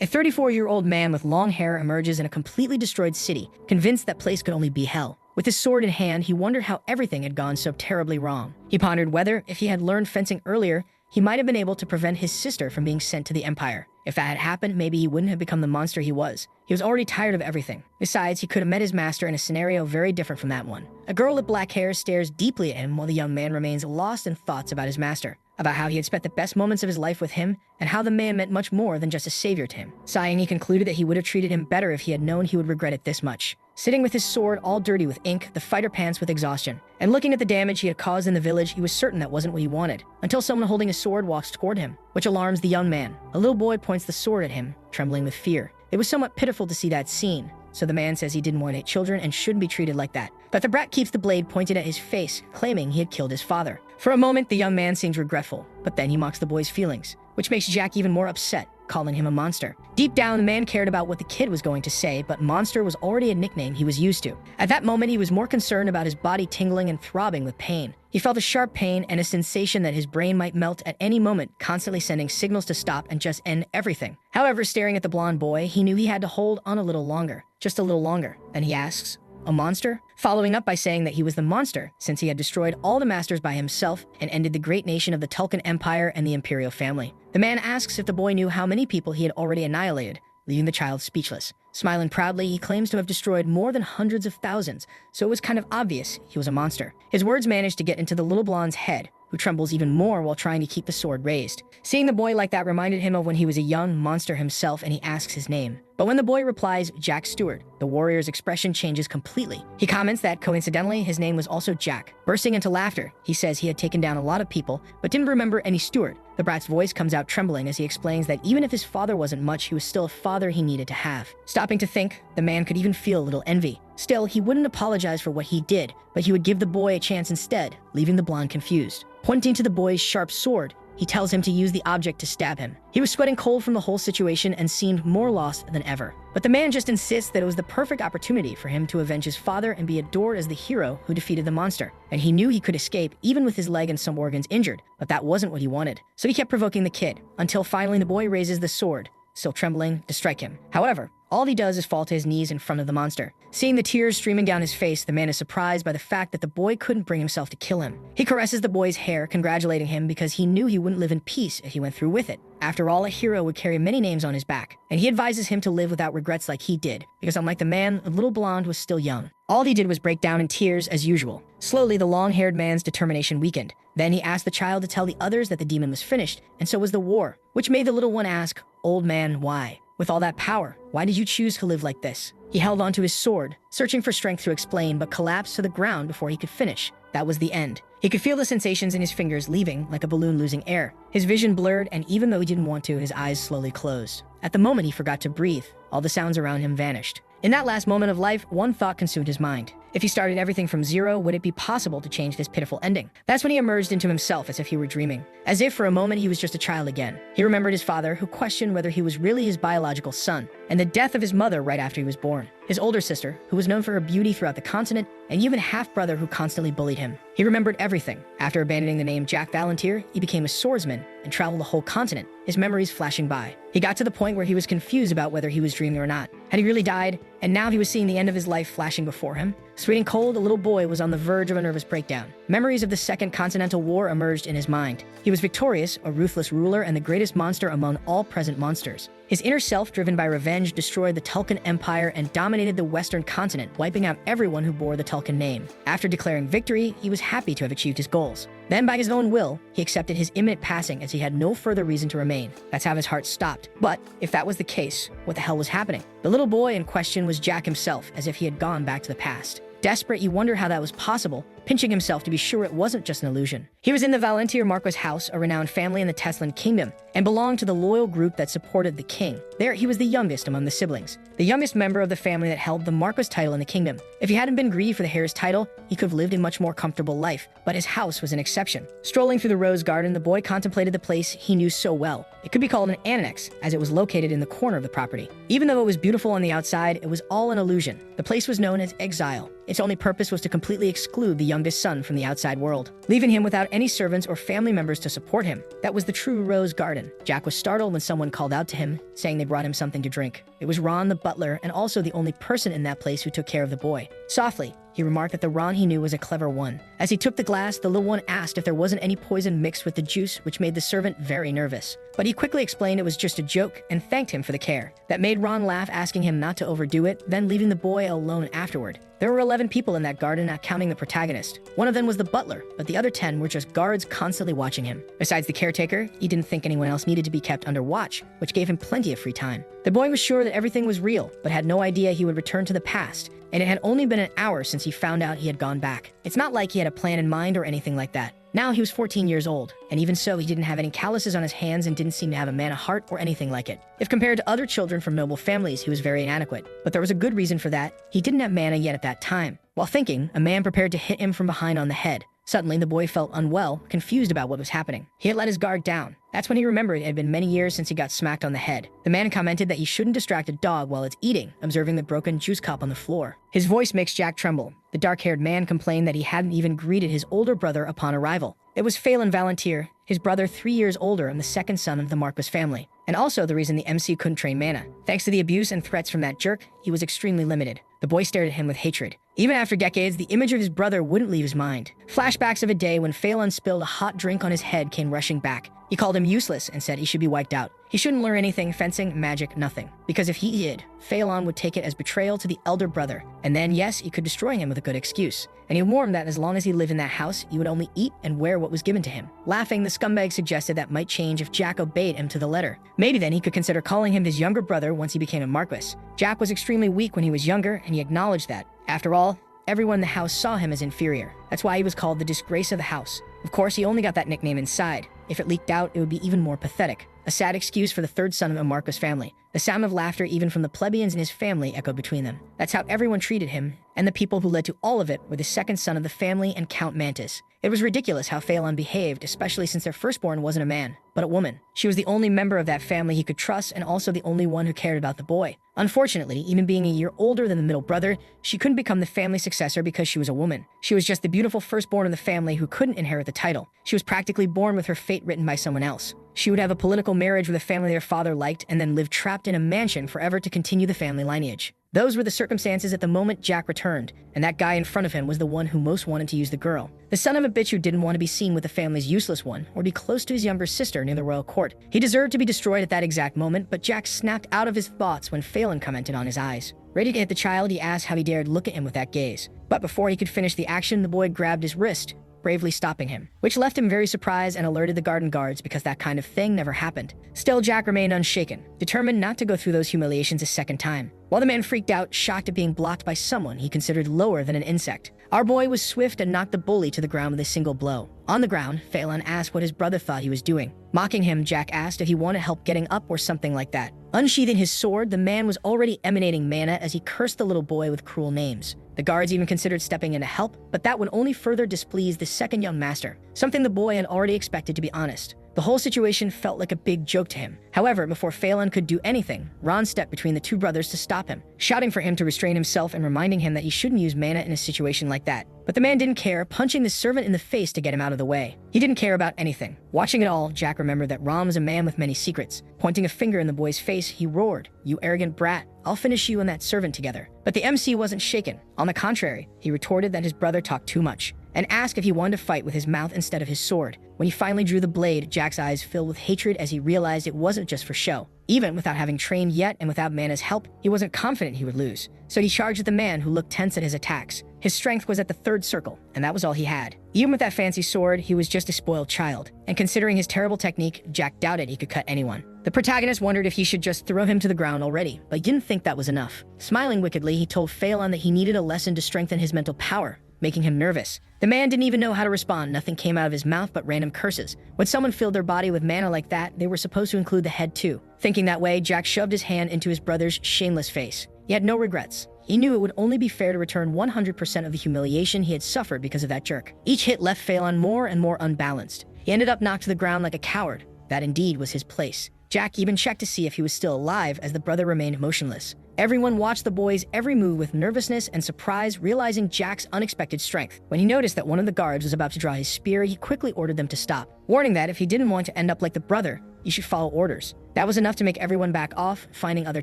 A 34-year-old man with long hair emerges in a completely destroyed city, convinced that place could only be hell. With his sword in hand, he wondered how everything had gone so terribly wrong. He pondered whether, if he had learned fencing earlier, he might have been able to prevent his sister from being sent to the Empire. If that had happened, maybe he wouldn't have become the monster he was. He was already tired of everything. Besides, he could have met his master in a scenario very different from that one. A girl with black hair stares deeply at him while the young man remains lost in thoughts about his master, about how he had spent the best moments of his life with him, and how the man meant much more than just a savior to him. Sighing, he concluded that he would have treated him better if he had known he would regret it this much. Sitting with his sword all dirty with ink, the fighter pants with exhaustion. And looking at the damage he had caused in the village, he was certain that wasn't what he wanted, until someone holding a sword walks toward him, which alarms the young man. A little boy points the sword at him, trembling with fear. It was somewhat pitiful to see that scene, so the man says he didn't want to hit children and shouldn't be treated like that. But the brat keeps the blade pointed at his face, claiming he had killed his father. For a moment, the young man seems regretful, but then he mocks the boy's feelings, which makes Jack even more upset, calling him a monster. Deep down, the man cared about what the kid was going to say, but monster was already a nickname he was used to. At that moment, he was more concerned about his body tingling and throbbing with pain. He felt a sharp pain and a sensation that his brain might melt at any moment, constantly sending signals to stop and just end everything. However, staring at the blonde boy, he knew he had to hold on a little longer, just a little longer. Then he asks, "A monster?" Following up by saying that he was the monster, since he had destroyed all the masters by himself and ended the great nation of the Tulkun Empire and the imperial family. The man asks if the boy knew how many people he had already annihilated, leaving the child speechless. Smiling proudly, he claims to have destroyed more than hundreds of thousands, so it was kind of obvious he was a monster. His words managed to get into the little blonde's head, who trembles even more while trying to keep the sword raised. Seeing the boy like that reminded him of when he was a young monster himself, and he asks his name. But when the boy replies, Jack Stewart, the warrior's expression changes completely. He comments that, coincidentally, his name was also Jack. Bursting into laughter, he says he had taken down a lot of people, but didn't remember any Stewart. The brat's voice comes out trembling as he explains that even if his father wasn't much, he was still a father he needed to have. Stopping to think, the man could even feel a little envy. Still, he wouldn't apologize for what he did, but he would give the boy a chance instead, leaving the blonde confused. Pointing to the boy's sharp sword, he tells him to use the object to stab him. He was sweating cold from the whole situation and seemed more lost than ever. But the man just insists that it was the perfect opportunity for him to avenge his father and be adored as the hero who defeated the monster. And he knew he could escape even with his leg and some organs injured, but that wasn't what he wanted. So he kept provoking the kid, until finally the boy raises the sword, still trembling, to strike him. However, all he does is fall to his knees in front of the monster. Seeing the tears streaming down his face, the man is surprised by the fact that the boy couldn't bring himself to kill him. He caresses the boy's hair, congratulating him because he knew he wouldn't live in peace if he went through with it. After all, a hero would carry many names on his back, and he advises him to live without regrets like he did, because unlike the man, the little blonde was still young. All he did was break down in tears as usual. Slowly, the long-haired man's determination weakened. Then he asked the child to tell the others that the demon was finished, and so was the war, which made the little one ask, "Old man, why? With all that power, why did you choose to live like this?" He held onto his sword, searching for strength to explain, but collapsed to the ground before he could finish. That was the end. He could feel the sensations in his fingers leaving, like a balloon losing air. His vision blurred, and even though he didn't want to, his eyes slowly closed. At the moment he forgot to breathe, all the sounds around him vanished. In that last moment of life, one thought consumed his mind. If he started everything from zero, would it be possible to change this pitiful ending? That's when he emerged into himself as if he were dreaming. As if for a moment he was just a child again. He remembered his father, who questioned whether he was really his biological son, and the death of his mother right after he was born. His older sister, who was known for her beauty throughout the continent, and even half-brother who constantly bullied him. He remembered everything. After abandoning the name Jack Valantier, he became a swordsman and traveled the whole continent, his memories flashing by. He got to the point where he was confused about whether he was dreaming or not. Had he really died? And now he was seeing the end of his life flashing before him. Sweet and cold, a little boy was on the verge of a nervous breakdown. Memories of the Second Continental War emerged in his mind. He was victorious, a ruthless ruler, and the greatest monster among all present monsters. His inner self, driven by revenge, destroyed the Tulkun Empire and dominated the Western continent, wiping out everyone who bore the Tulkun name. After declaring victory, he was happy to have achieved his goals. Then, by his own will, he accepted his imminent passing as he had no further reason to remain. That's how his heart stopped. But if that was the case, what the hell was happening? The little boy in question was Jack himself, as if he had gone back to the past. Desperate, he wondered how that was possible, pinching himself to be sure it wasn't just an illusion. He was in the Valantier Marquis house, a renowned family in the Teslan kingdom, and belonged to the loyal group that supported the king. There, he was the youngest among the siblings, the youngest member of the family that held the Marquis title in the kingdom. If he hadn't been greedy for the heir's title, he could have lived a much more comfortable life, but his house was an exception. Strolling through the rose garden, the boy contemplated the place he knew so well. It could be called an annex, as it was located in the corner of the property. Even though it was beautiful on the outside, it was all an illusion. The place was known as Exile. Its only purpose was to completely exclude the young youngest son from the outside world, leaving him without any servants or family members to support him. That was the true Rose Garden. Jack was startled when someone called out to him, saying they brought him something to drink. It was Ron, the butler, and also the only person in that place who took care of the boy. Softly, he remarked that the Ron he knew was a clever one. As he took the glass, the little one asked if there wasn't any poison mixed with the juice, which made the servant very nervous. But he quickly explained it was just a joke and thanked him for the care. That made Ron laugh, asking him not to overdo it, then leaving the boy alone afterward. There were 11 people in that garden, not counting the protagonist. One of them was the butler, but the other 10 were just guards constantly watching him. Besides the caretaker, he didn't think anyone else needed to be kept under watch, which gave him plenty of free time. The boy was sure that everything was real, but had no idea he would return to the past, and it had only been an hour since he found out he had gone back. It's not like he had a plan in mind or anything like that. Now he was 14 years old, and even so, he didn't have any calluses on his hands and didn't seem to have a man of heart or anything like it. If compared to other children from noble families, he was very inadequate. But there was a good reason for that. He didn't have mana yet at that time. While thinking, a man prepared to hit him from behind on the head. Suddenly, the boy felt unwell, confused about what was happening. He had let his guard down. That's when he remembered it had been many years since he got smacked on the head. The man commented that he shouldn't distract a dog while it's eating, observing the broken juice cup on the floor. His voice makes Jack tremble. The dark-haired man complained that he hadn't even greeted his older brother upon arrival. It was Phelan Valantier, his brother 3 years older and the second son of the Marquis family, and also the reason the MC couldn't train mana. Thanks to the abuse and threats from that jerk, he was extremely limited. The boy stared at him with hatred. Even after decades, the image of his brother wouldn't leave his mind. Flashbacks of a day when Phelan spilled a hot drink on his head came rushing back. He called him useless and said he should be wiped out. He shouldn't learn anything, fencing, magic, nothing. Because if he did, Phelan would take it as betrayal to the elder brother. And then, yes, he could destroy him with a good excuse. And he warned that as long as he lived in that house, he would only eat and wear what was given to him. Laughing, the scumbag suggested that might change if Jack obeyed him to the letter. Maybe then he could consider calling him his younger brother once he became a Marquis. Jack was extremely weak when he was younger, and he acknowledged that. After all, everyone in the house saw him as inferior. That's why he was called the disgrace of the house. Of course, he only got that nickname inside. If it leaked out, it would be even more pathetic. A sad excuse for the third son of a Marquis family. The sound of laughter even from the plebeians in his family echoed between them. That's how everyone treated him, and the people who led to all of it were the second son of the family and Count Mantis. It was ridiculous how Phelan behaved, especially since their firstborn wasn't a man, but a woman. She was the only member of that family he could trust and also the only one who cared about the boy. Unfortunately, even being a year older than the middle brother, she couldn't become the family successor because she was a woman. She was just the beautiful firstborn of the family who couldn't inherit the title. She was practically born with her fate written by someone else. She would have a political marriage with a family their father liked and then live trapped in a mansion forever to continue the family lineage. Those were the circumstances at the moment Jack returned, and that guy in front of him was the one who most wanted to use the girl. The son of a bitch who didn't want to be seen with the family's useless one, or be close to his younger sister near the royal court. He deserved to be destroyed at that exact moment, but Jack snapped out of his thoughts when Phelan commented on his eyes. Ready to hit the child, he asked how he dared look at him with that gaze. But before he could finish the action, the boy grabbed his wrist, bravely stopping him, which left him very surprised and alerted the garden guards because that kind of thing never happened. Still, Jack remained unshaken, determined not to go through those humiliations a second time. While the man freaked out, shocked at being blocked by someone he considered lower than an insect, our boy was swift and knocked the bully to the ground with a single blow. On the ground, Phelan asked what his brother thought he was doing. Mocking him, Jack asked if he wanted help getting up or something like that. Unsheathing his sword, the man was already emanating mana as he cursed the little boy with cruel names. The guards even considered stepping in to help, but that would only further displease the second young master, something the boy had already expected, to be honest. The whole situation felt like a big joke to him. However, before Phelan could do anything, Ron stepped between the two brothers to stop him, shouting for him to restrain himself and reminding him that he shouldn't use mana in a situation like that. But the man didn't care, punching the servant in the face to get him out of the way. He didn't care about anything. Watching it all, Jack remembered that Ron was a man with many secrets. Pointing a finger in the boy's face, he roared, "You arrogant brat, I'll finish you and that servant together." But the MC wasn't shaken. On the contrary, he retorted that his brother talked too much, and asked if he wanted to fight with his mouth instead of his sword. When he finally drew the blade, Jack's eyes filled with hatred as he realized it wasn't just for show. Even without having trained yet and without Mana's help, he wasn't confident he would lose. So he charged at the man who looked tense at his attacks. His strength was at the third circle, and that was all he had. Even with that fancy sword, he was just a spoiled child. And considering his terrible technique, Jack doubted he could cut anyone. The protagonist wondered if he should just throw him to the ground already, but didn't think that was enough. Smiling wickedly, he told Phelan that he needed a lesson to strengthen his mental power, making him nervous. The man didn't even know how to respond. Nothing came out of his mouth but random curses. When someone filled their body with mana like that, they were supposed to include the head too. Thinking that way, Jack shoved his hand into his brother's shameless face. He had no regrets. He knew it would only be fair to return 100% of the humiliation he had suffered because of that jerk. Each hit left Phelan more and more unbalanced. He ended up knocked to the ground like a coward. That indeed was his place. Jack even checked to see if he was still alive as the brother remained motionless. Everyone watched the boy's every move with nervousness and surprise, realizing Jack's unexpected strength. When he noticed that one of the guards was about to draw his spear, he quickly ordered them to stop, warning that if he didn't want to end up like the brother, he should follow orders. That was enough to make everyone back off, finding other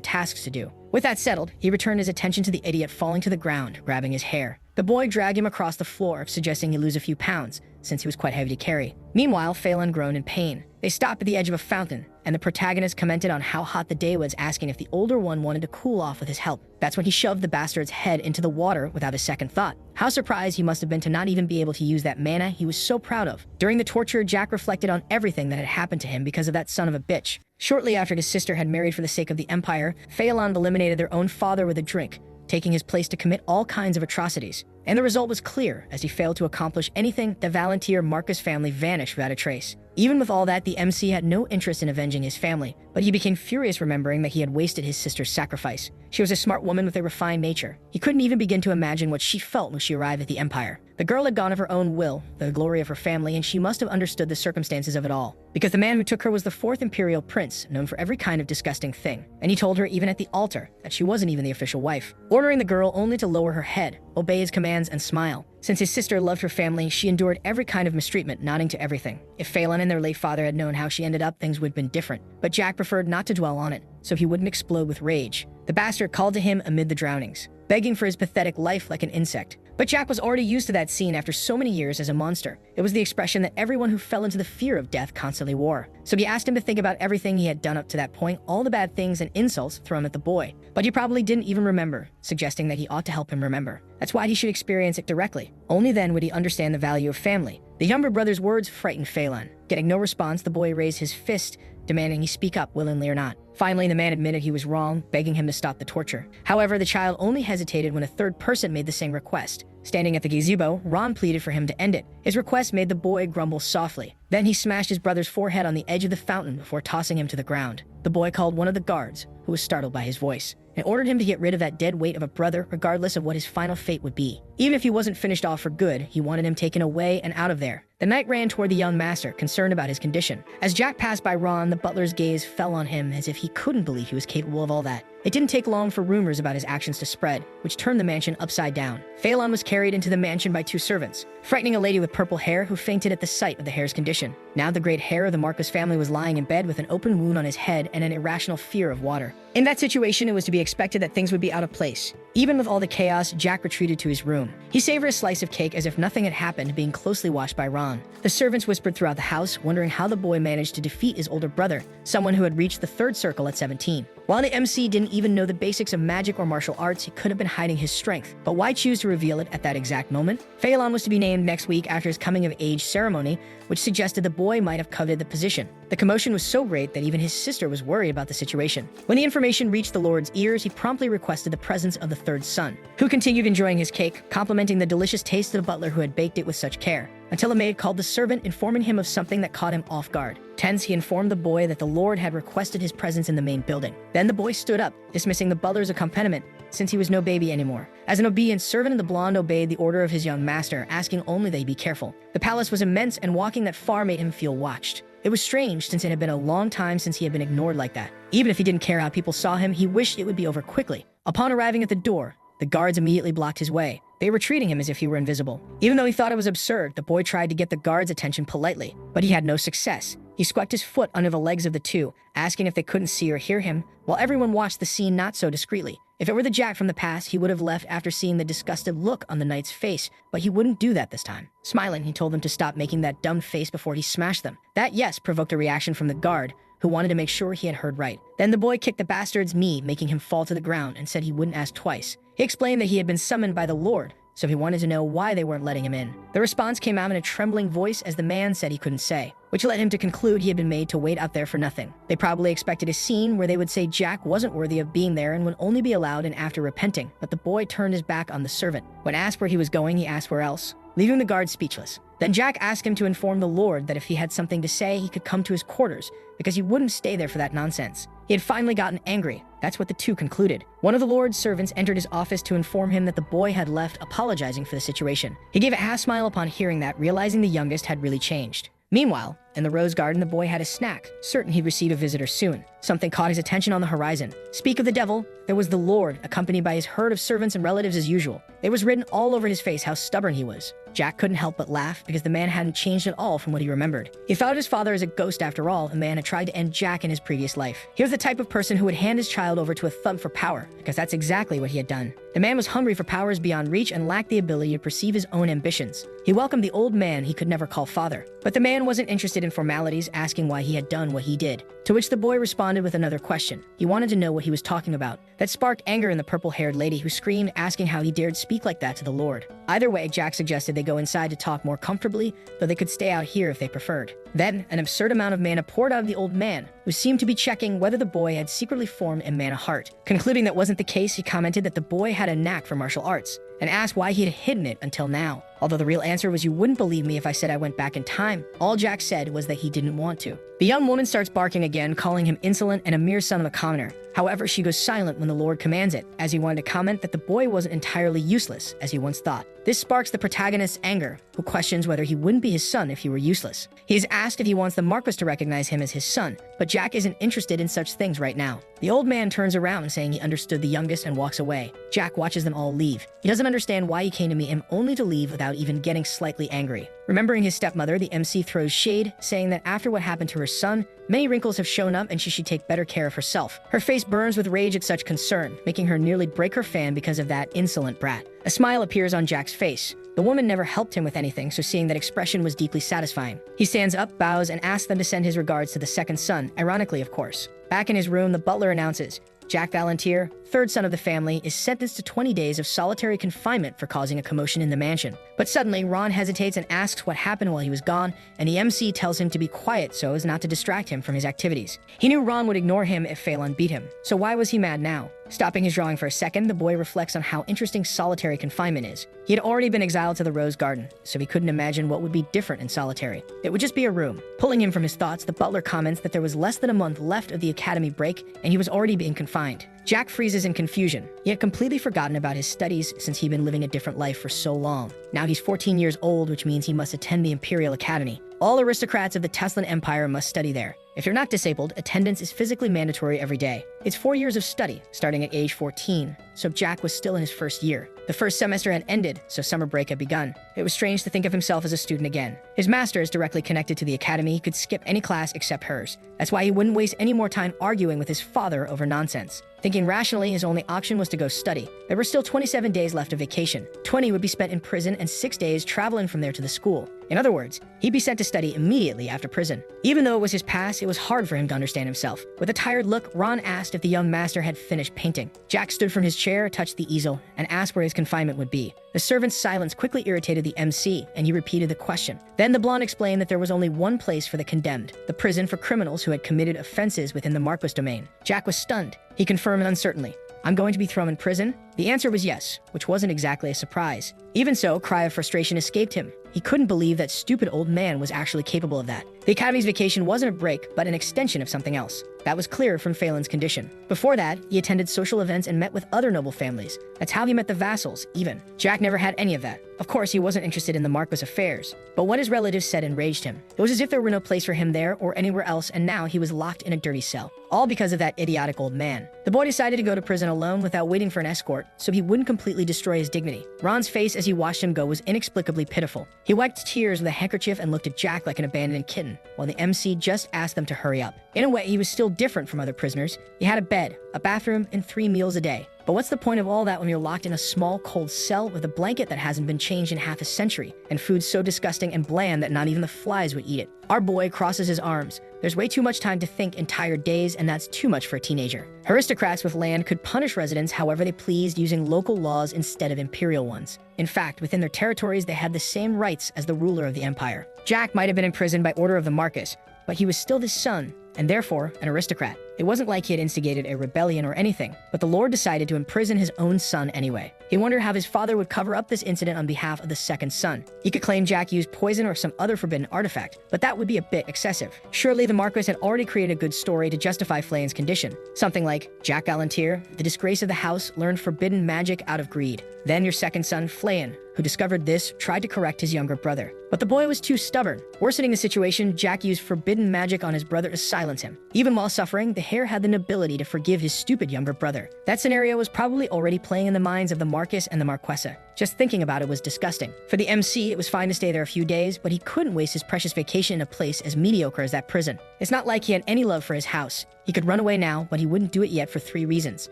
tasks to do. With that settled, he returned his attention to the idiot falling to the ground, grabbing his hair. The boy dragged him across the floor, suggesting he lose a few pounds, since he was quite heavy to carry. Meanwhile, Phelan groaned in pain. They stopped at the edge of a fountain, and the protagonist commented on how hot the day was, asking if the older one wanted to cool off with his help. That's when he shoved the bastard's head into the water without a second thought. How surprised he must have been to not even be able to use that mana he was so proud of. During the torture, Jack reflected on everything that had happened to him because of that son of a bitch. Shortly after his sister had married for the sake of the Empire, Phelan eliminated their own father with a drink, taking his place to commit all kinds of atrocities. And the result was clear. As he failed to accomplish anything, the Valantier Marcus family vanished without a trace. Even with all that, the MC had no interest in avenging his family, but he became furious remembering that he had wasted his sister's sacrifice. She was a smart woman with a refined nature. He couldn't even begin to imagine what she felt when she arrived at the Empire. The girl had gone of her own will, the glory of her family, and she must have understood the circumstances of it all. Because the man who took her was the 4th Imperial Prince, known for every kind of disgusting thing. And he told her even at the altar that she wasn't even the official wife, ordering the girl only to lower her head, obey his commands, and smile. Since his sister loved her family, she endured every kind of mistreatment, nodding to everything. If Phelan and their late father had known how she ended up, things would have been different. But Jack preferred not to dwell on it, so he wouldn't explode with rage. The bastard called to him amid the drownings, begging for his pathetic life like an insect. But Jack was already used to that scene after so many years as a monster. It was the expression that everyone who fell into the fear of death constantly wore. So he asked him to think about everything he had done up to that point, all the bad things and insults thrown at the boy. But he probably didn't even remember, suggesting that he ought to help him remember. That's why he should experience it directly. Only then would he understand the value of family. The younger brother's words frightened Phelan. Getting no response, the boy raised his fist, demanding he speak up willingly or not. Finally, the man admitted he was wrong, begging him to stop the torture. However, the child only hesitated when a third person made the same request. Standing at the gazebo, Ron pleaded for him to end it. His request made the boy grumble softly. Then he smashed his brother's forehead on the edge of the fountain before tossing him to the ground. The boy called one of the guards, who was startled by his voice, and ordered him to get rid of that dead weight of a brother regardless of what his final fate would be. Even if he wasn't finished off for good, he wanted him taken away and out of there. The knight ran toward the young master, concerned about his condition. As Jack passed by Ron, the butler's gaze fell on him as if he couldn't believe he was capable of all that. It didn't take long for rumors about his actions to spread, which turned the mansion upside down. Phelan was carried into the mansion by 2 servants, frightening a lady with purple hair who fainted at the sight of the hair's condition. Now the great hair of the Marcus family was lying in bed with an open wound on his head and an irrational fear of water. In that situation, it was to be expected that things would be out of place. Even with all the chaos, Jack retreated to his room. He savored a slice of cake as if nothing had happened, being closely watched by Ron. The servants whispered throughout the house, wondering how the boy managed to defeat his older brother, someone who had reached the 3rd circle at 17. While the MC didn't even know the basics of magic or martial arts, he could have been hiding his strength. But why choose to reveal it at that exact moment? Phelan was to be named next week after his coming-of-age ceremony, which suggested the boy might have coveted the position. The commotion was so great that even his sister was worried about the situation. When the information reached the Lord's ears, he promptly requested the presence of the 3rd son, who continued enjoying his cake, complimenting the delicious taste of the butler who had baked it with such care, until a maid called the servant, informing him of something that caught him off guard. Tense, he informed the boy that the Lord had requested his presence in the main building. Then the boy stood up, dismissing the butler's accompaniment, since he was no baby anymore. As an obedient servant, the blonde obeyed the order of his young master, asking only that he be careful. The palace was immense, and walking that far made him feel watched. It was strange, since it had been a long time since he had been ignored like that. Even if he didn't care how people saw him, he wished it would be over quickly. Upon arriving at the door, the guards immediately blocked his way. They were treating him as if he were invisible. Even though he thought it was absurd, the boy tried to get the guards' attention politely, but he had no success. He squeaked his foot under the legs of the two, asking if they couldn't see or hear him, while everyone watched the scene not so discreetly. If it were the Jack from the past, he would have left after seeing the disgusted look on the knight's face, but he wouldn't do that this time. Smiling, he told them to stop making that dumb face before he smashed them. That yes provoked a reaction from the guard, who wanted to make sure he had heard right. Then the boy kicked the bastard's knee, making him fall to the ground, and said he wouldn't ask twice. He explained that he had been summoned by the Lord, so he wanted to know why they weren't letting him in. The response came out in a trembling voice as the man said he couldn't say, which led him to conclude he had been made to wait out there for nothing. They probably expected a scene where they would say Jack wasn't worthy of being there and would only be allowed in after repenting, but the boy turned his back on the servant. When asked where he was going, he asked where else, leaving the guard speechless. Then Jack asked him to inform the Lord that if he had something to say, he could come to his quarters, because he wouldn't stay there for that nonsense. He had finally gotten angry. That's what the two concluded. One of the Lord's servants entered his office to inform him that the boy had left, apologizing for the situation. He gave a half smile upon hearing that, realizing the youngest had really changed. Meanwhile, In the rose garden, the boy had a snack, certain he'd receive a visitor soon. Something caught his attention on the horizon. Speak of the devil, there was the Lord, accompanied by his herd of servants and relatives as usual. It was written all over his face how stubborn he was. Jack couldn't help but laugh because the man hadn't changed at all from what he remembered. He thought of his father as a ghost after all. The man had tried to end Jack in his previous life. He was the type of person who would hand his child over to a thug for power, because that's exactly what he had done. The man was hungry for powers beyond reach and lacked the ability to perceive his own ambitions. He welcomed the old man he could never call father. But the man wasn't interested in formalities, asking why he had done what he did. To which the boy responded with another question. He wanted to know what he was talking about. That sparked anger in the purple-haired lady, who screamed, asking how he dared speak like that to the Lord. Either way, Jack suggested they go inside to talk more comfortably, though they could stay out here if they preferred. Then, an absurd amount of mana poured out of the old man, who seemed to be checking whether the boy had secretly formed a mana heart. Concluding that wasn't the case, he commented that the boy had a knack for martial arts, and asked why he had hidden it until now. Although the real answer was, you wouldn't believe me if I said I went back in time. All Jack said was that he didn't want to. The young woman starts barking again, calling him insolent and a mere son of a commoner. However, she goes silent when the Lord commands it, as he wanted to comment that the boy wasn't entirely useless, as he once thought. This sparks the protagonist's anger, who questions whether he wouldn't be his son if he were useless. He is asked if he wants the Marquis to recognize him as his son, but Jack isn't interested in such things right now. The old man turns around, saying he understood the youngest, and walks away. Jack watches them all leave. He doesn't understand why he came to meet him, only to leave without even getting slightly angry. Remembering his stepmother, the MC throws shade, saying that after what happened to her son, many wrinkles have shown up and she should take better care of herself. Her face burns with rage at such concern, making her nearly break her fan because of that insolent brat. A smile appears on Jack's face. The woman never helped him with anything, so seeing that expression was deeply satisfying. He stands up, bows, and asks them to send his regards to the second son, ironically of course. Back in his room, the butler announces, Jack Valantier, third son of the family, is sentenced to 20 days of solitary confinement for causing a commotion in the mansion. But suddenly, Ron hesitates and asks what happened while he was gone, and the MC tells him to be quiet so as not to distract him from his activities. He knew Ron would ignore him if Phelan beat him, so why was he mad now? Stopping his drawing for a second, the boy reflects on how interesting solitary confinement is. He had already been exiled to the Rose Garden, so he couldn't imagine what would be different in solitary. It would just be a room. Pulling him from his thoughts, the butler comments that there was less than a month left of the academy break, and he was already being confined. Jack freezes in confusion. He had completely forgotten about his studies since he'd been living a different life for so long. Now he's 14 years old, which means he must attend the Imperial Academy. All aristocrats of the Teslan Empire must study there. If you're not disabled, attendance is physically mandatory every day. It's 4 years of study, starting at age 14, so Jack was still in his first year. The first semester had ended, so summer break had begun. It was strange to think of himself as a student again. His master is directly connected to the academy. He could skip any class except hers. That's why he wouldn't waste any more time arguing with his father over nonsense. Thinking rationally, his only option was to go study. There were still 27 days left of vacation. 20 would be spent in prison and 6 days traveling from there to the school. In other words, he'd be sent to study immediately after prison. Even though it was his past, it was hard for him to understand himself. With a tired look, Ron asked if the young master had finished painting. Jack stood from his chair, touched the easel, and asked where his confinement would be. The servant's silence quickly irritated the MC, and he repeated the question. Then the blonde explained that there was only one place for the condemned, the prison for criminals who had committed offenses within the Marquis domain. Jack was stunned. He confirmed uncertainly, I'm going to be thrown in prison? The answer was yes, which wasn't exactly a surprise. Even so, a cry of frustration escaped him. He couldn't believe that stupid old man was actually capable of that. The academy's vacation wasn't a break, but an extension of something else. That was clear from Phelan's condition. Before that, he attended social events and met with other noble families. That's how he met the vassals, even. Jack never had any of that. Of course, he wasn't interested in the Marquis' affairs, but what his relatives said enraged him. It was as if there were no place for him there or anywhere else, and now he was locked in a dirty cell. All because of that idiotic old man. The boy decided to go to prison alone without waiting for an escort, so he wouldn't completely destroy his dignity. Ron's face as he watched him go was inexplicably pitiful. He wiped tears with a handkerchief and looked at Jack like an abandoned kitten, while the MC just asked them to hurry up. In a way, he was still different from other prisoners. He had a bed, a bathroom, and 3 meals a day. But what's the point of all that when you're locked in a small, cold cell with a blanket that hasn't been changed in half a century, and food so disgusting and bland that not even the flies would eat it? Our boy crosses his arms. There's way too much time to think in tired days, and that's too much for a teenager. Aristocrats with land could punish residents however they pleased using local laws instead of imperial ones. In fact, within their territories, they had the same rights as the ruler of the empire. Jack might have been imprisoned by order of the Marquis, but he was still the son, and therefore an aristocrat. It wasn't like he had instigated a rebellion or anything, but the Lord decided to imprison his own son anyway. He wondered how his father would cover up this incident on behalf of the second son. He could claim Jack used poison or some other forbidden artifact, but that would be a bit excessive. Surely the Marquis had already created a good story to justify Flayn's condition. Something like, Jack Galantier, the disgrace of the house, learned forbidden magic out of greed. Then your second son, Flayn, who discovered this, tried to correct his younger brother. But the boy was too stubborn. Worsening the situation, Jack used forbidden magic on his brother to silence him. Even while suffering, the Hare had the nobility to forgive his stupid younger brother. That scenario was probably already playing in the minds of the Marquis and the Marquesa. Just thinking about it was disgusting. For the MC, it was fine to stay there a few days, but he couldn't waste his precious vacation in a place as mediocre as that prison. It's not like he had any love for his house. He could run away now, but he wouldn't do it yet for 3 reasons.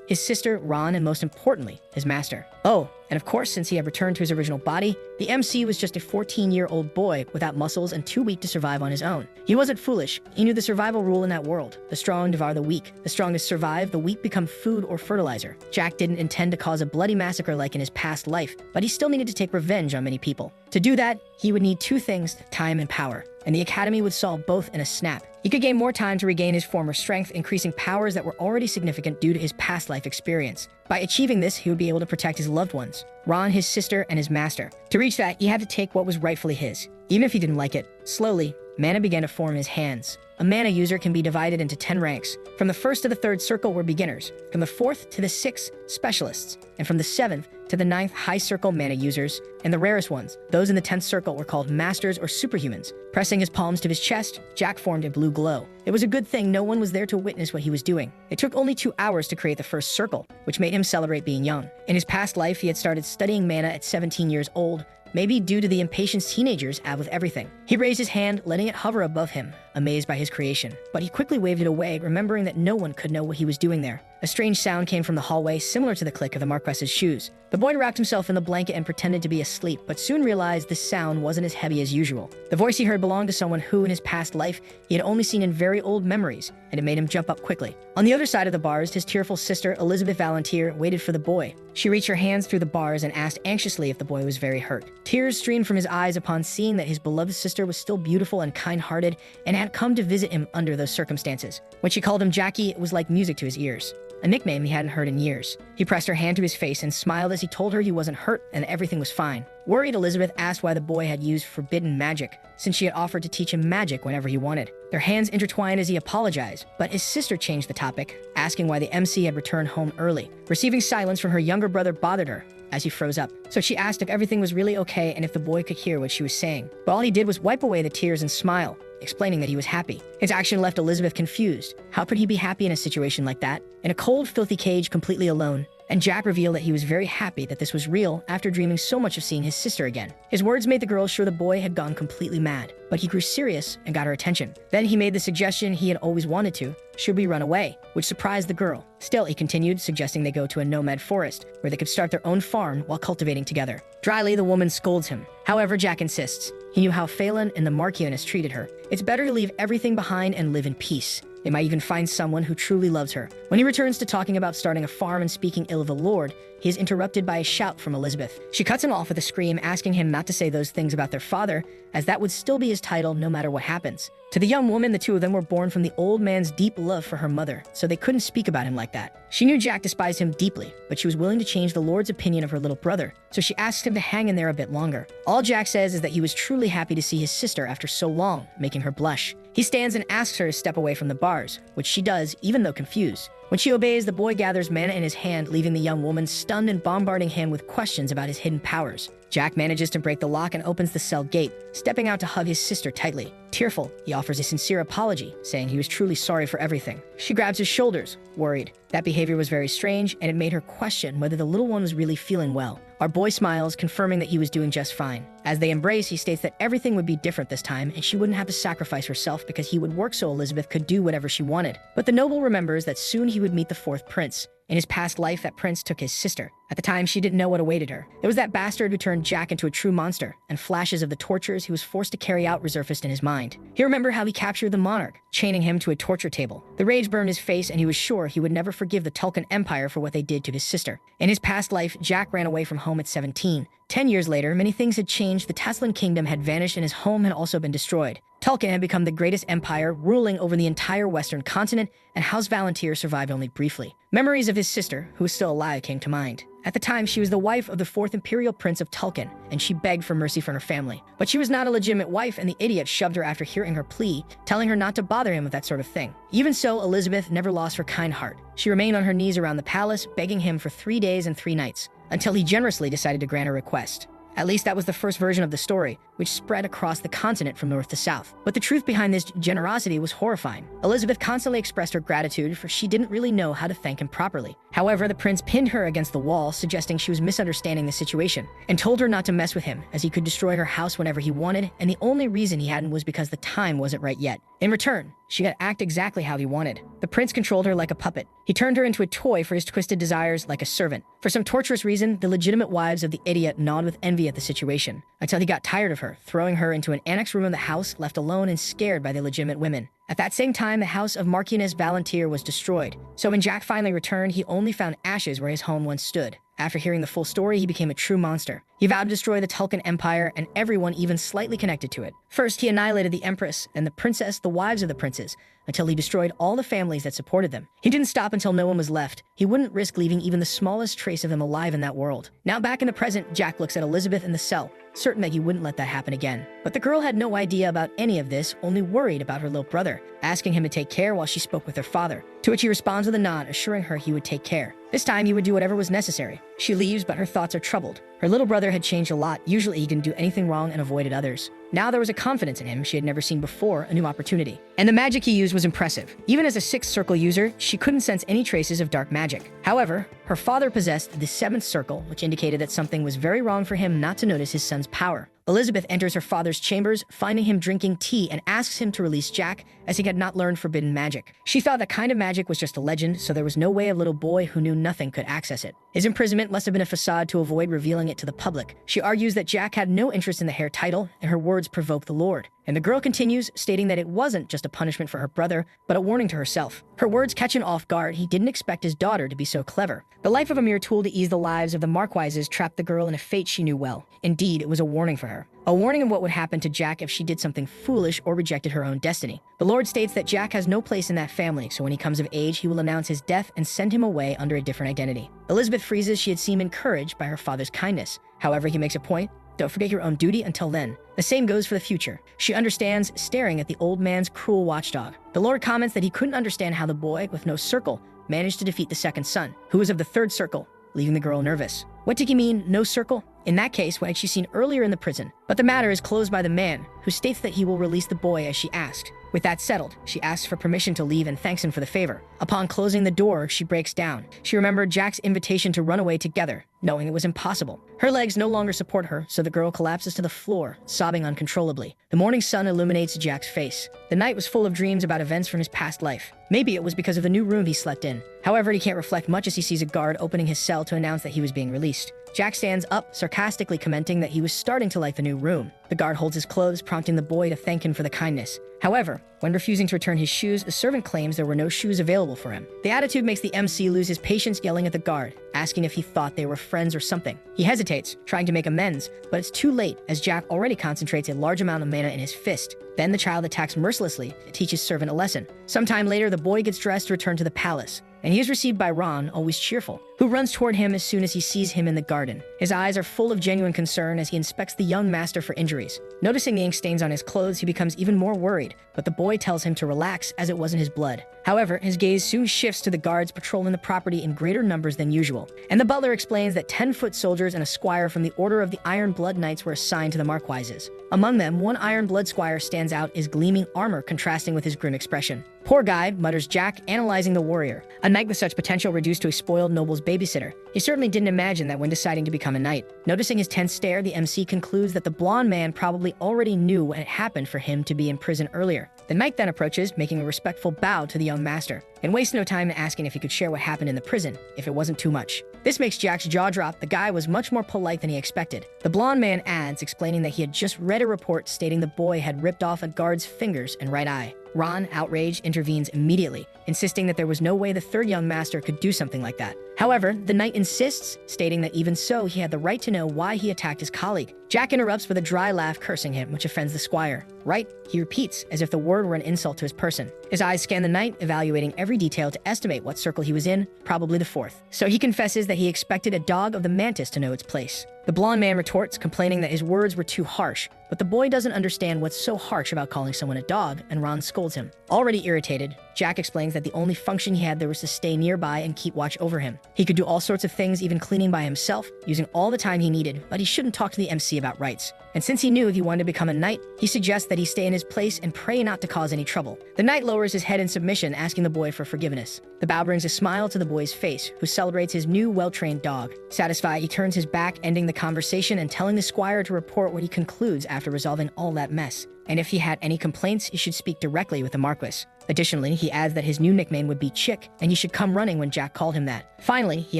His sister, Ron, and most importantly, his master. Oh, and of course, since he had returned to his original body, the MC was just a 14-year-old boy without muscles and too weak to survive on his own. He wasn't foolish. He knew the survival rule in that world. The strong devour the weak. The strongest survive, the weak become food or fertilizer. Jack didn't intend to cause a bloody massacre like in his past life, but he still needed to take revenge on many people. To do that, he would need 2 things, time and power, and the Academy would solve both in a snap. He could gain more time to regain his former strength, increasing powers that were already significant due to his past life experience. By achieving this, he would be able to protect his loved ones, Ron, his sister, and his master. To reach that, he had to take what was rightfully his, even if he didn't like it. Slowly, mana began to form in his hands. A mana user can be divided into 10 ranks. From the 1st to the 3rd circle were beginners, from the 4th to the 6th, specialists, and from the 7th to the 9th high circle mana users, and the rarest ones, those in the 10th circle, were called masters or superhumans. Pressing his palms to his chest, Jack formed a blue glow. It was a good thing no one was there to witness what he was doing. It took only 2 hours to create the first circle, which made him celebrate being young. In his past life, he had started studying mana at 17 years old, maybe due to the impatience teenagers have with everything. He raised his hand, letting it hover above him, amazed by his creation. But he quickly waved it away, remembering that no one could know what he was doing there. A strange sound came from the hallway, similar to the click of the Marques's shoes. The boy wrapped himself in the blanket and pretended to be asleep, but soon realized this sound wasn't as heavy as usual. The voice he heard belonged to someone who, in his past life, he had only seen in very old memories, and it made him jump up quickly. On the other side of the bars, his tearful sister, Elizabeth Valantier, waited for the boy. She reached her hands through the bars and asked anxiously if the boy was very hurt. Tears streamed from his eyes upon seeing that his beloved sister was still beautiful and kind-hearted and had come to visit him under those circumstances. When she called him Jackie, it was like music to his ears, a nickname he hadn't heard in years. He pressed her hand to his face and smiled as he told her he wasn't hurt and everything was fine. Worried, Elizabeth asked why the boy had used forbidden magic, since she had offered to teach him magic whenever he wanted. Their hands intertwined as he apologized, but his sister changed the topic, asking why the MC had returned home early. Receiving silence from her younger brother bothered her, as he froze up. So she asked if everything was really okay and if the boy could hear what she was saying. But all he did was wipe away the tears and smile, explaining that he was happy. His action left Elizabeth confused. How could he be happy in a situation like that? In a cold, filthy cage, completely alone. And Jack revealed that he was very happy that this was real after dreaming so much of seeing his sister again. His words made the girl sure the boy had gone completely mad, but he grew serious and got her attention. Then he made the suggestion he had always wanted to: should we run away? Which surprised the girl. Still, he continued, suggesting they go to a nomad forest where they could start their own farm while cultivating together. Dryly, the woman scolds him. However, Jack insists. He knew how Phelan and the Marquioness treated her. It's better to leave everything behind and live in peace. They might even find someone who truly loves her. When he returns to talking about starting a farm and speaking ill of the Lord, he is interrupted by a shout from Elizabeth. She cuts him off with a scream, asking him not to say those things about their father, as that would still be his title no matter what happens. To the young woman, the two of them were born from the old man's deep love for her mother, so they couldn't speak about him like that. She knew Jack despised him deeply, but she was willing to change the Lord's opinion of her little brother, so she asked him to hang in there a bit longer. All Jack says is that he was truly happy to see his sister after so long, making her blush. He stands and asks her to step away from the bars, which she does, even though confused. When she obeys, the boy gathers mana in his hand, leaving the young woman stunned and bombarding him with questions about his hidden powers. Jack manages to break the lock and opens the cell gate, stepping out to hug his sister tightly. Tearful, he offers a sincere apology, saying he was truly sorry for everything. She grabs his shoulders, worried. That behavior was very strange, and it made her question whether the little one was really feeling well. Our boy smiles, confirming that he was doing just fine. As they embrace, he states that everything would be different this time, and she wouldn't have to sacrifice herself because he would work so Elizabeth could do whatever she wanted. But the noble remembers that soon he would meet the 4th prince. In his past life, that prince took his sister. At the time, she didn't know what awaited her. It was that bastard who turned Jack into a true monster, and flashes of the tortures he was forced to carry out resurfaced in his mind. He remembered how he captured the monarch, chaining him to a torture table. The rage burned his face, and he was sure he would never forgive the Tulkun Empire for what they did to his sister. In his past life, Jack ran away from home at 17. 10 years later, many things had changed. The Taslan kingdom had vanished and his home had also been destroyed. Tulkun had become the greatest empire, ruling over the entire western continent, and House Valantyr survived only briefly. Memories of his sister, who was still alive, came to mind. At the time, she was the wife of the 4th Imperial Prince of Tulkun, and she begged for mercy from her family. But she was not a legitimate wife, and the idiot shoved her after hearing her plea, telling her not to bother him with that sort of thing. Even so, Elizabeth never lost her kind heart. She remained on her knees around the palace, begging him for 3 days and 3 nights, until he generously decided to grant her request. At least that was the first version of the story, which spread across the continent from north to south. But the truth behind this generosity was horrifying. Elizabeth constantly expressed her gratitude, for she didn't really know how to thank him properly. However, the prince pinned her against the wall, suggesting she was misunderstanding the situation, and told her not to mess with him, as he could destroy her house whenever he wanted, and the only reason he hadn't was because the time wasn't right yet. In return, she got to act exactly how he wanted. The prince controlled her like a puppet. He turned her into a toy for his twisted desires, like a servant. For some torturous reason, the legitimate wives of the idiot gnawed with envy at the situation, until he got tired of her, throwing her into an annex room of the house, left alone and scared by the legitimate women. At that same time, the house of Marquess Valantyr was destroyed, so when Jack finally returned, he only found ashes where his home once stood. After hearing the full story, he became a true monster. He vowed to destroy the Tulkun Empire and everyone even slightly connected to it. First, he annihilated the Empress, then the Princess, the wives of the princes, until he destroyed all the families that supported them. He didn't stop until no one was left. He wouldn't risk leaving even the smallest trace of them alive in that world. Now back in the present, Jack looks at Elizabeth in the cell, certain that he wouldn't let that happen again. But the girl had no idea about any of this, only worried about her little brother, asking him to take care while she spoke with her father, to which he responds with a nod, assuring her he would take care. This time he would do whatever was necessary. She leaves, but her thoughts are troubled. Her little brother had changed a lot. Usually he didn't do anything wrong and avoided others. Now there was a confidence in him she had never seen before, a new opportunity. And the magic he used was impressive. Even as a 6th circle user, she couldn't sense any traces of dark magic. However, her father possessed the 7th circle, which indicated that something was very wrong for him not to notice his son's power. Elizabeth enters her father's chambers, finding him drinking tea, and asks him to release Jack, as he had not learned forbidden magic. She thought that kind of magic was just a legend, so there was no way a little boy who knew nothing could access it. His imprisonment must have been a facade to avoid revealing it to the public. She argues that Jack had no interest in the heir title, and her words provoke the Lord. And the girl continues, stating that it wasn't just a punishment for her brother, but a warning to herself. Her words catch him off guard. He didn't expect his daughter to be so clever. The life of a mere tool to ease the lives of the Marquises trapped the girl in a fate she knew well. Indeed, it was a warning for her. A warning of what would happen to Jack if she did something foolish or rejected her own destiny. The Lord states that Jack has no place in that family, so when he comes of age, he will announce his death and send him away under a different identity. Elizabeth freezes. She had seemed encouraged by her father's kindness. However, he makes a point. Don't forget your own duty until then. The same goes for the future. She understands, staring at the old man's cruel watchdog. The Lord comments that he couldn't understand how the boy with no circle managed to defeat the 2nd son, who was of the 3rd circle, leaving the girl nervous. What did he mean, no circle? In that case, what had she seen earlier in the prison? But the matter is closed by the man, who states that he will release the boy as she asked. With that settled, she asks for permission to leave and thanks him for the favor. Upon closing the door, she breaks down. She remembered Jack's invitation to run away together, knowing it was impossible. Her legs no longer support her, so the girl collapses to the floor, sobbing uncontrollably. The morning sun illuminates Jack's face. The night was full of dreams about events from his past life. Maybe it was because of the new room he slept in. However, he can't reflect much as he sees a guard opening his cell to announce that he was being released. Jack stands up, sarcastically commenting that he was starting to like the new room. The guard holds his clothes, prompting the boy to thank him for the kindness. However, when refusing to return his shoes, the servant claims there were no shoes available for him. The attitude makes the MC lose his patience, yelling at the guard, asking if he thought they were friends or something. He hesitates, trying to make amends, but it's too late as Jack already concentrates a large amount of mana in his fist. Then the child attacks mercilessly to teach his servant a lesson. Sometime later, the boy gets dressed to return to the palace, and he is received by Ron, always cheerful, who runs toward him as soon as he sees him in the garden. His eyes are full of genuine concern as he inspects the young master for injuries. Noticing the ink stains on his clothes, he becomes even more worried, but the boy tells him to relax as it wasn't his blood. However, his gaze soon shifts to the guards patrolling the property in greater numbers than usual, and the butler explains that 10-foot soldiers and a squire from the Order of the Iron Blood Knights were assigned to the Marquises. Among them, one Iron Blood squire stands out, his gleaming armor contrasting with his grim expression. "Poor guy," mutters Jack, analyzing the warrior. A knight with such potential reduced to a spoiled noble's babysitter. He certainly didn't imagine that when deciding to become a knight. Noticing his tense stare, the MC concludes that the blonde man probably already knew what had happened for him to be in prison earlier. The knight then approaches, making a respectful bow to the young master, and wastes no time in asking if he could share what happened in the prison, if it wasn't too much. This makes Jack's jaw drop. The guy was much more polite than he expected. The blonde man adds, explaining that he had just read a report stating the boy had ripped off a guard's fingers and right eye. Ron, outraged, intervenes immediately, insisting that there was no way the 3rd young master could do something like that. However, the knight insists, stating that even so, he had the right to know why he attacked his colleague. Jack interrupts with a dry laugh, cursing him, which offends the squire. Right, he repeats, as if the word were an insult to his person. His eyes scan the night, evaluating every detail to estimate what circle he was in, probably the fourth. So he confesses that he expected a dog of the mantis to know its place. The blonde man retorts, complaining that his words were too harsh, but the boy doesn't understand what's so harsh about calling someone a dog, and Ron scolds him. Already irritated, Jack explains that the only function he had there was to stay nearby and keep watch over him. He could do all sorts of things, even cleaning by himself, using all the time he needed, but he shouldn't talk to the MC about rights. And since he knew if he wanted to become a knight, he suggests that he stay in his place and pray not to cause any trouble. The knight lowers his head in submission, asking the boy for forgiveness. The bow brings a smile to the boy's face, who celebrates his new, well-trained dog. Satisfied, he turns his back, ending the conversation and telling the squire to report what he concludes after resolving all that mess. And if he had any complaints, he should speak directly with the Marquis. Additionally, he adds that his new nickname would be Chick, and he should come running when Jack called him that. Finally, he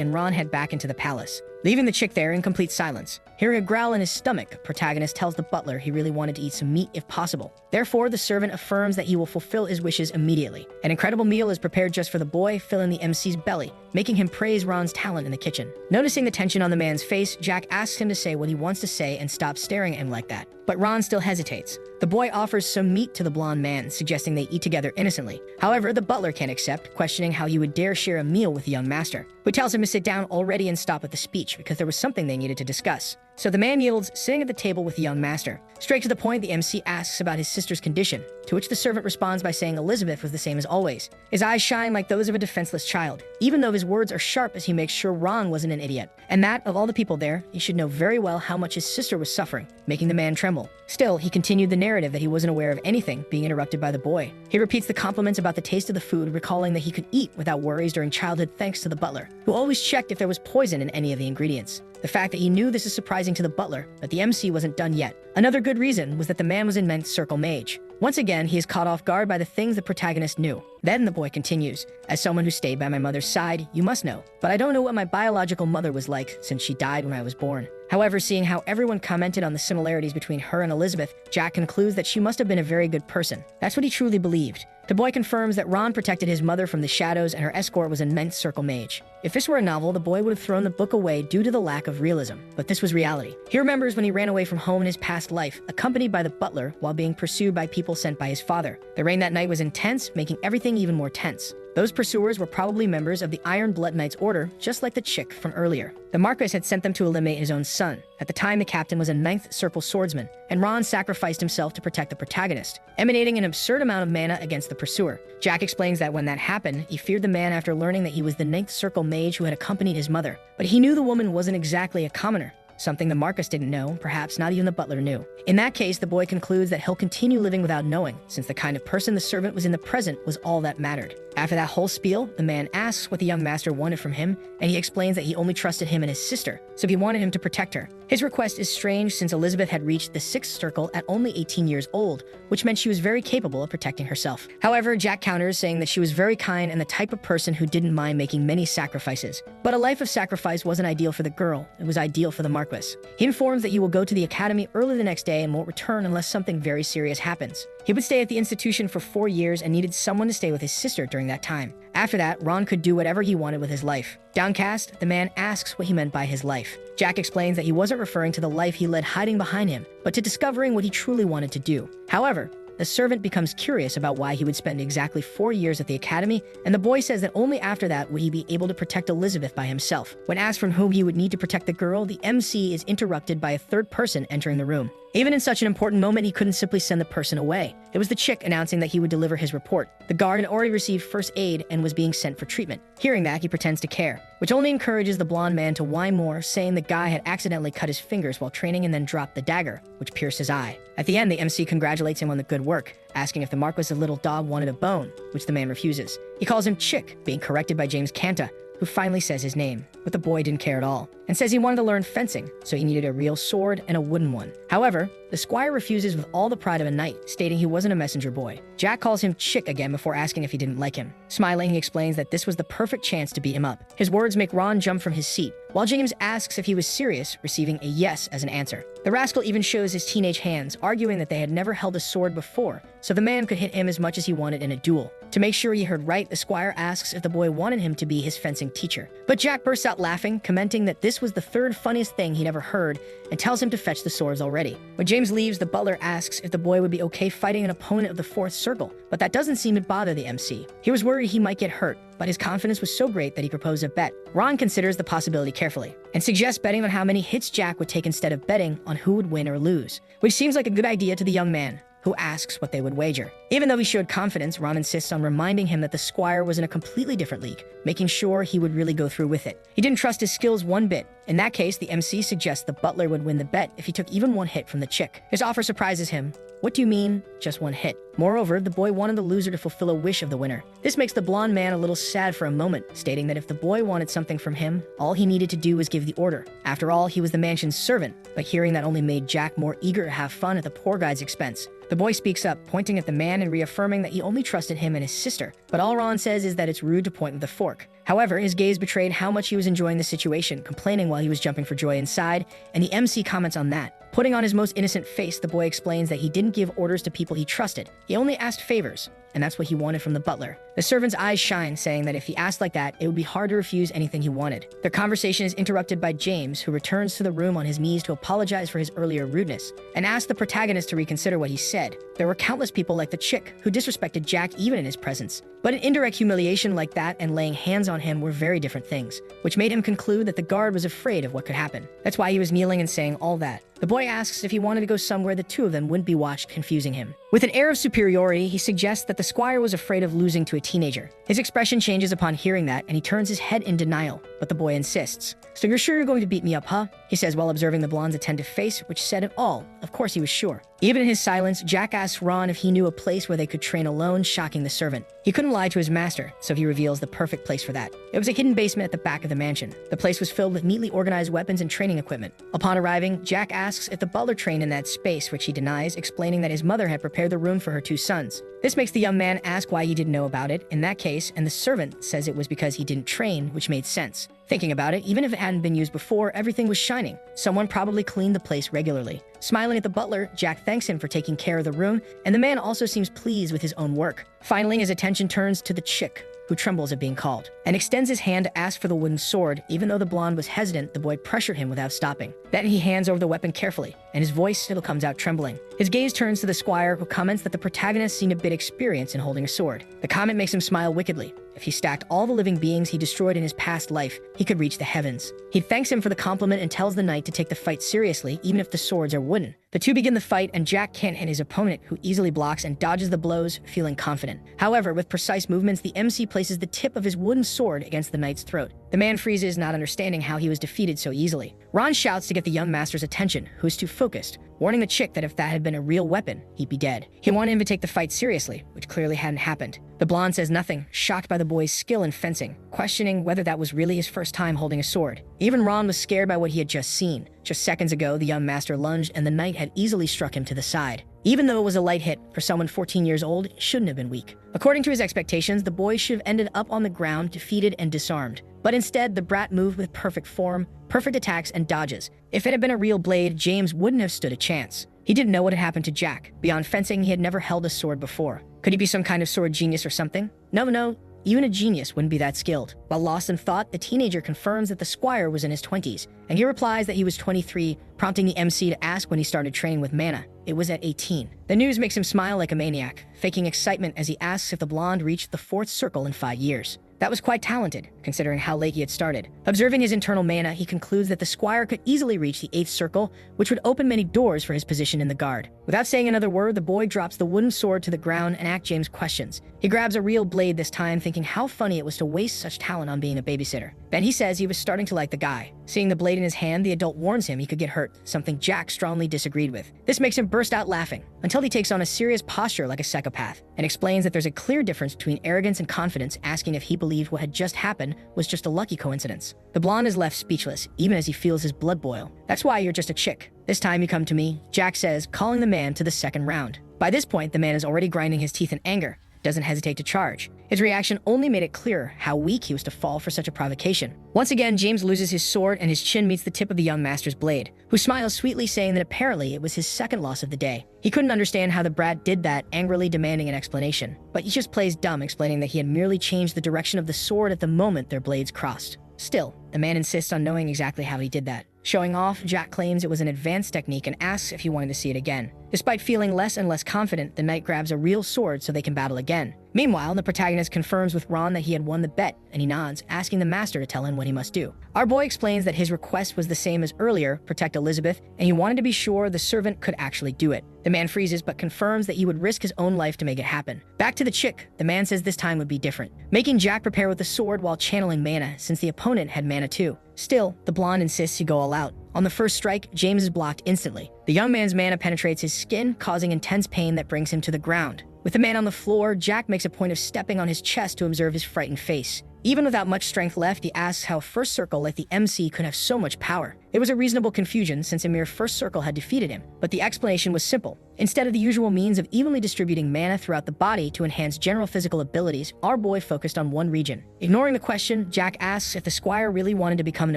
and Ron head back into the palace, leaving the Chick there in complete silence. Hearing a growl in his stomach, protagonist tells the butler he really wanted to eat some meat if possible. Therefore, the servant affirms that he will fulfill his wishes immediately. An incredible meal is prepared just for the boy, filling the MC's belly, making him praise Ron's talent in the kitchen. Noticing the tension on the man's face, Jack asks him to say what he wants to say and stop staring at him like that. But Ron still hesitates. The boy offers some meat to the blonde man, suggesting they eat together innocently. However, the butler can't accept, questioning how he would dare share a meal with the young master, who tells him to sit down already and stop with the speech because there was something they needed to discuss. So the man yields, sitting at the table with the young master. Straight to the point, the MC asks about his sister's condition, to which the servant responds by saying Elizabeth was the same as always. His eyes shine like those of a defenseless child, even though his words are sharp as he makes sure Ron wasn't an idiot, and that, of all the people there, he should know very well how much his sister was suffering, making the man tremble. Still, he continued the narrative that he wasn't aware of anything, being interrupted by the boy. He repeats the compliments about the taste of the food, recalling that he could eat without worries during childhood thanks to the butler, who always checked if there was poison in any of the ingredients. The fact that he knew this is surprising to the butler, but the MC wasn't done yet. Another good reason was that the man was in Ninth Circle Mage. Once again, he is caught off guard by the things the protagonist knew. Then the boy continues, as someone who stayed by my mother's side, you must know, but I don't know what my biological mother was like since she died when I was born. However, seeing how everyone commented on the similarities between her and Elizabeth, Jack concludes that she must have been a very good person. That's what he truly believed. The boy confirms that Ron protected his mother from the shadows and her escort was a Ninth Circle Mage. If this were a novel, the boy would have thrown the book away due to the lack of realism. But this was reality. He remembers when he ran away from home in his past life, accompanied by the butler while being pursued by people sent by his father. The rain that night was intense, making everything even more tense. Those pursuers were probably members of the Iron Blood Knights Order, just like the Chick from earlier. The Marquis had sent them to eliminate his own son. At the time, the captain was a Ninth Circle swordsman, and Ron sacrificed himself to protect the protagonist, emanating an absurd amount of mana against the pursuer. Jack explains that when that happened, he feared the man after learning that he was the Ninth Circle mage who had accompanied his mother. But he knew the woman wasn't exactly a commoner. Something the Marquis didn't know, perhaps not even the butler knew. In that case, the boy concludes that he'll continue living without knowing, since the kind of person the servant was in the present was all that mattered. After that whole spiel, the man asks what the young master wanted from him, and he explains that he only trusted him and his sister, so he wanted him to protect her. His request is strange since Elizabeth had reached the Sixth Circle at only 18 years old, which meant she was very capable of protecting herself. However, Jack counters, saying that she was very kind and the type of person who didn't mind making many sacrifices. But a life of sacrifice wasn't ideal for the girl, it was ideal for the Marquis. He informs that he will go to the academy early the next day and won't return unless something very serious happens. He would stay at the institution for 4 years and needed someone to stay with his sister during that time. After that, Ron could do whatever he wanted with his life. Downcast, the man asks what he meant by his life. Jack explains that he wasn't referring to the life he led hiding behind him, but to discovering what he truly wanted to do. However, the servant becomes curious about why he would spend exactly 4 years at the academy, and the boy says that only after that would he be able to protect Elizabeth by himself. When asked from whom he would need to protect the girl, the MC is interrupted by a third person entering the room. Even in such an important moment, he couldn't simply send the person away. It was the Chick announcing that he would deliver his report. The guard had already received first aid and was being sent for treatment. Hearing that, he pretends to care, which only encourages the blonde man to whine more, saying the guy had accidentally cut his fingers while training and then dropped the dagger, which pierced his eye. At the end, the MC congratulates him on the good work, asking if the Marquis of Little Dog wanted a bone, which the man refuses. He calls him Chick, being corrected by James Canta, who finally says his name, but the boy didn't care at all, and says he wanted to learn fencing, so he needed a real sword and a wooden one. However, the squire refuses with all the pride of a knight, stating he wasn't a messenger boy. Jack calls him Chick again before asking if he didn't like him. Smiling, he explains that this was the perfect chance to beat him up. His words make Ron jump from his seat, while James asks if he was serious, receiving a yes as an answer. The rascal even shows his teenage hands, arguing that they had never held a sword before, so the man could hit him as much as he wanted in a duel. To make sure he heard right, the squire asks if the boy wanted him to be his fencing teacher. But Jack bursts out laughing, commenting that this was the third funniest thing he'd ever heard, and tells him to fetch the swords already. When James leaves, the butler asks if the boy would be okay fighting an opponent of the fourth circle, but that doesn't seem to bother the MC. He was worried he might get hurt, but his confidence was so great that he proposed a bet. Ron considers the possibility carefully, and suggests betting on how many hits Jack would take instead of betting on who would win or lose, which seems like a good idea to the young man, who asks what they would wager. Even though he showed confidence, Ron insists on reminding him that the squire was in a completely different league, making sure he would really go through with it. He didn't trust his skills one bit. In that case, the MC suggests the butler would win the bet if he took even one hit from the chick. His offer surprises him. What do you mean, just one hit? Moreover, the boy wanted the loser to fulfill a wish of the winner. This makes the blonde man a little sad for a moment, stating that if the boy wanted something from him, all he needed to do was give the order. After all, he was the mansion's servant, but hearing that only made Jack more eager to have fun at the poor guy's expense. The boy speaks up, pointing at the man and reaffirming that he only trusted him and his sister, but all Ron says is that it's rude to point with a fork. However, his gaze betrayed how much he was enjoying the situation, complaining while he was jumping for joy inside, and the MC comments on that. Putting on his most innocent face, the boy explains that he didn't give orders to people he trusted. He only asked favors, and that's what he wanted from the butler. The servant's eyes shine, saying that if he asked like that, it would be hard to refuse anything he wanted. Their conversation is interrupted by James, who returns to the room on his knees to apologize for his earlier rudeness, and asks the protagonist to reconsider what he said. There were countless people like the chick who disrespected Jack even in his presence. But an indirect humiliation like that and laying hands on him were very different things, which made him conclude that the guard was afraid of what could happen. That's why he was kneeling and saying all that. The boy asks if he wanted to go somewhere the two of them wouldn't be watched, confusing him. With an air of superiority, he suggests that the squire was afraid of losing to a teenager. His expression changes upon hearing that, and he turns his head in denial, but the boy insists. "So you're sure you're going to beat me up, huh?" he says while observing the blonde's attentive face, which said it all. Of course he was sure. Even in his silence, Jack asks Ron if he knew a place where they could train alone, shocking the servant. He couldn't lie to his master, so he reveals the perfect place for that. It was a hidden basement at the back of the mansion. The place was filled with neatly organized weapons and training equipment. Upon arriving, Jack asks if the butler trained in that space, which he denies, explaining that his mother had prepared the room for her two sons. This makes the young man ask why he didn't know about it in that case, and the servant says it was because he didn't train, which made sense. Thinking about it, even if it hadn't been used before, everything was shining. Someone probably cleaned the place regularly. Smiling at the butler, Jack thanks him for taking care of the room, and the man also seems pleased with his own work. Finally, his attention turns to the chick, who trembles at being called, and extends his hand to ask for the wooden sword. Even though the blonde was hesitant, the boy pressured him without stopping. Then he hands over the weapon carefully, and his voice still comes out trembling. His gaze turns to the squire, who comments that the protagonist seemed a bit experienced in holding a sword. The comment makes him smile wickedly. If he stacked all the living beings he destroyed in his past life, he could reach the heavens. He thanks him for the compliment and tells the knight to take the fight seriously, even if the swords are wooden. The two begin the fight, and Jack can't hit his opponent, who easily blocks and dodges the blows, feeling confident. However, with precise movements, the MC places the tip of his wooden sword against the knight's throat. The man freezes, not understanding how he was defeated so easily. Ron shouts to get the young master's attention, who is too focused, warning the chick that if that had been a real weapon, he'd be dead. He wanted him to take the fight seriously, which clearly hadn't happened. The blonde says nothing, shocked by the boy's skill in fencing, questioning whether that was really his first time holding a sword. Even Ron was scared by what he had just seen. Just seconds ago, the young master lunged, and the knight had easily struck him to the side. Even though it was a light hit, for someone 14 years old, it shouldn't have been weak. According to his expectations, the boy should have ended up on the ground, defeated and disarmed. But instead, the brat moved with perfect form, perfect attacks and dodges. If it had been a real blade, James wouldn't have stood a chance. He didn't know what had happened to Jack. Beyond fencing, he had never held a sword before. Could he be some kind of sword genius or something? No. Even a genius wouldn't be that skilled. While lost in thought, the teenager confirms that the squire was in his 20s, and he replies that he was 23, prompting the MC to ask when he started training with Manhwa. It was at 18. The news makes him smile like a maniac, faking excitement as he asks if the blonde reached the fourth circle in 5 years. That was quite talented, considering how late he had started. Observing his internal mana, he concludes that the squire could easily reach the 8th circle, which would open many doors for his position in the guard. Without saying another word, the boy drops the wooden sword to the ground and asks James questions. He grabs a real blade this time, thinking how funny it was to waste such talent on being a babysitter. Then he says he was starting to like the guy. Seeing the blade in his hand, the adult warns him he could get hurt, something Jack strongly disagreed with. This makes him burst out laughing, until he takes on a serious posture like a psychopath, and explains that there's a clear difference between arrogance and confidence, asking if he believed what had just happened was just a lucky coincidence. The blonde is left speechless, even as he feels his blood boil. "That's why you're just a chick. This time you come to me," Jack says, calling the man to the second round. By this point, the man is already grinding his teeth in anger, doesn't hesitate to charge. His reaction only made it clearer how weak he was to fall for such a provocation. Once again, James loses his sword and his chin meets the tip of the young master's blade, who smiles sweetly, saying that apparently it was his second loss of the day. He couldn't understand how the brat did that, angrily demanding an explanation. But he just plays dumb, explaining that he had merely changed the direction of the sword at the moment their blades crossed. Still, the man insists on knowing exactly how he did that. Showing off, Jack claims it was an advanced technique and asks if he wanted to see it again. Despite feeling less and less confident, the knight grabs a real sword so they can battle again. Meanwhile, the protagonist confirms with Ron that he had won the bet, and he nods, asking the master to tell him what he must do. Our boy explains that his request was the same as earlier, protect Elizabeth, and he wanted to be sure the servant could actually do it. The man freezes but confirms that he would risk his own life to make it happen. Back to the chick, the man says this time would be different, making Jack prepare with the sword while channeling mana, since the opponent had mana too. Still, the blonde insists he go all out. On the first strike, James is blocked instantly. The young man's mana penetrates his skin, causing intense pain that brings him to the ground. With the man on the floor, Jack makes a point of stepping on his chest to observe his frightened face. Even without much strength left, he asks how a first circle like the MC could have so much power. It was a reasonable confusion since a mere first circle had defeated him, but the explanation was simple. Instead of the usual means of evenly distributing mana throughout the body to enhance general physical abilities, our boy focused on one region. Ignoring the question, Jack asks if the squire really wanted to become an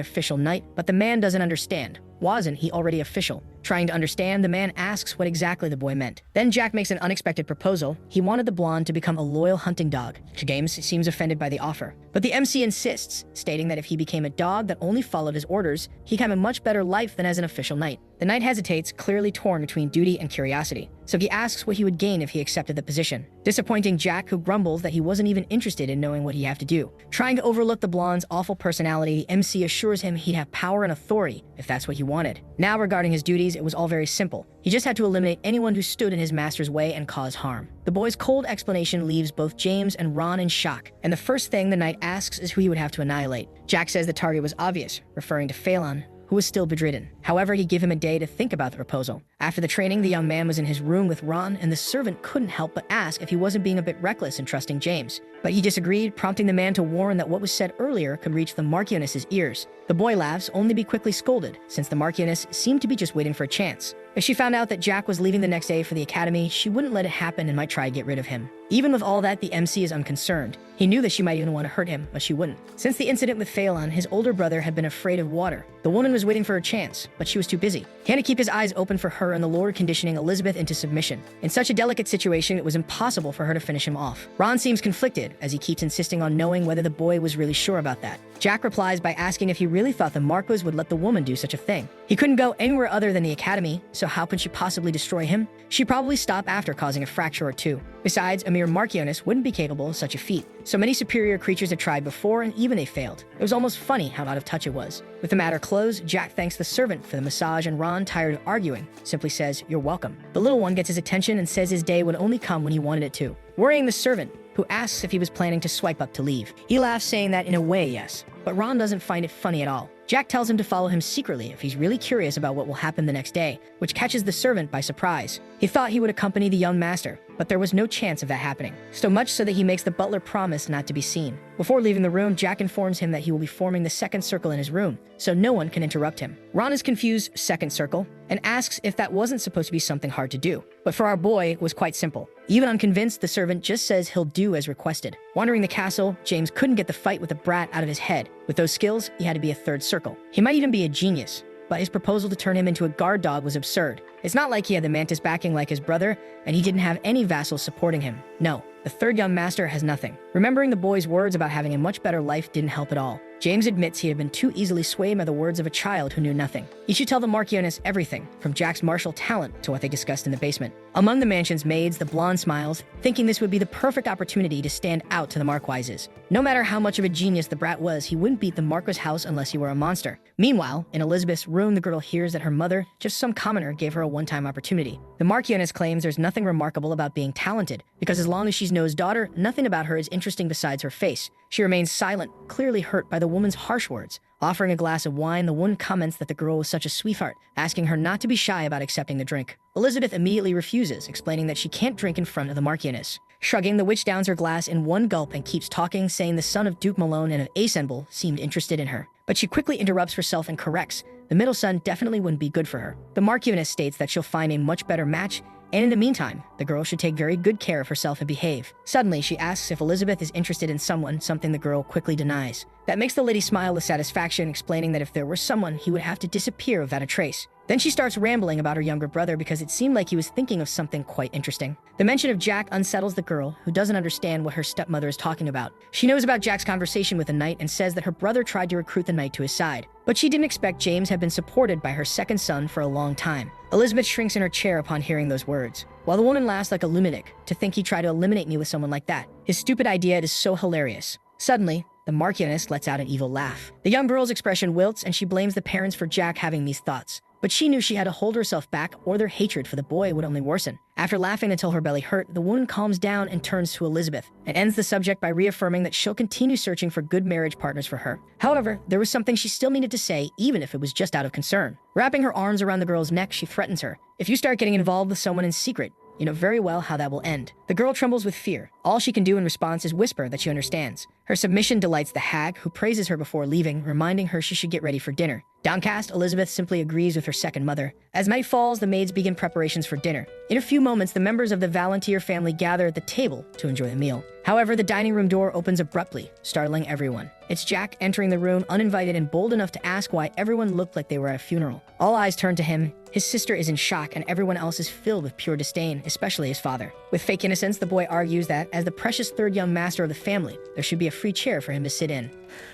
official knight, but the man doesn't understand. Wasn't he already official? Trying to understand, the man asks what exactly the boy meant. Then Jack makes an unexpected proposal. He wanted the blonde to become a loyal hunting dog. James seems offended by the offer, but the MC insists, stating that if he became a dog that only followed his orders, he'd have a much better life than as an official knight. The knight hesitates, clearly torn between duty and curiosity, so he asks what he would gain if he accepted the position, disappointing Jack, who grumbles that he wasn't even interested in knowing what he'd have to do. Trying to overlook the blonde's awful personality, the MC assures him he'd have power and authority if that's what he wanted. Now, regarding his duties, it was all very simple. He just had to eliminate anyone who stood in his master's way and cause harm. The boy's cold explanation leaves both James and Ron in shock, and the first thing the knight asks is who he would have to annihilate. Jack says the target was obvious, referring to Phelan, who was still bedridden. However, he'd give him a day to think about the proposal. After the training, the young man was in his room with Ron, and the servant couldn't help but ask if he wasn't being a bit reckless in trusting James. But he disagreed, prompting the man to warn that what was said earlier could reach the Marchioness's ears. The boy laughs, only to be quickly scolded, since the Marchioness seemed to be just waiting for a chance. If she found out that Jack was leaving the next day for the academy, she wouldn't let it happen and might try to get rid of him. Even with all that, the MC is unconcerned. He knew that she might even want to hurt him, but she wouldn't. Since the incident with Phelan, his older brother had been afraid of water. The woman was waiting for her chance, but she was too busy. He had to keep his eyes open for her and the Lord conditioning Elizabeth into submission. In such a delicate situation, it was impossible for her to finish him off. Ron seems conflicted, as he keeps insisting on knowing whether the boy was really sure about that. Jack replies by asking if he really thought the Marquis would let the woman do such a thing. He couldn't go anywhere other than the academy, so how could she possibly destroy him? She'd probably stop after causing a fracture or two. Besides, a mere Marchioness wouldn't be capable of such a feat. So many superior creatures had tried before, and even they failed. It was almost funny how out of touch it was. With the matter closed, Jack thanks the servant for the massage, and Ron, tired of arguing, simply says, "You're welcome." The little one gets his attention and says his day would only come when he wanted it to, worrying the servant, who asks if he was planning to swipe up to leave. He laughs, saying that in a way, yes. But Ron doesn't find it funny at all. Jack tells him to follow him secretly if he's really curious about what will happen the next day, which catches the servant by surprise. He thought he would accompany the young master, but there was no chance of that happening. So much so that he makes the butler promise not to be seen. Before leaving the room, Jack informs him that he will be forming the second circle in his room, so no one can interrupt him. Ron is confused, second circle, and asks if that wasn't supposed to be something hard to do. But for our boy, it was quite simple. Even unconvinced, the servant just says he'll do as requested. Wandering the castle, James couldn't get the fight with the brat out of his head. With those skills, he had to be a third circle. He might even be a genius, but his proposal to turn him into a guard dog was absurd. It's not like he had the mantis backing like his brother, and he didn't have any vassals supporting him. No, the third young master has nothing. Remembering the boy's words about having a much better life didn't help at all. James admits he had been too easily swayed by the words of a child who knew nothing. He should tell the Marchioness everything, from Jack's martial talent to what they discussed in the basement. Among the mansion's maids, the blonde smiles, thinking this would be the perfect opportunity to stand out to the Marquises. No matter how much of a genius the brat was, he wouldn't beat the Marquis house unless he were a monster. Meanwhile, in Elizabeth's room, the girl hears that her mother, just some commoner, gave her a one-time opportunity. The Marchioness claims there's nothing remarkable about being talented, because as long as she's No's daughter, nothing about her is interesting besides her face. She remains silent, clearly hurt by the woman's harsh words. Offering a glass of wine, the woman comments that the girl was such a sweetheart, asking her not to be shy about accepting the drink. Elizabeth immediately refuses, explaining that she can't drink in front of the Marchioness. Shrugging, the witch downs her glass in one gulp and keeps talking, saying the son of Duke Malone and of INVICIBLE seemed interested in her. But she quickly interrupts herself and corrects. The middle son definitely wouldn't be good for her. The Marchioness states that she'll find a much better match And in the meantime, the girl should take very good care of herself and behave. Suddenly, she asks if Elizabeth is interested in someone, something the girl quickly denies. That makes the lady smile with satisfaction, explaining that if there were someone, he would have to disappear without a trace. Then she starts rambling about her younger brother because it seemed like he was thinking of something quite interesting. The mention of Jack unsettles the girl, who doesn't understand what her stepmother is talking about. She knows about Jack's conversation with the knight and says that her brother tried to recruit the knight to his side. But she didn't expect James had been supported by her second son for a long time. Elizabeth shrinks in her chair upon hearing those words, while the woman laughs like a lunatic. To think he tried to eliminate me with someone like that. His stupid idea is so hilarious. Suddenly, the Marchioness lets out an evil laugh. The young girl's expression wilts and she blames the parents for Jack having these thoughts. But she knew she had to hold herself back or their hatred for the boy would only worsen. After laughing until her belly hurt, the woman calms down and turns to Elizabeth and ends the subject by reaffirming that she'll continue searching for good marriage partners for her. However, there was something she still needed to say, even if it was just out of concern. Wrapping her arms around the girl's neck, she threatens her. If you start getting involved with someone in secret, you know very well how that will end. The girl trembles with fear. All she can do in response is whisper that she understands. Her submission delights the hag, who praises her before leaving, reminding her she should get ready for dinner. Downcast, Elizabeth simply agrees with her second mother. As night falls, the maids begin preparations for dinner. In a few moments, the members of the Valentier family gather at the table to enjoy the meal. However, the dining room door opens abruptly, startling everyone. It's Jack entering the room uninvited and bold enough to ask why everyone looked like they were at a funeral. All eyes turn to him. His sister is in shock and everyone else is filled with pure disdain, especially his father. With fake innocence, the boy argues that, as the precious third young master of the family, there should be a free chair for him to sit in.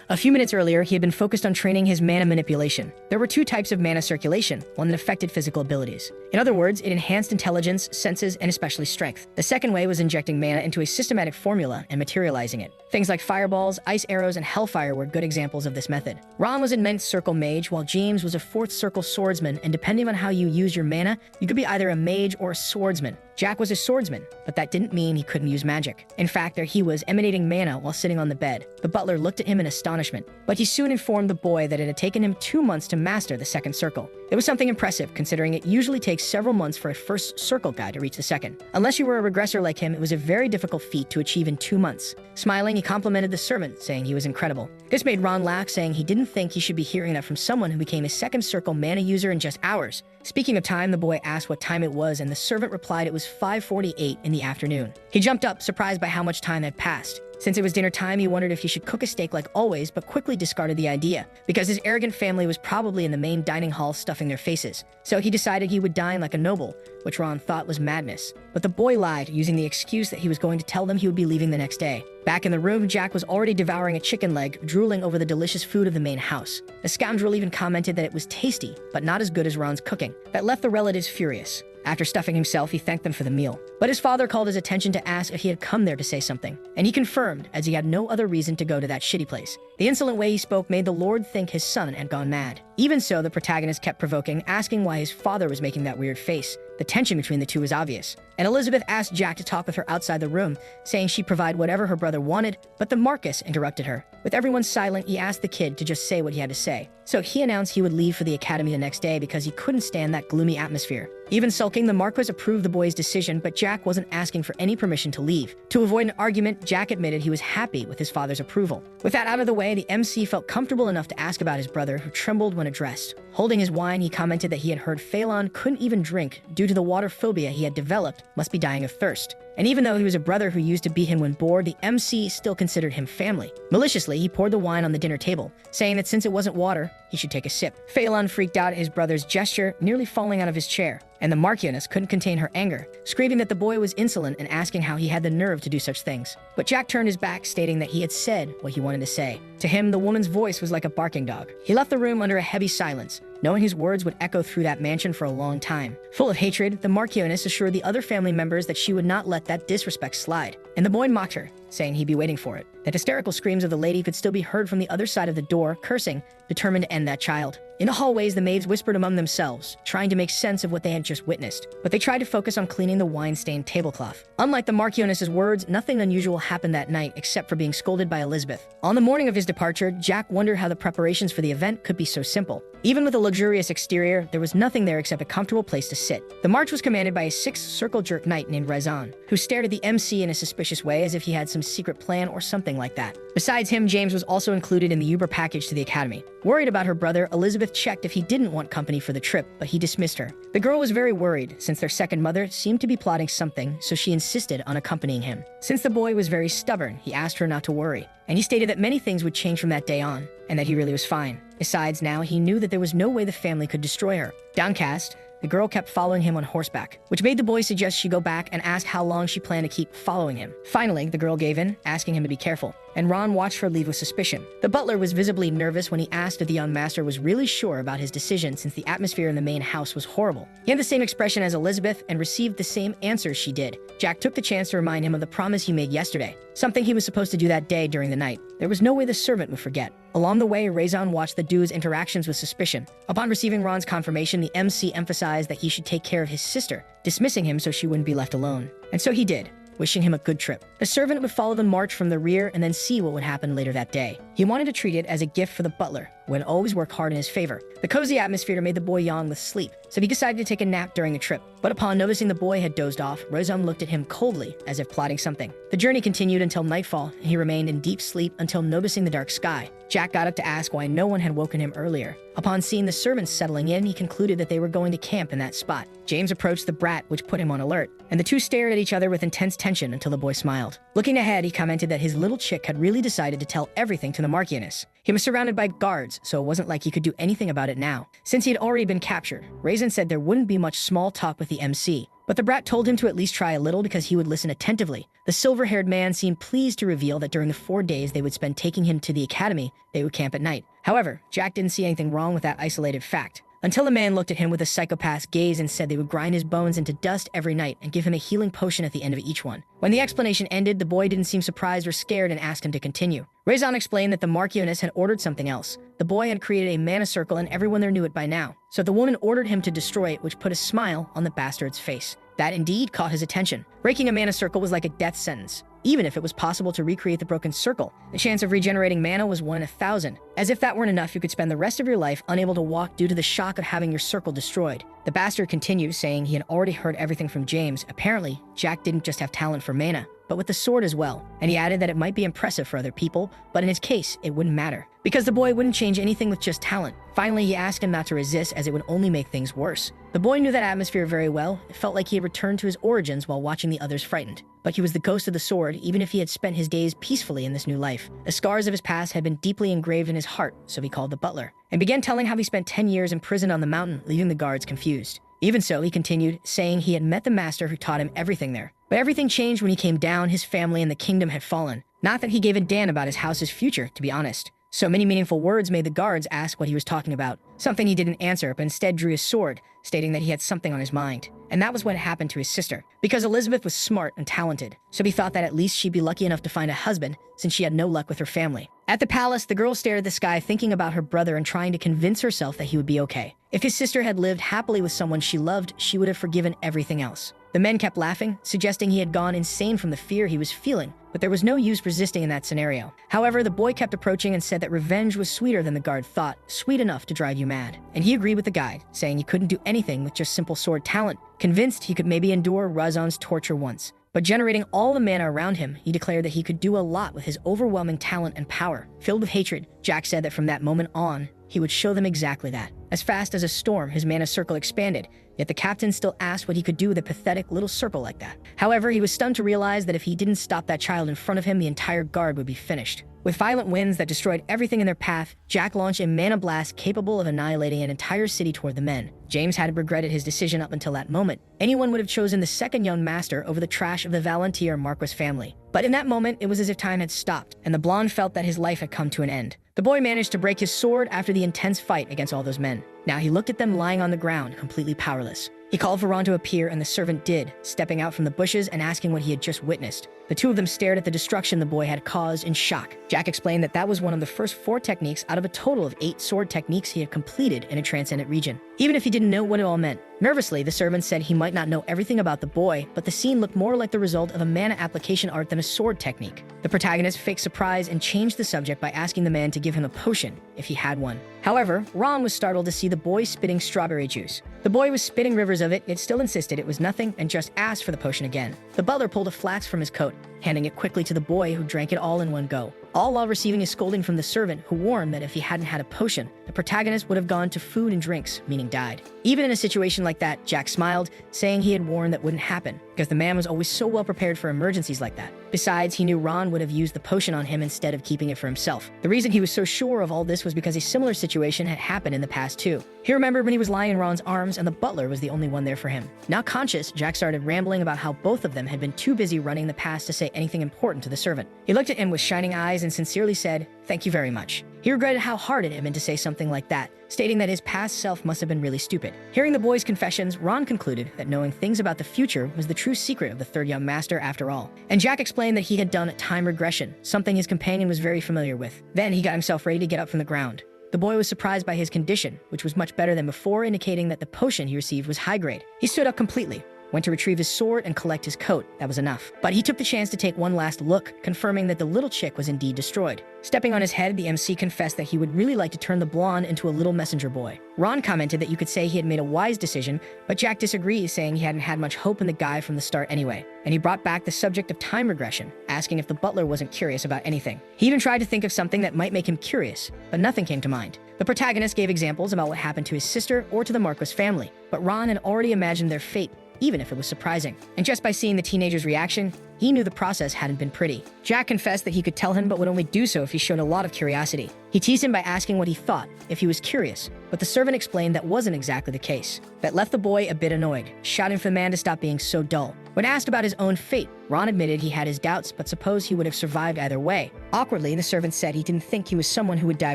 A few minutes earlier, he had been focused on training his mana manipulation. There were two types of mana circulation, one that affected physical abilities. In other words, it enhanced intelligence, senses, and especially strength. The second way was injecting mana into a systematic formula and materializing it. Things like fireballs, ice arrows, and hellfire were good examples of this method. Ron was a ninth circle mage, while James was a fourth circle swordsman, and depending on how you use your mana, you could be either a mage or a swordsman. Jack was a swordsman, but that didn't mean he couldn't use magic. In fact, there he was, emanating mana while sitting on the bed. The butler looked at him in astonishment, but he soon informed the boy that it had taken him 2 months to master the second circle. It was something impressive, considering it usually takes several months for a first circle guy to reach the second. Unless you were a regressor like him, it was a very difficult feat to achieve in 2 months. Smiling, he complimented the servant, saying he was incredible. This made Ron laugh, saying he didn't think he should be hearing that from someone who became a second circle mana user in just hours. Speaking of time, the boy asked what time it was, and the servant replied it was 5:48 in the afternoon. He jumped up, surprised by how much time had passed. Since it was dinner time, he wondered if he should cook a steak like always, but quickly discarded the idea, because his arrogant family was probably in the main dining hall stuffing their faces. So he decided he would dine like a noble, which Ron thought was madness. But the boy lied, using the excuse that he was going to tell them he would be leaving the next day. Back in the room, Jack was already devouring a chicken leg, drooling over the delicious food of the main house. The scoundrel even commented that it was tasty, but not as good as Ron's cooking. That left the relatives furious. After stuffing himself, he thanked them for the meal. But his father called his attention to ask if he had come there to say something, and he confirmed, as he had no other reason to go to that shitty place. The insolent way he spoke made the Lord think his son had gone mad. Even so, the protagonist kept provoking, asking why his father was making that weird face. The tension between the two was obvious, and Elizabeth asked Jack to talk with her outside the room, saying she'd provide whatever her brother wanted, but the Marquis interrupted her. With everyone silent, he asked the kid to just say what he had to say. So he announced he would leave for the academy the next day because he couldn't stand that gloomy atmosphere. Even sulking, the Marquis approved the boy's decision, but Jack wasn't asking for any permission to leave. To avoid an argument, Jack admitted he was happy with his father's approval. With that out of the way, the MC felt comfortable enough to ask about his brother, who trembled when addressed. Holding his wine, he commented that he had heard Phelan couldn't even drink due to the water phobia he had developed, must be dying of thirst. And even though he was a brother who used to beat him when bored, the MC still considered him family. Maliciously, he poured the wine on the dinner table, saying that since it wasn't water, he should take a sip. Phelan freaked out at his brother's gesture, nearly falling out of his chair, and the Marchioness couldn't contain her anger, screaming that the boy was insolent and asking how he had the nerve to do such things. But Jack turned his back, stating that he had said what he wanted to say. To him, the woman's voice was like a barking dog. He left the room under a heavy silence, knowing his words would echo through that mansion for a long time. Full of hatred, the Marchioness assured the other family members that she would not let that disrespect slide, and the boy mocked her, saying he'd be waiting for it. The hysterical screams of the lady could still be heard from the other side of the door, cursing, determined to end that child. In the hallways, the maids whispered among themselves, trying to make sense of what they had just witnessed, but they tried to focus on cleaning the wine-stained tablecloth. Unlike the Marchioness's words, nothing unusual happened that night except for being scolded by Elizabeth. On the morning of his departure, Jack wondered how the preparations for the event could be so simple. Even with a luxurious exterior, there was nothing there except a comfortable place to sit. The march was commanded by a sixth-circle jerk knight named Rezan, who stared at the MC in a suspicious way as if he had some secret plan or something like that. Besides him, James was also included in the Uber package to the academy. Worried about her brother, Elizabeth checked if he didn't want company for the trip, but he dismissed her. The girl was very worried, since their second mother seemed to be plotting something, so she insisted on accompanying him. Since the boy was very stubborn, he asked her not to worry, and he stated that many things would change from that day on, and that he really was fine. Besides, now he knew that there was no way the family could destroy her. Downcast, the girl kept following him on horseback, which made the boy suggest she go back and ask how long she planned to keep following him. Finally, the girl gave in, asking him to be careful, and Ron watched her leave with suspicion. The butler was visibly nervous when he asked if the young master was really sure about his decision, since the atmosphere in the main house was horrible. He had the same expression as Elizabeth and received the same answers she did. Jack took the chance to remind him of the promise he made yesterday, something he was supposed to do that day during the night. There was no way the servant would forget. Along the way, Raison watched the dude's interactions with suspicion. Upon receiving Ron's confirmation, the MC emphasized that he should take care of his sister, dismissing him so she wouldn't be left alone. And so he did, wishing him a good trip. The servant would follow the march from the rear and then see what would happen later that day. He wanted to treat it as a gift for the butler, who would always work hard in his favor. The cozy atmosphere made the boy yawn with sleep, so he decided to take a nap during the trip. But upon noticing the boy had dozed off, Raison looked at him coldly, as if plotting something. The journey continued until nightfall, and he remained in deep sleep until noticing the dark sky. Jack got up to ask why no one had woken him earlier. Upon seeing the servants settling in, he concluded that they were going to camp in that spot. James approached the brat, which put him on alert, and the two stared at each other with intense tension until the boy smiled. Looking ahead, he commented that his little chick had really decided to tell everything to the Marchioness. He was surrounded by guards, so it wasn't like he could do anything about it now. Since he had already been captured, Raison said there wouldn't be much small talk with the MC, but the brat told him to at least try a little because he would listen attentively. The silver-haired man seemed pleased to reveal that during the 4 days they would spend taking him to the academy, they would camp at night. However, Jack didn't see anything wrong with that isolated fact, until the man looked at him with a psychopath's gaze and said they would grind his bones into dust every night and give him a healing potion at the end of each one. When the explanation ended, the boy didn't seem surprised or scared and asked him to continue. Raison explained that the Marchioness had ordered something else. The boy had created a mana circle and everyone there knew it by now, so the woman ordered him to destroy it, which put a smile on the bastard's face. That indeed caught his attention. Breaking a mana circle was like a death sentence. Even if it was possible to recreate the broken circle, the chance of regenerating mana was 1 in 1,000. As if that weren't enough, you could spend the rest of your life unable to walk due to the shock of having your circle destroyed. The bastard continued, saying he had already heard everything from James. Apparently, Jack didn't just have talent for mana, but with the sword as well. And he added that it might be impressive for other people, but in his case, it wouldn't matter, because the boy wouldn't change anything with just talent. Finally, he asked him not to resist, as it would only make things worse. The boy knew that atmosphere very well. It felt like he had returned to his origins while watching the others frightened. But he was the ghost of the sword, even if he had spent his days peacefully in this new life. The scars of his past had been deeply engraved in his heart, so he called the butler, and began telling how he spent 10 years in prison on the mountain, leaving the guards confused. Even so, he continued, saying he had met the master who taught him everything there. But everything changed when he came down. His family and the kingdom had fallen. Not that he gave a damn about his house's future, to be honest. So many meaningful words made the guards ask what he was talking about. Something he didn't answer, but instead drew his sword, stating that he had something on his mind. And that was what happened to his sister. Because Elizabeth was smart and talented, so he thought that at least she'd be lucky enough to find a husband, since she had no luck with her family. At the palace, the girl stared at the sky, thinking about her brother and trying to convince herself that he would be okay. If his sister had lived happily with someone she loved, she would have forgiven everything else. The men kept laughing, suggesting he had gone insane from the fear he was feeling, but there was no use resisting in that scenario. However, the boy kept approaching and said that revenge was sweeter than the guard thought, sweet enough to drive you mad. And he agreed with the guide, saying he couldn't do anything with just simple sword talent, convinced he could maybe endure Raison's torture once. But generating all the mana around him, he declared that he could do a lot with his overwhelming talent and power. Filled with hatred, Jack said that from that moment on, he would show them exactly that. As fast as a storm, his mana circle expanded, yet the captain still asked what he could do with a pathetic little circle like that. However, he was stunned to realize that if he didn't stop that child in front of him, the entire guard would be finished. With violent winds that destroyed everything in their path, Jack launched a mana blast capable of annihilating an entire city toward the men. James had regretted his decision up until that moment. Anyone would have chosen the second young master over the trash of the Valentier Marquis family. But in that moment, it was as if time had stopped, and the blonde felt that his life had come to an end. The boy managed to break his sword after the intense fight against all those men. Now he looked at them lying on the ground, completely powerless. He called for Ron to appear, and the servant did, stepping out from the bushes and asking what he had just witnessed. The two of them stared at the destruction the boy had caused in shock. Jack explained that that was one of the first 4 techniques out of a total of 8 sword techniques he had completed in a transcendent region, even if he didn't know what it all meant. Nervously, the servant said he might not know everything about the boy, but the scene looked more like the result of a mana application art than a sword technique. The protagonist faked surprise and changed the subject by asking the man to give him a potion, if he had one. However, Ron was startled to see the boy spitting strawberry juice. The boy was spitting rivers of it, yet still insisted it was nothing and just asked for the potion again. The butler pulled a flask from his coat, handing it quickly to the boy, who drank it all in one go. all while receiving a scolding from the servant who warned that if he hadn't had a potion, the protagonist would have gone to food and drinks, meaning died. Even in a situation like that, Jack smiled, saying he had warned that wouldn't happen, because the man was always so well prepared for emergencies like that. Besides, he knew Ron would have used the potion on him instead of keeping it for himself. The reason he was so sure of all this was because a similar situation had happened in the past too. He remembered when he was lying in Ron's arms and the butler was the only one there for him. Now conscious, Jack started rambling about how both of them had been too busy running the past to say anything important to the servant. He looked at him with shining eyes and sincerely said, "Thank you very much." He regretted how hard it had been to say something like that, stating that his past self must have been really stupid. Hearing the boy's confessions, Ron concluded that knowing things about the future was the true secret of the third young master after all. And Jack explained that he had done time regression, something his companion was very familiar with. Then he got himself ready to get up from the ground. The boy was surprised by his condition, which was much better than before, indicating that the potion he received was high grade. He stood up completely, went to retrieve his sword and collect his coat. That was enough. But he took the chance to take one last look, confirming that the little chick was indeed destroyed. Stepping on his head, the MC confessed that he would really like to turn the blonde into a little messenger boy. Ron commented that you could say he had made a wise decision, but Jack disagreed, saying he hadn't had much hope in the guy from the start anyway. And he brought back the subject of time regression, asking if the butler wasn't curious about anything. He even tried to think of something that might make him curious, but nothing came to mind. The protagonist gave examples about what happened to his sister or to the Marquis family, but Ron had already imagined their fate, even if it was surprising. And just by seeing the teenager's reaction, he knew the process hadn't been pretty. Jack confessed that he could tell him but would only do so if he showed a lot of curiosity. He teased him by asking what he thought, if he was curious, but the servant explained that wasn't exactly the case. That left the boy a bit annoyed, shouting for the man to stop being so dull. When asked about his own fate, Ron admitted he had his doubts, but supposed he would have survived either way. Awkwardly, the servant said he didn't think he was someone who would die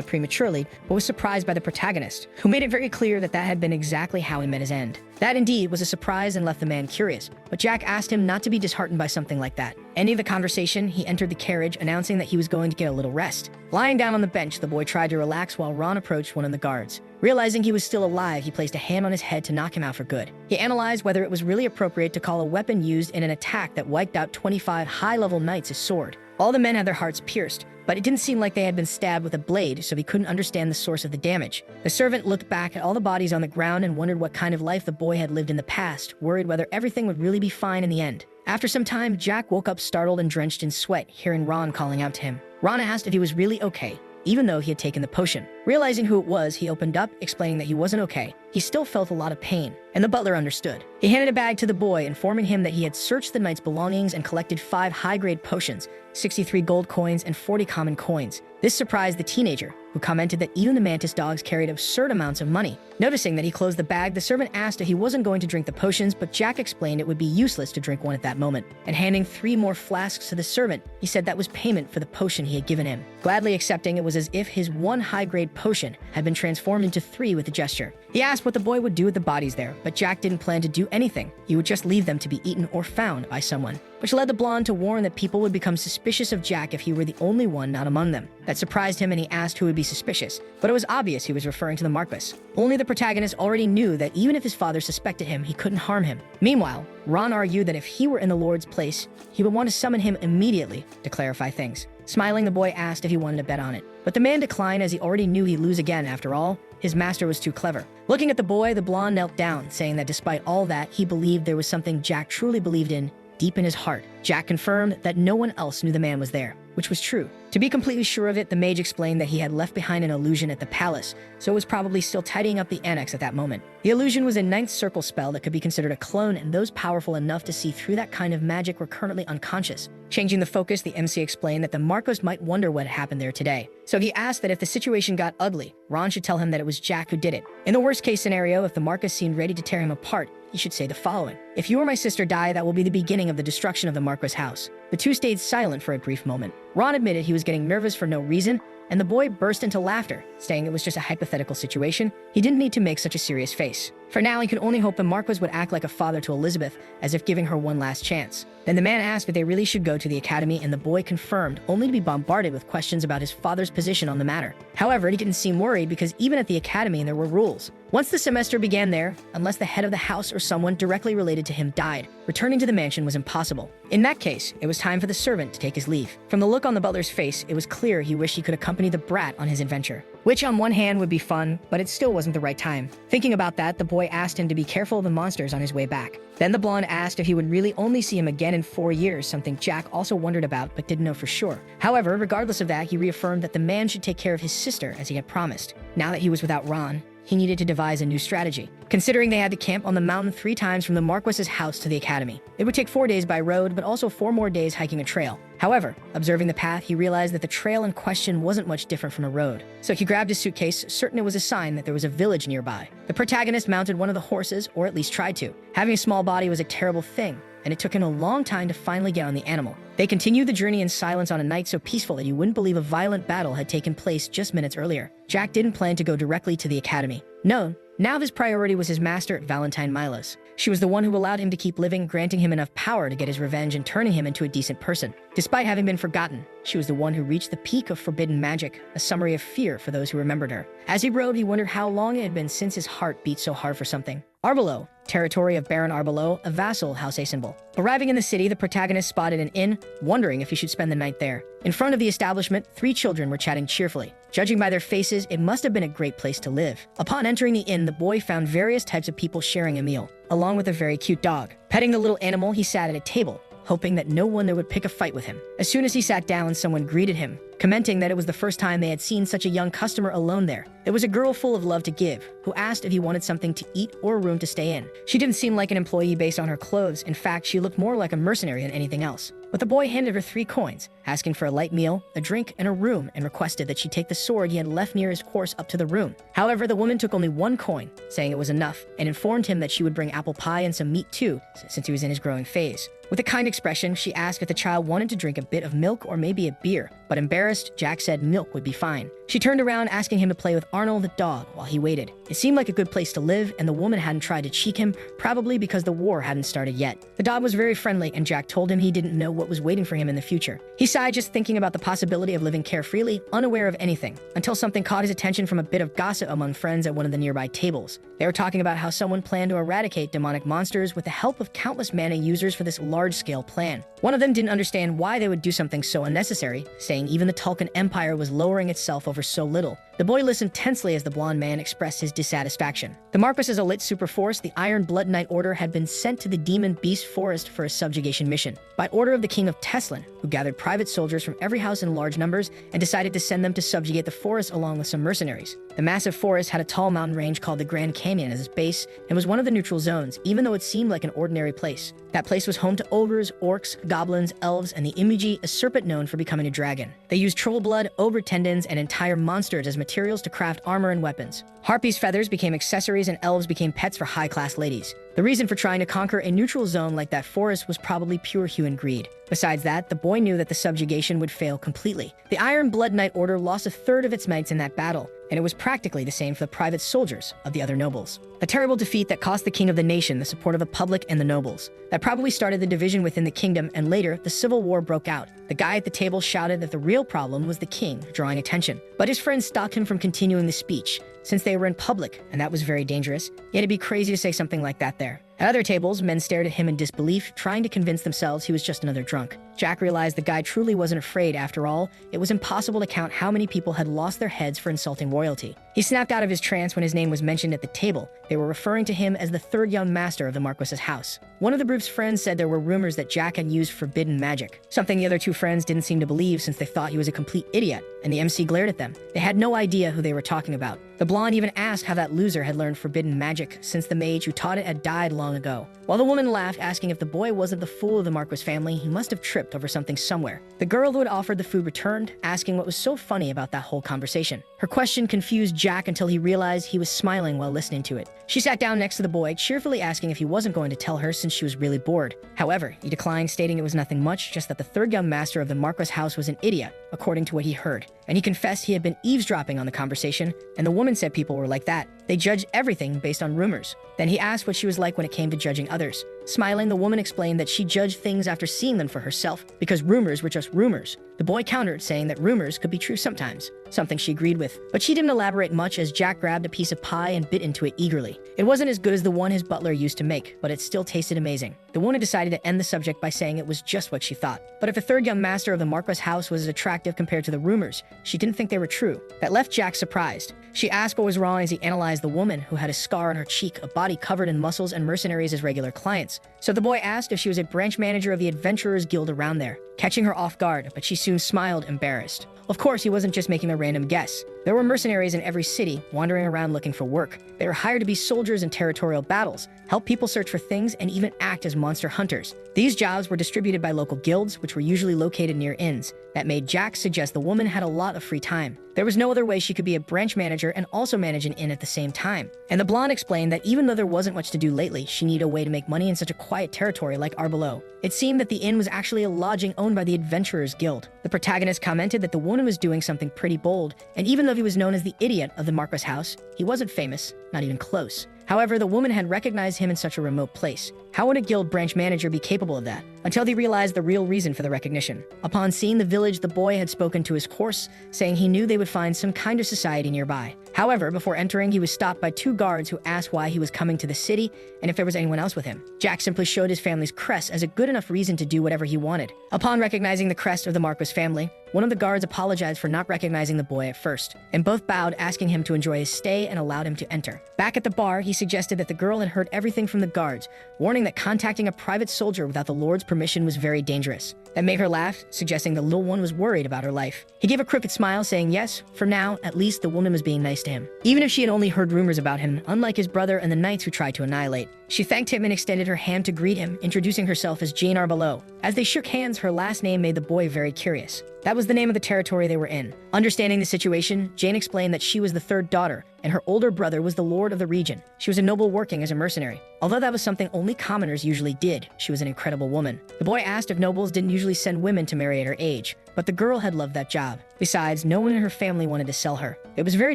prematurely, but was surprised by the protagonist, who made it very clear that that had been exactly how he met his end. That indeed was a surprise and left the man curious, but Jack asked him not to be disheartened by something like that. Ending the conversation, he entered the carriage, announcing that he was going to get a little rest. Lying down on the bench, the boy tried to relax while Ron approached one of the guards. Realizing he was still alive, he placed a hand on his head to knock him out for good. He analyzed whether it was really appropriate to call a weapon used in an attack that wiped out 25 high-level knights a sword. All the men had their hearts pierced, but it didn't seem like they had been stabbed with a blade, so he couldn't understand the source of the damage. The servant looked back at all the bodies on the ground and wondered what kind of life the boy had lived in the past, worried whether everything would really be fine in the end. After some time, Jack woke up startled and drenched in sweat, hearing Ron calling out to him. Ron asked if he was really okay, even though he had taken the potion. Realizing who it was, he opened up, explaining that he wasn't okay. He still felt a lot of pain, and the butler understood. He handed a bag to the boy, informing him that he had searched the knight's belongings and collected 5 high-grade potions, 63 gold coins, and 40 common coins. This surprised the teenager, who commented that even the mantis dogs carried absurd amounts of money. Noticing that he closed the bag, the servant asked if he wasn't going to drink the potions, but Jack explained it would be useless to drink one at that moment. And handing 3 more flasks to the servant, he said that was payment for the potion he had given him. Gladly accepting, it was as if his 1 high-grade potion had been transformed into 3 with a gesture. He asked what the boy would do with the bodies there, but Jack didn't plan to do anything. He would just leave them to be eaten or found by someone, which led the blonde to warn that people would become suspicious of Jack if he were the only one not among them. That surprised him, and he asked who would be suspicious, but it was obvious he was referring to the Marquis. Only the protagonist already knew that even if his father suspected him, he couldn't harm him. Meanwhile, Ron argued that if he were in the Lord's place, he would want to summon him immediately to clarify things. Smiling, the boy asked if he wanted to bet on it, but the man declined as he already knew he'd lose again. After all, his master was too clever. Looking at the boy, the blonde knelt down, saying that despite all that, he believed there was something Jack truly believed in deep in his heart. Jack confirmed that no one else knew the man was there, which was true. To be completely sure of it, the mage explained that he had left behind an illusion at the palace, so it was probably still tidying up the annex at that moment. The illusion was a 9th circle spell that could be considered a clone, and those powerful enough to see through that kind of magic were currently unconscious. Changing the focus, the MC explained that the Marcos might wonder what happened there today. So he asked that if the situation got ugly, Ron should tell him that it was Jack who did it. In the worst case scenario, if the Marcos seemed ready to tear him apart, he should say the following: "If you or my sister die, that will be the beginning of the destruction of the Marquis house." The two stayed silent for a brief moment. Ron admitted he was getting nervous for no reason, and the boy burst into laughter, saying it was just a hypothetical situation. He didn't need to make such a serious face. For now, he could only hope the Marquis would act like a father to Elizabeth, as if giving her one last chance. Then the man asked if they really should go to the academy, and the boy confirmed, only to be bombarded with questions about his father's position on the matter. However, he didn't seem worried because even at the academy there were rules. Once the semester began there, unless the head of the house or someone directly related to him died, returning to the mansion was impossible. In that case, it was time for the servant to take his leave. From the look on the butler's face, it was clear he wished he could accompany the brat on his adventure. which on one hand would be fun, but it still wasn't the right time. Thinking about that, the boy asked him to be careful of the monsters on his way back. Then the blonde asked if he would really only see him again in 4 years, something Jack also wondered about but didn't know for sure. However, regardless of that, he reaffirmed that the man should take care of his sister as he had promised. Now that he was without Ron, he needed to devise a new strategy. Considering they had to camp on the mountain 3 times from the Marquis's house to the academy, it would take 4 days by road, but also 4 more days hiking a trail. However, observing the path, he realized that the trail in question wasn't much different from a road. So he grabbed his suitcase, certain it was a sign that there was a village nearby. The protagonist mounted one of the horses, or at least tried to. Having a small body was a terrible thing, and it took him a long time to finally get on the animal. They continued the journey in silence on a night so peaceful that you wouldn't believe a violent battle had taken place just minutes earlier. Jack didn't plan to go directly to the academy. No, now his priority was his master, Valentine Milos. She was the one who allowed him to keep living, granting him enough power to get his revenge and turning him into a decent person. Despite having been forgotten, she was the one who reached the peak of forbidden magic, a summary of fear for those who remembered her. As he rode, he wondered how long it had been since his heart beat so hard for something. Arbelo, territory of Baron Arbelo, a vassal house symbol. Arriving in the city, the protagonist spotted an inn, wondering if he should spend the night there. In front of the establishment, 3 children were chatting cheerfully. Judging by their faces, it must have been a great place to live. Upon entering the inn, the boy found various types of people sharing a meal, along with a very cute dog. Petting the little animal, he sat at a table, hoping that no one there would pick a fight with him. As soon as he sat down, someone greeted him, commenting that it was the first time they had seen such a young customer alone there. There was a girl full of love to give, who asked if he wanted something to eat or a room to stay in. She didn't seem like an employee based on her clothes. In fact, she looked more like a mercenary than anything else. But the boy handed her 3 coins, asking for a light meal, a drink, and a room, and requested that she take the sword he had left near his horse up to the room. However, the woman took only 1 coin, saying it was enough, and informed him that she would bring apple pie and some meat too, since he was in his growing phase. With a kind expression, she asked if the child wanted to drink a bit of milk or maybe a beer, but embarrassed, Jack said milk would be fine. She turned around, asking him to play with Arnold the dog while he waited. It seemed like a good place to live, and the woman hadn't tried to cheek him, probably because the war hadn't started yet. The dog was very friendly, and Jack told him he didn't know what was waiting for him in the future. He sighed just thinking about the possibility of living carefreely, unaware of anything, until something caught his attention from a bit of gossip among friends at one of the nearby tables. They were talking about how someone planned to eradicate demonic monsters with the help of countless mana users for this large-scale plan. One of them didn't understand why they would do something so unnecessary, saying even the Tulkan Empire was lowering itself over so little. The boy listened tensely as the blonde man expressed his dissatisfaction. The Marquis's elite superforce, the Iron Blood Knight Order, had been sent to the Demon Beast Forest for a subjugation mission, by order of the King of Teslin, who gathered private soldiers from every house in large numbers and decided to send them to subjugate the forest along with some mercenaries. The massive forest had a tall mountain range called the Grand Canyon as its base and was one of the neutral zones, even though it seemed like an ordinary place. That place was home to ogres, orcs, goblins, elves, and the Imiji, a serpent known for becoming a dragon. They used troll blood, ogre tendons, and entire monsters as materials to craft armor and weapons. Harpies' feathers became accessories and elves became pets for high-class ladies. The reason for trying to conquer a neutral zone like that forest was probably pure human greed. Besides that, the boy knew that the subjugation would fail completely. The Iron Blood Knight Order lost 1/3 of its knights in that battle, and it was practically the same for the private soldiers of the other nobles. A terrible defeat that cost the king of the nation the support of the public and the nobles. That probably started the division within the kingdom, and later, the civil war broke out. The guy at the table shouted that the real problem was the king drawing attention. But his friends stopped him from continuing the speech, since they were in public, and that was very dangerous. Yet it'd be crazy to say something like that there. At other tables, men stared at him in disbelief, trying to convince themselves he was just another drunk. Jack realized the guy truly wasn't afraid. After all, it was impossible to count how many people had lost their heads for insulting royalty. He snapped out of his trance when his name was mentioned at the table. They were referring to him as the 3rd young master of the Marquis's house. One of the group's friends said there were rumors that Jack had used forbidden magic, something the other 2 friends didn't seem to believe since they thought he was a complete idiot, and the MC glared at them. They had no idea who they were talking about. The blonde even asked how that loser had learned forbidden magic, since the mage who taught it had died long ago. While the woman laughed, asking if the boy wasn't the fool of the Marquis family, he must have tripped over something somewhere. The girl who had offered the food returned, asking what was so funny about that whole conversation. Her question confused Jack until he realized he was smiling while listening to it. She sat down next to the boy, cheerfully asking if he wasn't going to tell her since she was really bored. However, he declined, stating it was nothing much, just that the 3rd young master of the Marquis house was an idiot, according to what he heard. And he confessed he had been eavesdropping on the conversation, and the woman said people were like that. They judged everything based on rumors. Then he asked what she was like when it came to judging others. Smiling, the woman explained that she judged things after seeing them for herself because rumors were just rumors. The boy countered, saying that rumors could be true sometimes, something she agreed with. But she didn't elaborate much as Jack grabbed a piece of pie and bit into it eagerly. It wasn't as good as the one his butler used to make, but it still tasted amazing. The woman decided to end the subject by saying it was just what she thought. But if the third young master of the Marquis house was as attractive compared to the rumors, she didn't think they were true. That left Jack surprised. She asked what was wrong as he analyzed the woman, who had a scar on her cheek, a body covered in muscles, and mercenaries as regular clients. So the boy asked if she was a branch manager of the Adventurers Guild around there, catching her off guard, but she soon smiled, embarrassed. Of course, he wasn't just making a random guess. There were mercenaries in every city, wandering around looking for work. They were hired to be soldiers in territorial battles, help people search for things, and even act as monster hunters. These jobs were distributed by local guilds, which were usually located near inns. That made Jack suggest the woman had a lot of free time. There was no other way she could be a branch manager and also manage an inn at the same time. And the blonde explained that even though there wasn't much to do lately, she needed a way to make money in such a quiet territory like Arbelo. It seemed that the inn was actually a lodging owned by the Adventurers Guild. The protagonist commented that the woman was doing something pretty bold, and even though he was known as the idiot of the Marquis house, he wasn't famous, not even close. However, the woman had recognized him in such a remote place. How would a guild branch manager be capable of that? Until they realized the real reason for the recognition. Upon seeing the village, the boy had spoken to his horse, saying he knew they would find some kind of society nearby. However, before entering, he was stopped by two guards who asked why he was coming to the city and if there was anyone else with him. Jack simply showed his family's crest as a good enough reason to do whatever he wanted. Upon recognizing the crest of the Marquis family, one of the guards apologized for not recognizing the boy at first, and both bowed, asking him to enjoy his stay and allowed him to enter. Back at the bar, he suggested that the girl had heard everything from the guards, warning that contacting a private soldier without the Lord's permission was very dangerous. That made her laugh, suggesting the little one was worried about her life. He gave a crooked smile, saying yes, for now, at least the woman was being nice to him. Even if she had only heard rumors about him, unlike his brother and the knights who tried to annihilate. She thanked him and extended her hand to greet him, introducing herself as Jane Arbelo. As they shook hands, her last name made the boy very curious. That was the name of the territory they were in. Understanding the situation, Jane explained that she was the third daughter, and her older brother was the lord of the region. She was a noble working as a mercenary. Although that was something only commoners usually did, she was an incredible woman. The boy asked if nobles didn't usually send women to marry at her age, but the girl had loved that job. Besides, no one in her family wanted to sell her. It was very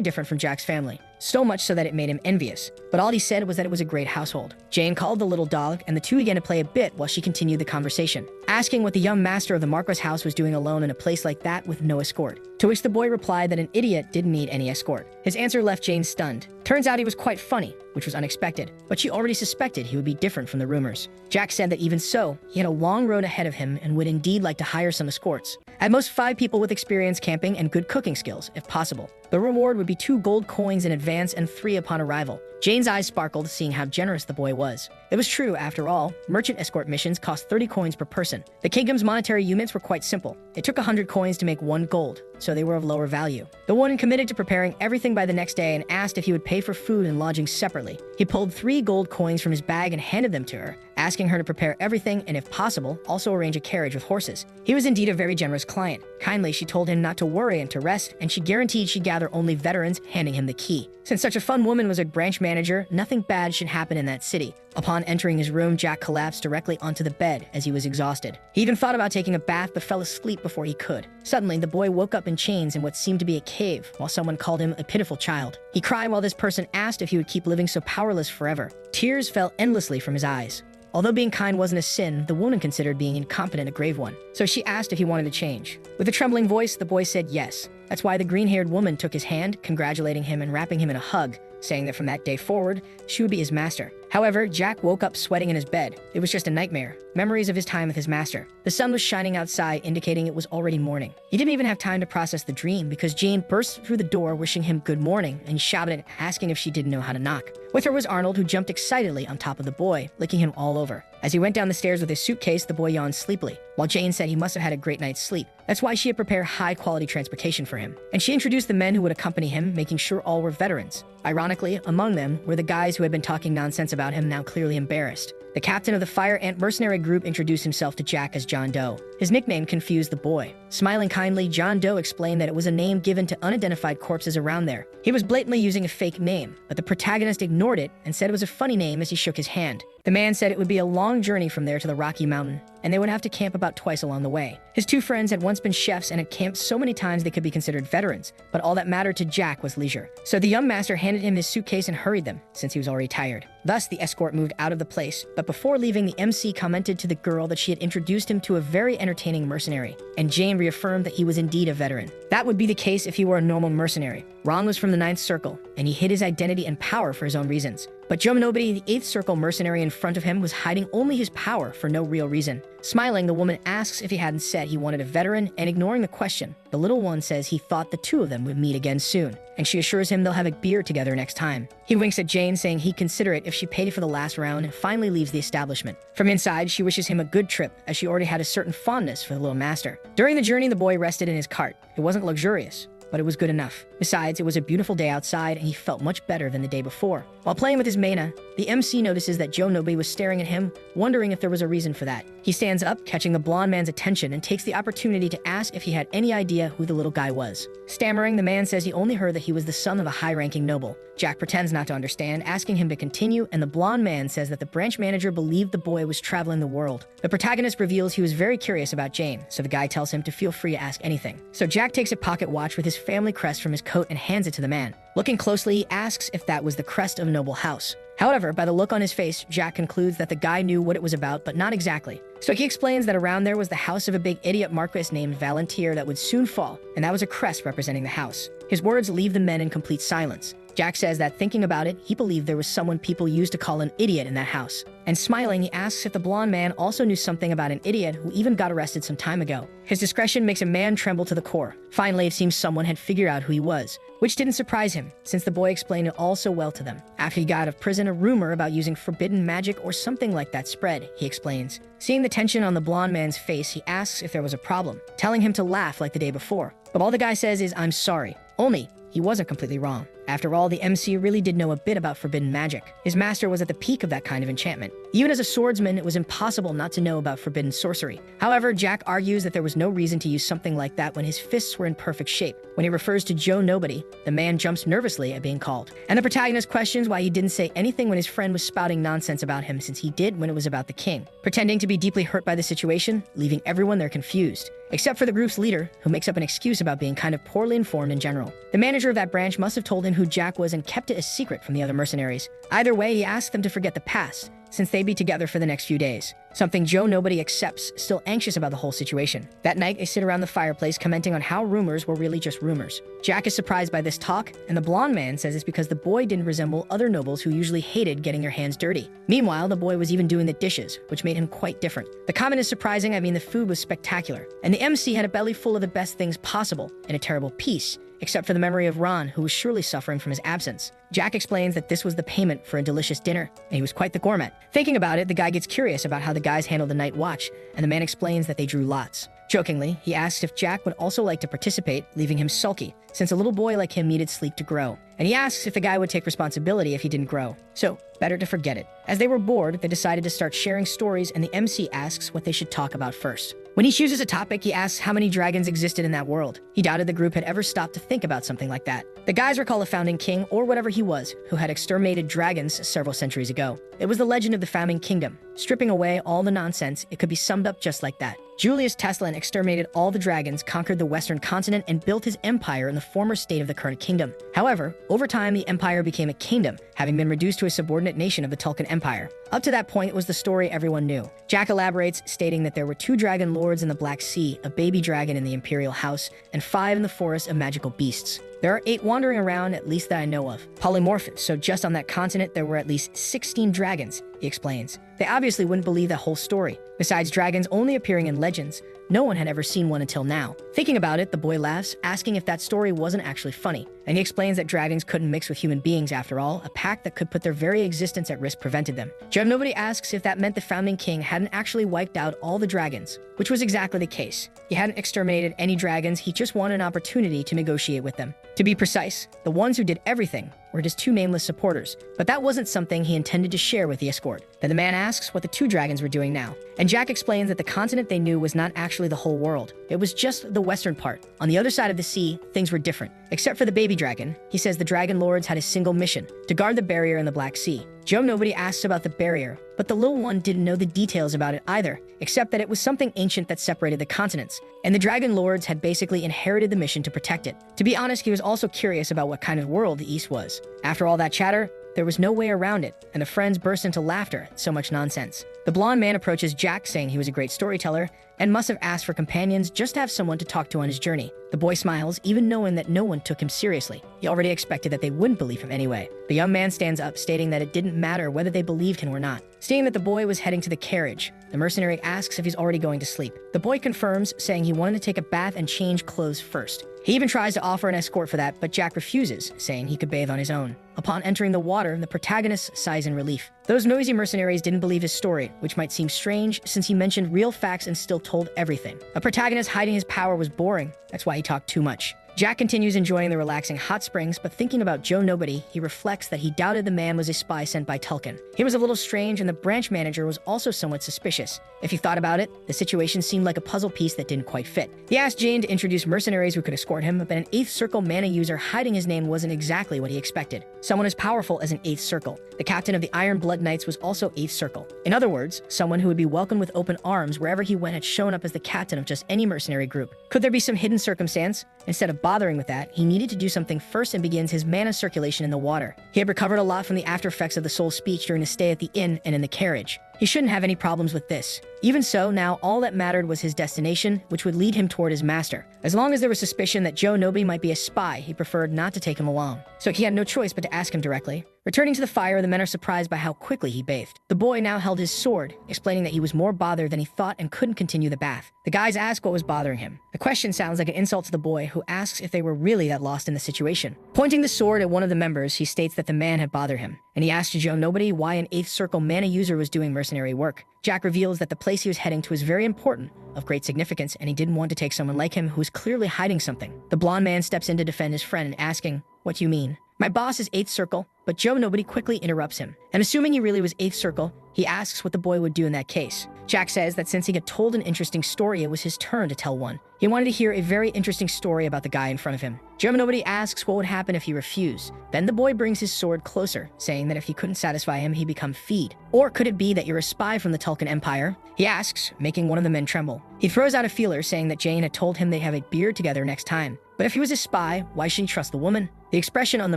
different from Jack's family, so much so that it made him envious. But all he said was that it was a great household. Jane called the little dog, and the two began to play a bit while she continued the conversation, asking what the young master of the Marquis house was doing alone in a place like that with no escort. To which the boy replied that an idiot didn't need any escort. His answer left Jane stunned. Turns out he was quite funny, which was unexpected, but she already suspected he would be different from the rumors. Jack said that even so, he had a long road ahead of him and would indeed like to hire some escorts. At most 5 people with experience camping and good cooking skills, if possible. The reward would be 2 gold coins in advance and 3 upon arrival. Jane's eyes sparkled, seeing how generous the boy was. It was true, after all, merchant escort missions cost 30 coins per person. The kingdom's monetary units were quite simple. It took 100 coins to make 1 gold, so they were of lower value. The woman committed to preparing everything by the next day and asked if he would pay for food and lodging separately. He pulled 3 gold coins from his bag and handed them to her, asking her to prepare everything and, if possible, also arrange a carriage with horses. He was indeed a very generous client. Kindly, she told him not to worry and to rest, and she guaranteed she'd gather only veterans, handing him the key. Since such a fun woman was a branch manager, nothing bad should happen in that city. Upon entering his room, Jack collapsed directly onto the bed as he was exhausted. He even thought about taking a bath but fell asleep before he could. Suddenly, the boy woke up in chains in what seemed to be a cave, while someone called him a pitiful child. He cried while this person asked if he would keep living so powerless forever. Tears fell endlessly from his eyes. Although being kind wasn't a sin, the woman considered being incompetent a grave one. So she asked if he wanted to change. With a trembling voice, the boy said yes. That's why the green-haired woman took his hand, congratulating him and wrapping him in a hug, saying that from that day forward, she would be his master. However, Jack woke up sweating in his bed. It was just a nightmare. Memories of his time with his master. The sun was shining outside, indicating it was already morning. He didn't even have time to process the dream because Jane burst through the door wishing him good morning and shouted, asking if she didn't know how to knock. With her was Arnold, who jumped excitedly on top of the boy, licking him all over. As he went down the stairs with his suitcase, the boy yawned sleepily, while Jane said he must have had a great night's sleep. That's why she had prepared high-quality transportation for him. And she introduced the men who would accompany him, making sure all were veterans. Ironically, among them were the guys who had been talking nonsense about him, now clearly embarrassed. The captain of the Fire Ant mercenary group introduced himself to Jack as John Doe. His nickname confused the boy. Smiling kindly, John Doe explained that it was a name given to unidentified corpses around there. He was blatantly using a fake name, but the protagonist ignored it and said it was a funny name as he shook his hand. The man said it would be a long journey from there to the Rocky Mountain. and they would have to camp about twice along the way. His two friends had once been chefs and had camped so many times they could be considered veterans, but all that mattered to Jack was leisure. So the young master handed him his suitcase and hurried them, since he was already tired. Thus, the escort moved out of the place, but before leaving, the MC commented to the girl that she had introduced him to a very entertaining mercenary, and Jane reaffirmed that he was indeed a veteran. That would be the case if he were a normal mercenary. Ron was from the 9th Circle, and he hid his identity and power for his own reasons. But Joe Nobody, the 8th Circle mercenary in front of him, was hiding only his power for no real reason. Smiling, the woman asks if he hadn't said he wanted a veteran, and ignoring the question, the little one says he thought the two of them would meet again soon, and she assures him they'll have a beer together next time. He winks at Jane, saying he'd consider it if she paid for the last round, and finally leaves the establishment. From inside, she wishes him a good trip, as she already had a certain fondness for the little master. During the journey, the boy rested in his cart. It wasn't luxurious, but it was good enough. Besides, it was a beautiful day outside, and he felt much better than the day before. While playing with his Maina, the MC notices that Joe Nobody was staring at him, wondering if there was a reason for that. He stands up, catching the blonde man's attention, and takes the opportunity to ask if he had any idea who the little guy was. Stammering, the man says he only heard that he was the son of a high-ranking noble. Jack pretends not to understand, asking him to continue, and the blonde man says that the branch manager believed the boy was traveling the world. The protagonist reveals he was very curious about Jane, so the guy tells him to feel free to ask anything. So Jack takes a pocket watch with his family crest from his coat and hands it to the man. Looking closely, he asks if that was the crest of a noble house. However, by the look on his face, Jack concludes that the guy knew what it was about, but not exactly. So he explains that around there was the house of a big idiot marquis named Valentier that would soon fall, and that was a crest representing the house. His words leave the men in complete silence. Jack says that thinking about it, he believed there was someone people used to call an idiot in that house. And smiling, he asks if the blonde man also knew something about an idiot who even got arrested some time ago. His discretion makes a man tremble to the core. Finally, it seems someone had figured out who he was, which didn't surprise him, since the boy explained it all so well to them. After he got out of prison, a rumor about using forbidden magic or something like that spread, he explains. Seeing the tension on the blonde man's face, he asks if there was a problem, telling him to laugh like the day before. But all the guy says is, "I'm sorry." Only, he wasn't completely wrong. After all, the MC really did know a bit about forbidden magic. His master was at the peak of that kind of enchantment. Even as a swordsman, it was impossible not to know about forbidden sorcery. However, Jack argues that there was no reason to use something like that when his fists were in perfect shape. When he refers to Joe Nobody, the man jumps nervously at being called. And the protagonist questions why he didn't say anything when his friend was spouting nonsense about him, since he did when it was about the king, pretending to be deeply hurt by the situation, leaving everyone there confused. Except for the group's leader, who makes up an excuse about being kind of poorly informed in general. The manager of that branch must have told him who Jack was and kept it a secret from the other mercenaries. Either way, he asks them to forget the past, since they'd be together for the next few days. Something Joe Nobody accepts, still anxious about the whole situation. That night, they sit around the fireplace commenting on how rumors were really just rumors. Jack is surprised by this talk, and the blonde man says it's because the boy didn't resemble other nobles who usually hated getting their hands dirty. Meanwhile, the boy was even doing the dishes, which made him quite different. The comment is surprising. I mean, the food was spectacular, and the MC had a belly full of the best things possible in a terrible peace, except for the memory of Ron, who was surely suffering from his absence. Jack explains that this was the payment for a delicious dinner, and he was quite the gourmet. Thinking about it, the guy gets curious about how the guys handled the night watch, and the man explains that they drew lots. Jokingly, he asks if Jack would also like to participate, leaving him sulky, since a little boy like him needed sleep to grow. And he asks if the guy would take responsibility if he didn't grow. So, better to forget it. As they were bored, they decided to start sharing stories, and the MC asks what they should talk about first. When he chooses a topic, he asks how many dragons existed in that world. He doubted the group had ever stopped to think about something like that. The guys recall a founding king, or whatever he was, who had exterminated dragons several centuries ago. It was the legend of the founding kingdom. Stripping away all the nonsense, it could be summed up just like that. Julius Teslan exterminated all the dragons, conquered the western continent, and built his empire in the former state of the current kingdom. However, over time, the empire became a kingdom, having been reduced to a subordinate nation of the Tulkun Empire. Up to that point, it was the story everyone knew. Jack elaborates, stating that there were 2 dragon lords in the Black Sea, a baby dragon in the Imperial House, and 5 in the forest of magical beasts. There are 8 wandering around, at least that I know of. Polymorphic, so just on that continent, there were at least 16 dragons, he explains. They obviously wouldn't believe that whole story. Besides dragons only appearing in legends, no one had ever seen one until now. Thinking about it, the boy laughs, asking if that story wasn't actually funny. And he explains that dragons couldn't mix with human beings after all. A pact that could put their very existence at risk prevented them. Joe Nobody asks if that meant the founding king hadn't actually wiped out all the dragons, which was exactly the case. He hadn't exterminated any dragons, he just wanted an opportunity to negotiate with them. To be precise, the ones who did everything were just 2 nameless supporters, but that wasn't something he intended to share with the escort. Then the man asks what the 2 dragons were doing now, and Jack explains that the continent they knew was not actually actually the whole world. It was just the western part. On the other side of the sea, things were different. Except for the baby dragon, he says the dragon lords had a single mission: to guard the barrier in the Black Sea. Joe Nobody asks about the barrier, but the little one didn't know the details about it either, except that it was something ancient that separated the continents, and the dragon lords had basically inherited the mission to protect it. To be honest, he was also curious about what kind of world the East was. After all that chatter, there was no way around it, and the friends burst into laughter at so much nonsense. The blonde man approaches Jack, saying he was a great storyteller and must have asked for companions just to have someone to talk to on his journey. The boy smiles, even knowing that no one took him seriously. He already expected that they wouldn't believe him anyway. The young man stands up, stating that it didn't matter whether they believed him or not. Seeing that the boy was heading to the carriage, the mercenary asks if he's already going to sleep. The boy confirms, saying he wanted to take a bath and change clothes first. He even tries to offer an escort for that, but Jack refuses, saying he could bathe on his own. Upon entering the water, the protagonist sighs in relief. Those noisy mercenaries didn't believe his story, which might seem strange since he mentioned real facts and still told everything. A protagonist hiding his power was boring. That's why he talked too much. Jack continues enjoying the relaxing hot springs, but thinking about Joe Nobody, he reflects that he doubted the man was a spy sent by Tulkin. He was a little strange, and the branch manager was also somewhat suspicious. If you thought about it, the situation seemed like a puzzle piece that didn't quite fit. He asked Jane to introduce mercenaries who could escort him, but an 8th Circle mana user hiding his name wasn't exactly what he expected. Someone as powerful as an 8th Circle. The captain of the Iron Blood Knights was also 8th Circle. In other words, someone who would be welcomed with open arms wherever he went had shown up as the captain of just any mercenary group. Could there be some hidden circumstance? Instead of bothering with that, he needed to do something first and begins his mana circulation in the water. He had recovered a lot from the after effects of the soul speech during his stay at the inn and in the carriage. He shouldn't have any problems with this. Even so, now all that mattered was his destination, which would lead him toward his master. As long as there was suspicion that Joe Nobody might be a spy, he preferred not to take him along. So he had no choice but to ask him directly. Returning to the fire, the men are surprised by how quickly he bathed. The boy now held his sword, explaining that he was more bothered than he thought and couldn't continue the bath. The guys ask what was bothering him. The question sounds like an insult to the boy, who asks if they were really that lost in the situation. Pointing the sword at one of the members, he states that the man had bothered him, and he asked Joe Nobody why an 8th Circle mana user was doing mercenary work. Jack reveals that the place he was heading to is very important, of great significance, and he didn't want to take someone like him who was clearly hiding something. The blonde man steps in to defend his friend, asking, "What do you mean?" "My boss is 8th Circle," but Joe Nobody quickly interrupts him. And assuming he really was 8th Circle, he asks what the boy would do in that case. Jack says that since he had told an interesting story, it was his turn to tell one. He wanted to hear a very interesting story about the guy in front of him. Joe Nobody asks what would happen if he refused. Then the boy brings his sword closer, saying that if he couldn't satisfy him, he'd become feed. Or could it be that you're a spy from the Tulkin Empire? He asks, making one of the men tremble. He throws out a feeler, saying that Jane had told him they'd have a beer together next time. But if he was a spy, why should he trust the woman? The expression on the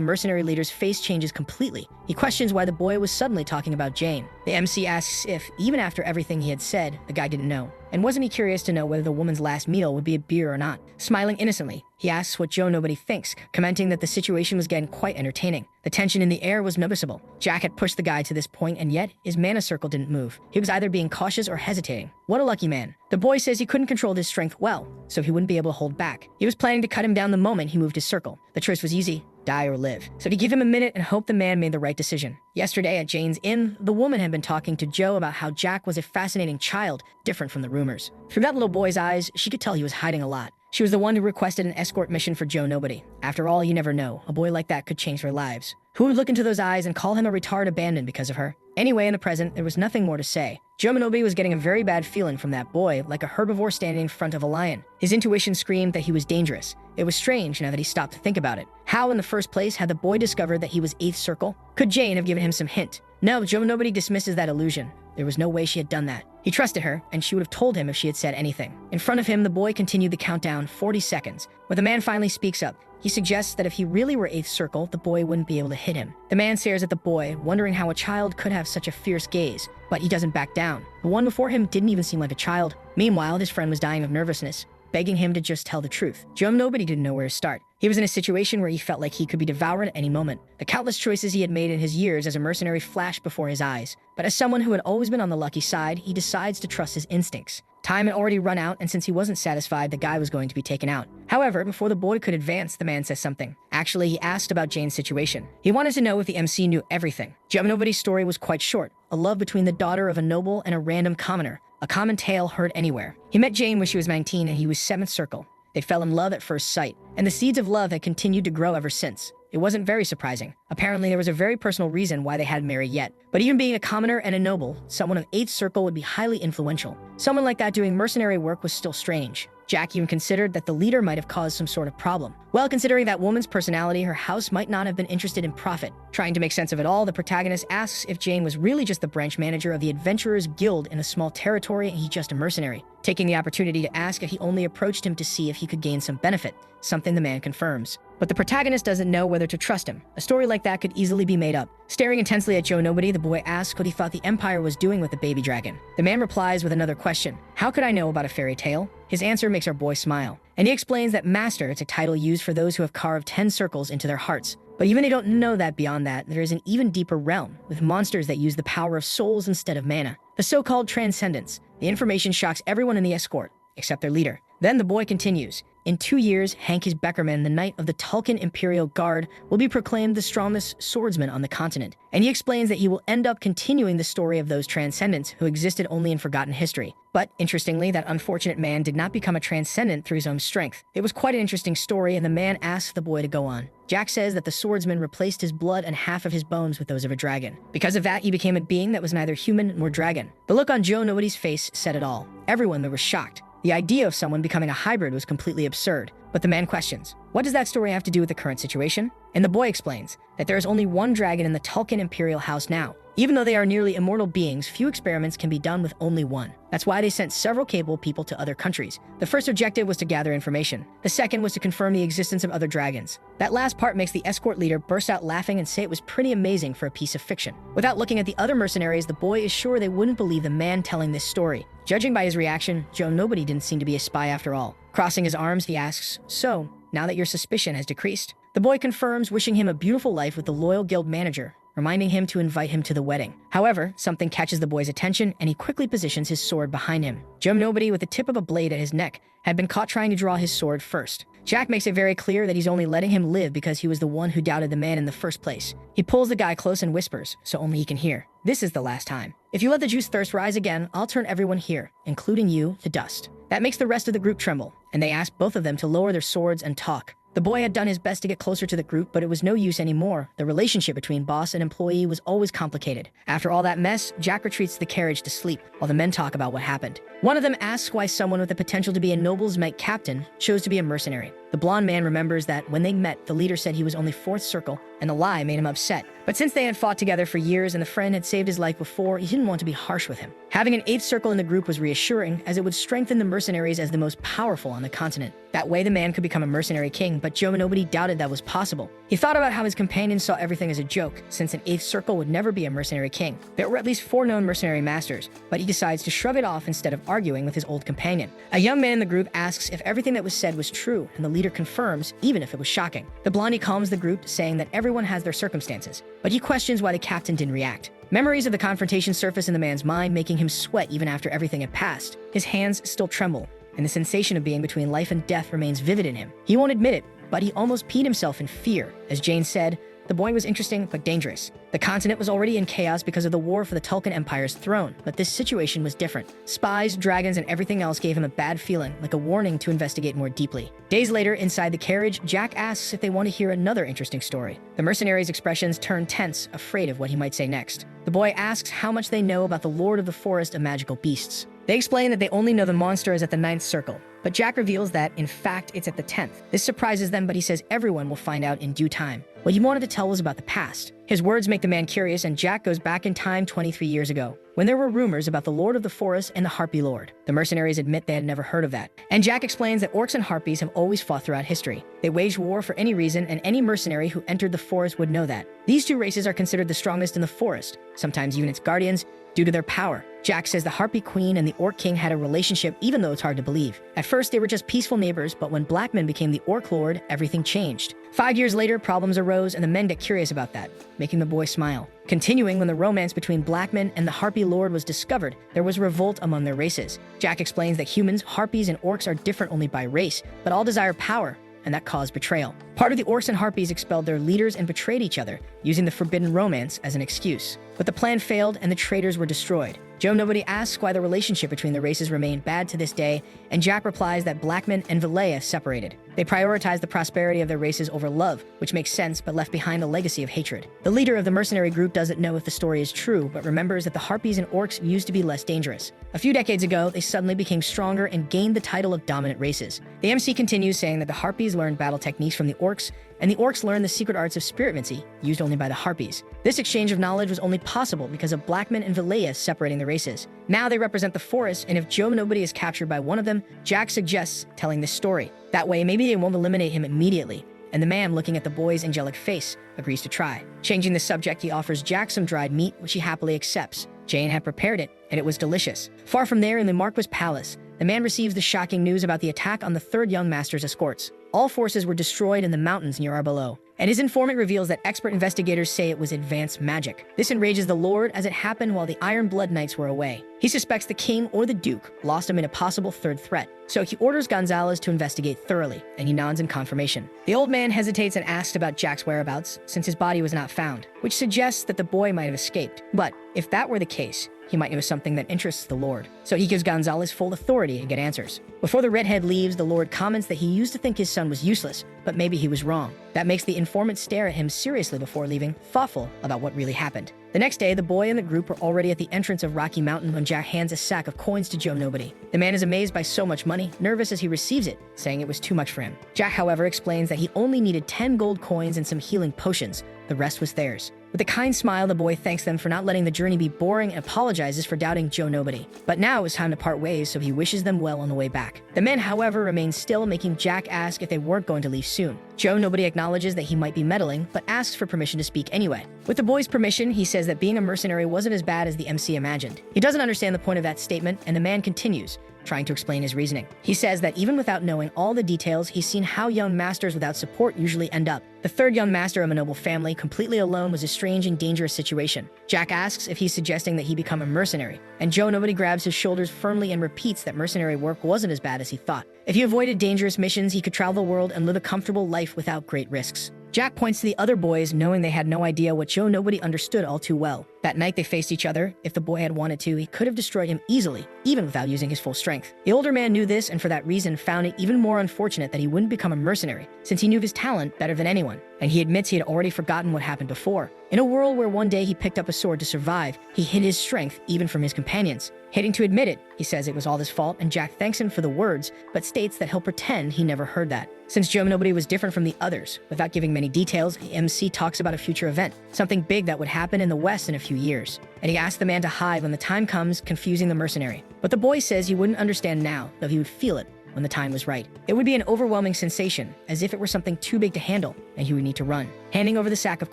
mercenary leader's face changes completely. He questions why the boy was suddenly talking about Jane. The MC asks if, even after everything he had said, the guy didn't know. And wasn't he curious to know whether the woman's last meal would be a beer or not? Smiling innocently, he asks what Joe Nobody thinks, commenting that the situation was getting quite entertaining. The tension in the air was noticeable. Jack had pushed the guy to this point, and yet his mana circle didn't move. He was either being cautious or hesitating. What a lucky man. The boy says he couldn't control his strength well, so he wouldn't be able to hold back. He was planning to cut him down the moment he moved his circle. The choice was easy: die or live. So he gave him a minute and hoped the man made the right decision. Yesterday at Jane's inn, the woman had been talking to Joe about how Jack was a fascinating child, different from the rumors. Through that little boy's eyes, she could tell he was hiding a lot. She was the one who requested an escort mission for Joe Nobody. After all, you never know. A boy like that could change their lives. Who would look into those eyes and call him a retard abandoned because of her? Anyway, in the present, there was nothing more to say. Joe Nobody was getting a very bad feeling from that boy, like a herbivore standing in front of a lion. His intuition screamed that he was dangerous. It was strange now that he stopped to think about it. How, in the first place, had the boy discovered that he was 8th Circle? Could Jane have given him some hint? No, Joe Nobody dismisses that illusion. There was no way she had done that. He trusted her, and she would have told him if she had said anything. In front of him, the boy continued the countdown, 40 seconds. When the man finally speaks up, he suggests that if he really were 8th Circle, the boy wouldn't be able to hit him. The man stares at the boy, wondering how a child could have such a fierce gaze, but he doesn't back down. The one before him didn't even seem like a child. Meanwhile, his friend was dying of nervousness, begging him to just tell the truth. Joe Nobody didn't know where to start. He was in a situation where he felt like he could be devoured at any moment. The countless choices he had made in his years as a mercenary flashed before his eyes. But as someone who had always been on the lucky side, he decides to trust his instincts. Time had already run out, and since he wasn't satisfied, the guy was going to be taken out. However, before the boy could advance, the man says something. Actually, he asked about Jane's situation. He wanted to know if the MC knew everything. Joe Nobody's story was quite short. A love between the daughter of a noble and a random commoner. A common tale heard anywhere. He met Jane when she was 19 and he was 7th Circle. They fell in love at first sight, and the seeds of love had continued to grow ever since. it wasn't very surprising. Apparently, there was a very personal reason why they hadn't married yet. But even being a commoner and a noble, someone of 8th circle would be highly influential. Someone like that doing mercenary work was still strange. Jack even considered that the leader might have caused some sort of problem. Well, considering that woman's personality, her house might not have been interested in profit. Trying to make sense of it all, the protagonist asks if Jane was really just the branch manager of the Adventurers Guild in a small territory and he's just a mercenary. Taking the opportunity to ask if he only approached him to see if he could gain some benefit, something the man confirms. But the protagonist doesn't know whether to trust him. A story like that could easily be made up. Staring intensely at Joe Nobody, the boy asks what he thought the Empire was doing with the baby dragon. The man replies with another question. How could I know about a fairy tale? His answer makes our boy smile. And he explains that Master is a title used for those who have carved 10 circles into their hearts. But even they don't know that beyond that, there is an even deeper realm, with monsters that use the power of souls instead of mana. The so-called transcendence. The information shocks everyone in the escort, except their leader. Then the boy continues. In 2 years, Hankis Beckerman, the knight of the Tulkan Imperial Guard, will be proclaimed the strongest swordsman on the continent. And he explains that he will end up continuing the story of those transcendents who existed only in forgotten history. But interestingly, that unfortunate man did not become a transcendent through his own strength. It was quite an interesting story, and the man asks the boy to go on. Jack says that the swordsman replaced his blood and half of his bones with those of a dragon. Because of that, he became a being that was neither human nor dragon. The look on Joe Nobody's face said it all. Everyone there was shocked. The idea of someone becoming a hybrid was completely absurd. But the man questions, what does that story have to do with the current situation? And the boy explains that there is only one dragon in the Tulkan Imperial House now. Even though they are nearly immortal beings, few experiments can be done with only one. That's why they sent several capable people to other countries. The first objective was to gather information. The second was to confirm the existence of other dragons. That last part makes the escort leader burst out laughing and say it was pretty amazing for a piece of fiction. Without looking at the other mercenaries, the boy is sure they wouldn't believe the man telling this story. Judging by his reaction, Joe Nobody didn't seem to be a spy after all. Crossing his arms, he asks, so, now that your suspicion has decreased? The boy confirms, wishing him a beautiful life with the loyal guild manager, reminding him to invite him to the wedding. However, something catches the boy's attention and he quickly positions his sword behind him. Joe Nobody, with the tip of a blade at his neck, had been caught trying to draw his sword first. Jack makes it very clear that he's only letting him live because he was the one who doubted the man in the first place. He pulls the guy close and whispers, so only he can hear. This is the last time. If you let the juice thirst rise again, I'll turn everyone here, including you, to dust. That makes the rest of the group tremble, and they ask both of them to lower their swords and talk. The boy had done his best to get closer to the group, but it was no use anymore. The relationship between boss and employee was always complicated. After all that mess, Jack retreats to the carriage to sleep, while the men talk about what happened. One of them asks why someone with the potential to be a noble's knight captain chose to be a mercenary. The blonde man remembers that when they met, the leader said he was only 4th circle, and the lie made him upset. But since they had fought together for years and the friend had saved his life before, he didn't want to be harsh with him. Having an 8th circle in the group was reassuring, as it would strengthen the mercenaries as the most powerful on the continent. That way the man could become a mercenary king, but Joe Nobody doubted that was possible. He thought about how his companions saw everything as a joke, since an 8th circle would never be a mercenary king. There were at least 4 known mercenary masters, but he decides to shrug it off instead of arguing with his old companion. A young man in the group asks if everything that was said was true, and the leader confirms, even if it was shocking. The blondie calms the group, saying that everyone has their circumstances, but he questions why the captain didn't react. Memories of the confrontation surface in the man's mind, making him sweat even after everything had passed. His hands still tremble, and the sensation of being between life and death remains vivid in him. He won't admit it, but he almost peed himself in fear. As Jane said, the boy was interesting but dangerous. The continent was already in chaos because of the war for the Tulkan Empire's throne, but this situation was different. Spies, dragons, and everything else gave him a bad feeling, like a warning to investigate more deeply. Days later, inside the carriage, Jack asks if they want to hear another interesting story. The mercenaries' expressions turn tense, afraid of what he might say next. The boy asks how much they know about the Lord of the Forest of Magical Beasts. They explain that they only know the monster is at the 9th circle, but Jack reveals that, in fact, it's at the 10th. This surprises them, but he says everyone will find out in due time. What he wanted to tell was about the past. His words make the man curious, and Jack goes back in time 23 years ago, when there were rumors about the Lord of the Forest and the Harpy Lord. The mercenaries admit they had never heard of that. And Jack explains that orcs and harpies have always fought throughout history. They waged war for any reason, and any mercenary who entered the forest would know that. These 2 races are considered the strongest in the forest, sometimes even its guardians, due to their power. Jack says the Harpy Queen and the Orc King had a relationship, even though it's hard to believe. At first, they were just peaceful neighbors, but when Blackman became the Orc Lord, everything changed. 5 years later, problems arose, and the men get curious about that, making the boy smile. Continuing, when the romance between Blackman and the Harpy Lord was discovered, there was revolt among their races. Jack explains that humans, harpies, and orcs are different only by race, but all desire power, and that caused betrayal. Part of the orcs and harpies expelled their leaders and betrayed each other, using the forbidden romance as an excuse. But the plan failed, and the traitors were destroyed. Joe Nobody asks why the relationship between the races remained bad to this day, and Jack replies that Blackman and Valea separated. They prioritize the prosperity of their races over love, which makes sense but left behind a legacy of hatred. The leader of the mercenary group doesn't know if the story is true, but remembers that the harpies and orcs used to be less dangerous. A few decades ago, they suddenly became stronger and gained the title of dominant races. The MC continues saying that the harpies learned battle techniques from the orcs, and the orcs learned the secret arts of spiritmancy, used only by the harpies. This exchange of knowledge was only possible because of Blackman and Vilea separating the races. Now they represent the forest, and if Joe Nobody is captured by one of them, Jack suggests telling this story. That way, maybe they won't eliminate him immediately. And the man, looking at the boy's angelic face, agrees to try. Changing the subject, he offers Jack some dried meat, which he happily accepts. Jane had prepared it, and it was delicious. Far from there, in the Marquis Palace, the man receives the shocking news about the attack on the third young master's escorts. All forces were destroyed in the mountains near Arbelow, and his informant reveals that expert investigators say it was advanced magic. This enrages the Lord, as it happened while the Iron Blood Knights were away. He suspects the king or the duke lost him in a possible third threat, so he orders Gonzalez to investigate thoroughly, and he nods in confirmation. The old man hesitates and asks about Jack's whereabouts, since his body was not found, which suggests that the boy might have escaped. But if that were the case, he might know something that interests the Lord. So he gives Gonzalez full authority to get answers. Before the redhead leaves, the Lord comments that he used to think his son was useless, but maybe he was wrong. That makes the informant stare at him seriously before leaving, thoughtful about what really happened. The next day, the boy and the group are already at the entrance of Rocky Mountain when Jack hands a sack of coins to Joe Nobody. The man is amazed by so much money, nervous as he receives it, saying it was too much for him. Jack, however, explains that he only needed 10 gold coins and some healing potions. The rest was theirs. With a kind smile, the boy thanks them for not letting the journey be boring and apologizes for doubting Joe Nobody. But now it was time to part ways, so he wishes them well on the way back. The men, however, remain still, making Jack ask if they weren't going to leave soon. Joe Nobody acknowledges that he might be meddling, but asks for permission to speak anyway. With the boy's permission, he says that being a mercenary wasn't as bad as the MC imagined. He doesn't understand the point of that statement, and the man continues, trying to explain his reasoning. He says that even without knowing all the details, he's seen how young masters without support usually end up. The third young master of a noble family, completely alone, was a strange and dangerous situation. Jack asks if he's suggesting that he become a mercenary, and Joe Nobody grabs his shoulders firmly and repeats that mercenary work wasn't as bad as he thought. If he avoided dangerous missions, he could travel the world and live a comfortable life without great risks. Jack points to the other boys, knowing they had no idea what Joe Nobody understood all too well. That night they faced each other. If the boy had wanted to, he could have destroyed him easily, even without using his full strength. The older man knew this, and for that reason found it even more unfortunate that he wouldn't become a mercenary, since he knew his talent better than anyone. And he admits he had already forgotten what happened before. In a world where one day he picked up a sword to survive, he hid his strength even from his companions. Hating to admit it, he says it was all his fault, and Jack thanks him for the words, but states that he'll pretend he never heard that. Since Joe Nobody was different from the others, without giving many details, the MC talks about a future event, something big that would happen in the West in a few years. And he asks the man to hide when the time comes, confusing the mercenary. But the boy says he wouldn't understand now, though he would feel it when the time was right. It would be an overwhelming sensation, as if it were something too big to handle, and he would need to run. Handing over the sack of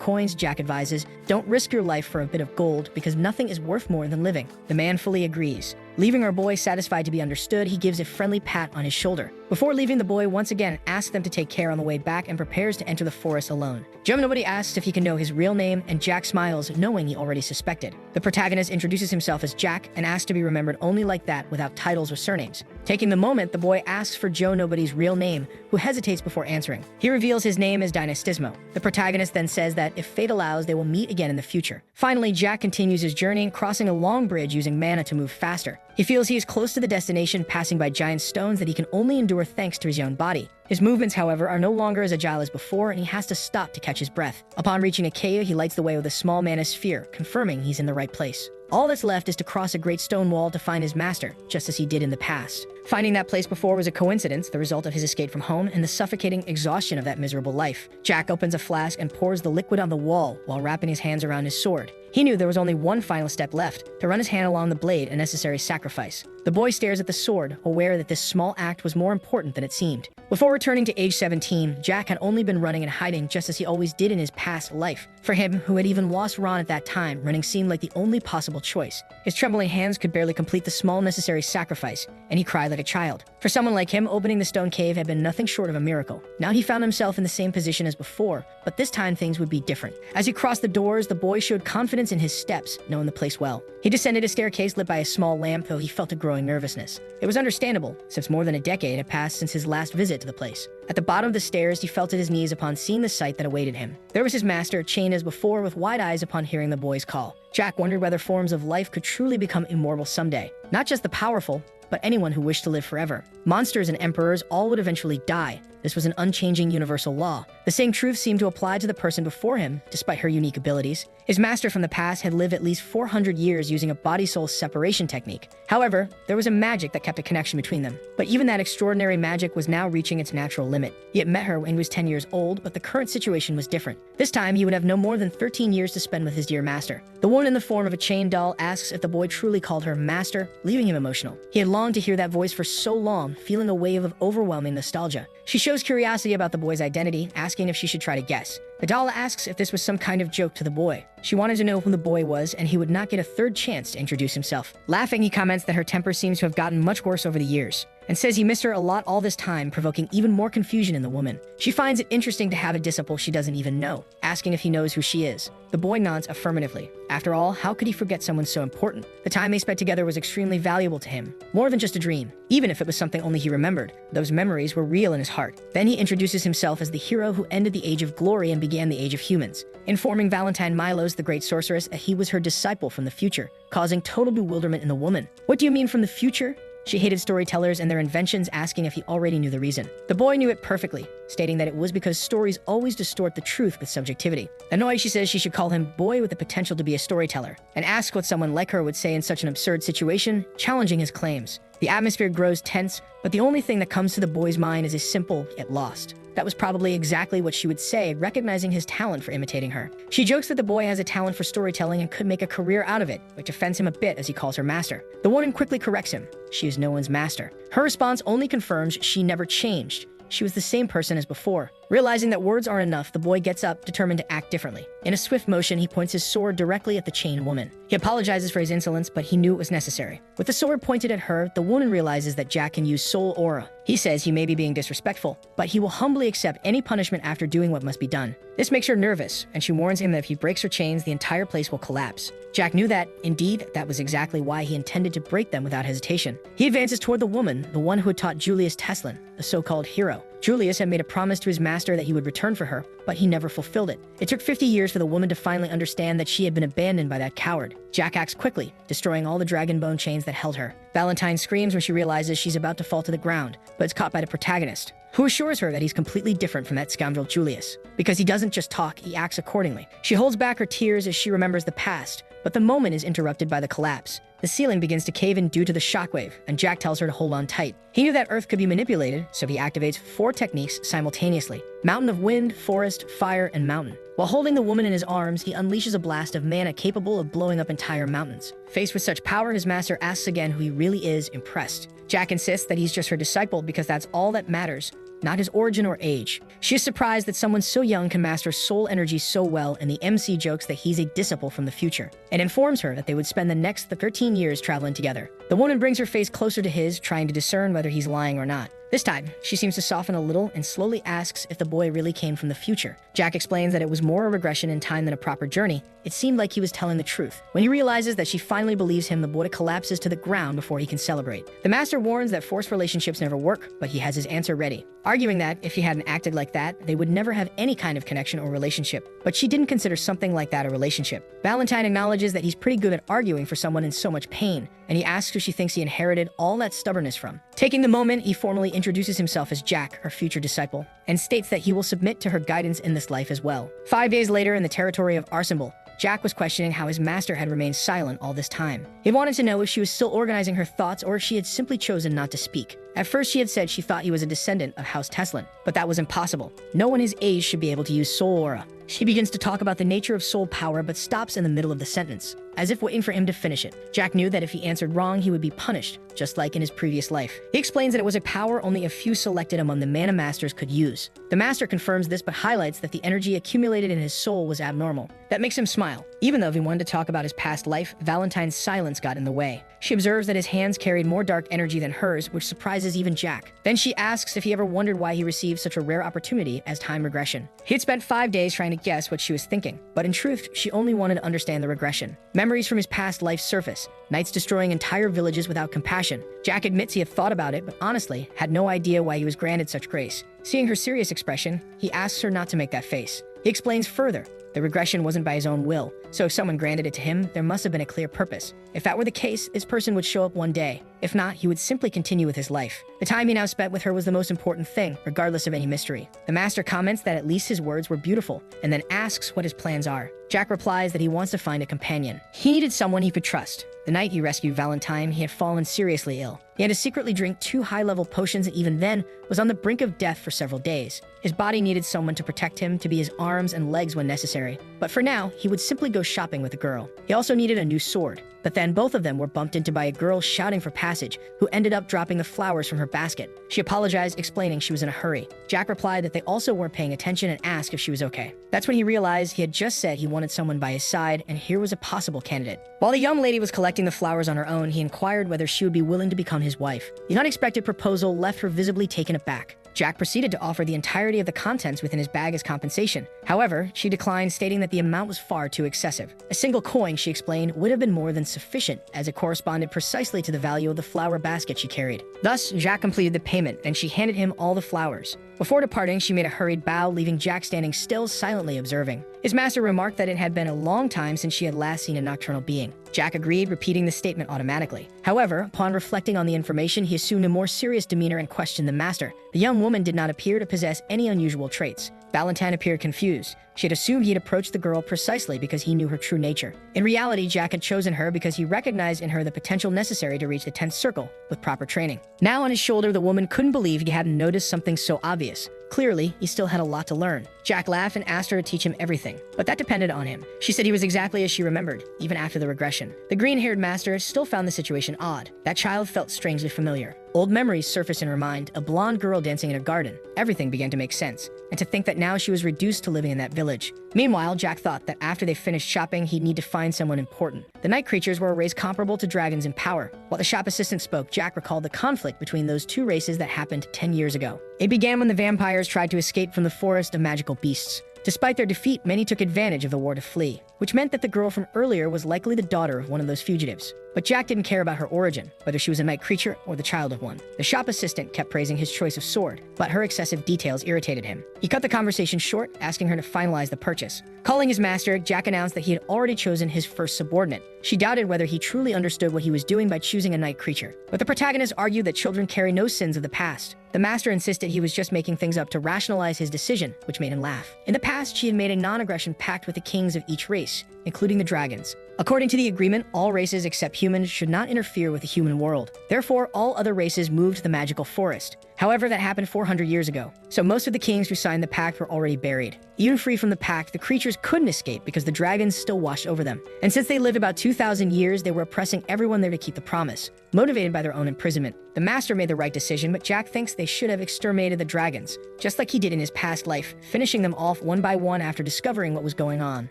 coins, Jack advises, don't risk your life for a bit of gold, because nothing is worth more than living. The man fully agrees. Leaving our boy satisfied to be understood, he gives a friendly pat on his shoulder. Before leaving, the boy once again asks them to take care on the way back and prepares to enter the forest alone. Joe Nobody asks if he can know his real name, and Jack smiles, knowing he already suspected. The protagonist introduces himself as Jack and asks to be remembered only like that, without titles or surnames. Taking the moment, the boy asks for Joe Nobody's real name, who hesitates before answering. He reveals his name as Dynastismo. The protagonist then says that if fate allows, they will meet again in the future. Finally, Jack continues his journey, crossing a long bridge using mana to move faster. He feels he is close to the destination, passing by giant stones that he can only endure thanks to his young body. His movements, however, are no longer as agile as before, and he has to stop to catch his breath. Upon reaching a cave, he lights the way with a small mana sphere, confirming he's in the right place. All that's left is to cross a great stone wall to find his master, just as he did in the past. Finding that place before was a coincidence, the result of his escape from home and the suffocating exhaustion of that miserable life. Jack opens a flask and pours the liquid on the wall while wrapping his hands around his sword. He knew there was only one final step left, to run his hand along the blade, a necessary sacrifice. The boy stares at the sword, aware that this small act was more important than it seemed. Before returning to age 17, Jack had only been running and hiding just as he always did in his past life. For him, who had even lost Ron at that time, running seemed like the only possible choice. His trembling hands could barely complete the small necessary sacrifice, and he cried like a child. For someone like him, opening the stone cave had been nothing short of a miracle. Now he found himself in the same position as before, but this time things would be different. As he crossed the doors, the boy showed confidence in his steps, knowing the place well. He descended a staircase lit by a small lamp, though he felt a growing nervousness. It was understandable, since more than a decade had passed since his last visit to the place. At the bottom of the stairs, he fell to his knees upon seeing the sight that awaited him. There was his master, chained as before, with wide eyes upon hearing the boy's call. Jack wondered whether forms of life could truly become immortal someday. Not just the powerful, but anyone who wished to live forever. Monsters and emperors all would eventually die, This was an unchanging universal law. The same truth seemed to apply to the person before him, despite her unique abilities. His master from the past had lived at least 400 years using a body-soul separation technique. However, there was a magic that kept a connection between them. But even that extraordinary magic was now reaching its natural limit. He had met her when he was 10 years old, but the current situation was different. This time, he would have no more than 13 years to spend with his dear master. The woman in the form of a chain doll asks if the boy truly called her master, leaving him emotional. He had longed to hear that voice for so long, feeling a wave of overwhelming nostalgia. She shows curiosity about the boy's identity, asking if she should try to guess. The doll asks if this was some kind of joke to the boy. She wanted to know who the boy was, and he would not get a third chance to introduce himself. Laughing, he comments that her temper seems to have gotten much worse over the years, and says he missed her a lot all this time, provoking even more confusion in the woman. She finds it interesting to have a disciple she doesn't even know, asking if he knows who she is. The boy nods affirmatively. After all, how could he forget someone so important? The time they spent together was extremely valuable to him, more than just a dream. Even if it was something only he remembered, those memories were real in his heart. Then he introduces himself as the hero who ended the age of glory and began the age of humans, informing Valentine Milos, the great sorceress, that he was her disciple from the future, causing total bewilderment in the woman. What do you mean from the future? She hated storytellers and their inventions, asking if he already knew the reason. The boy knew it perfectly, stating that it was because stories always distort the truth with subjectivity. Annoyed, she says she should call him boy with the potential to be a storyteller, and asks what someone like her would say in such an absurd situation, challenging his claims. The atmosphere grows tense, but the only thing that comes to the boy's mind is a simple yet lost. That was probably exactly what she would say, recognizing his talent for imitating her. She jokes that the boy has a talent for storytelling and could make a career out of it, which offends him a bit as he calls her master. The woman quickly corrects him. She is no one's master. Her response only confirms she never changed. She was the same person as before. Realizing that words aren't enough, the boy gets up, determined to act differently. In a swift motion, he points his sword directly at the chained woman. He apologizes for his insolence, but he knew it was necessary. With the sword pointed at her, the woman realizes that Jack can use soul aura. He says he may be being disrespectful, but he will humbly accept any punishment after doing what must be done. This makes her nervous, and she warns him that if he breaks her chains, the entire place will collapse. Jack knew that, indeed, that was exactly why he intended to break them without hesitation. He advances toward the woman, the one who had taught Julius Teslin, the so-called hero. Julius had made a promise to his master that he would return for her, but he never fulfilled it. It took 50 years for the woman to finally understand that she had been abandoned by that coward. Jack acts quickly, destroying all the dragon bone chains that held her. Valentine screams when she realizes she's about to fall to the ground, but is caught by the protagonist, who assures her that he's completely different from that scoundrel Julius. Because he doesn't just talk, he acts accordingly. She holds back her tears as she remembers the past, but the moment is interrupted by the collapse. The ceiling begins to cave in due to the shockwave, and Jack tells her to hold on tight. He knew that Earth could be manipulated, so he activates 4 techniques simultaneously: Mountain of Wind, Forest, Fire, and Mountain. While holding the woman in his arms, he unleashes a blast of mana capable of blowing up entire mountains. Faced with such power, his master asks again who he really is, impressed. Jack insists that he's just her disciple because that's all that matters, not his origin or age. She is surprised that someone so young can master soul energy so well, and the MC jokes that he's a disciple from the future, and informs her that they would spend the next 13 years traveling together. The woman brings her face closer to his, trying to discern whether he's lying or not. This time, she seems to soften a little and slowly asks if the boy really came from the future. Jack explains that it was more a regression in time than a proper journey. It seemed like he was telling the truth. When he realizes that she finally believes him, the boy collapses to the ground before he can celebrate. The master warns that forced relationships never work, but he has his answer ready, arguing that if he hadn't acted like that, they would never have any kind of connection or relationship. But she didn't consider something like that a relationship. Valentine acknowledges that he's pretty good at arguing for someone in so much pain, and he asks who she thinks he inherited all that stubbornness from. Taking the moment, he formally introduces himself as Jack, her future disciple, and states that he will submit to her guidance in this life as well. 5 days later, in the territory of INVICIBLE, Jack was questioning how his master had remained silent all this time. He wanted to know if she was still organizing her thoughts or if she had simply chosen not to speak. At first, she had said she thought he was a descendant of House Teslin, but that was impossible. No one his age should be able to use soul aura. She begins to talk about the nature of soul power, but stops in the middle of the sentence, as if waiting for him to finish it. Jack knew that if he answered wrong, he would be punished, just like in his previous life. He explains that it was a power only a few selected among the mana masters could use. The master confirms this, but highlights that the energy accumulated in his soul was abnormal. That makes him smile. Even though he wanted to talk about his past life, Valentine's silence got in the way. She observes that his hands carried more dark energy than hers, which surprises even Jack. Then she asks if he ever wondered why he received such a rare opportunity as time regression. He had spent 5 days trying to guess what she was thinking, but in truth, she only wanted to understand the regression. Memories from his past life surface, nights destroying entire villages without compassion. Jack admits he had thought about it, but honestly, had no idea why he was granted such grace. Seeing her serious expression, he asks her not to make that face. He explains further. The regression wasn't by his own will. So if someone granted it to him, there must have been a clear purpose. If that were the case, this person would show up one day. If not, he would simply continue with his life. The time he now spent with her was the most important thing, regardless of any mystery. The master comments that at least his words were beautiful, and then asks what his plans are. Jack replies that he wants to find a companion. He needed someone he could trust. The night he rescued Valentine, he had fallen seriously ill. He had to secretly drink 2 high-level potions and even then was on the brink of death for several days. His body needed someone to protect him, to be his arms and legs when necessary. But for now, he would simply go shopping with a girl. He also needed a new sword. But then both of them were bumped into by a girl shouting for passage, who ended up dropping the flowers from her basket. She apologized, explaining she was in a hurry. Jack replied that they also weren't paying attention and asked if she was okay. That's when he realized he had just said he wanted someone by his side, and here was a possible candidate. While the young lady was collecting the flowers on her own, he inquired whether she would be willing to become his wife. The unexpected proposal left her visibly taken aback. Jack proceeded to offer the entirety of the contents within his bag as compensation. However, she declined, stating that the amount was far too excessive. A single coin, she explained, would have been more than sufficient, as it corresponded precisely to the value of the flower basket she carried. Thus, Jack completed the payment, and she handed him all the flowers. Before departing, she made a hurried bow, leaving Jack standing still, silently observing. His master remarked that it had been a long time since she had last seen a nocturnal being. Jack agreed, repeating the statement automatically. However, upon reflecting on the information, he assumed a more serious demeanor and questioned the master. The young woman did not appear to possess any unusual traits. Valentine appeared confused. She had assumed he had approached the girl precisely because he knew her true nature. In reality, Jack had chosen her because he recognized in her the potential necessary to reach the 10th circle with proper training. Now on his shoulder, the woman couldn't believe he hadn't noticed something so obvious. Clearly, he still had a lot to learn. Jack laughed and asked her to teach him everything, but that depended on him. She said he was exactly as she remembered, even after the regression. The green-haired master still found the situation odd. That child felt strangely familiar. Old memories surfaced in her mind, a blonde girl dancing in a garden. Everything began to make sense, and to think that now she was reduced to living in that village. Meanwhile, Jack thought that after they finished shopping, he'd need to find someone important. The night creatures were a race comparable to dragons in power. While the shop assistant spoke, Jack recalled the conflict between those two races that happened 10 years ago. It began when the vampires tried to escape from the forest of magical beasts. Despite their defeat, many took advantage of the war to flee, which meant that the girl from earlier was likely the daughter of one of those fugitives. But Jack didn't care about her origin, whether she was a night creature or the child of one. The shop assistant kept praising his choice of sword, but her excessive details irritated him. He cut the conversation short, asking her to finalize the purchase. Calling his master, Jack announced that he had already chosen his first subordinate. She doubted whether he truly understood what he was doing by choosing a night creature. But the protagonist argued that children carry no sins of the past. The master insisted he was just making things up to rationalize his decision, which made him laugh. In the past, she had made a non-aggression pact with the kings of each race, including the dragons. According to the agreement, all races except humans should not interfere with the human world. Therefore, all other races moved to the magical forest. However, that happened 400 years ago, so most of the kings who signed the pact were already buried. Even free from the pact, the creatures couldn't escape because the dragons still watched over them. And since they lived about 2,000 years, they were oppressing everyone there to keep the promise, motivated by their own imprisonment. The master made the right decision, but Jack thinks they should have exterminated the dragons, just like he did in his past life, finishing them off one by one after discovering what was going on.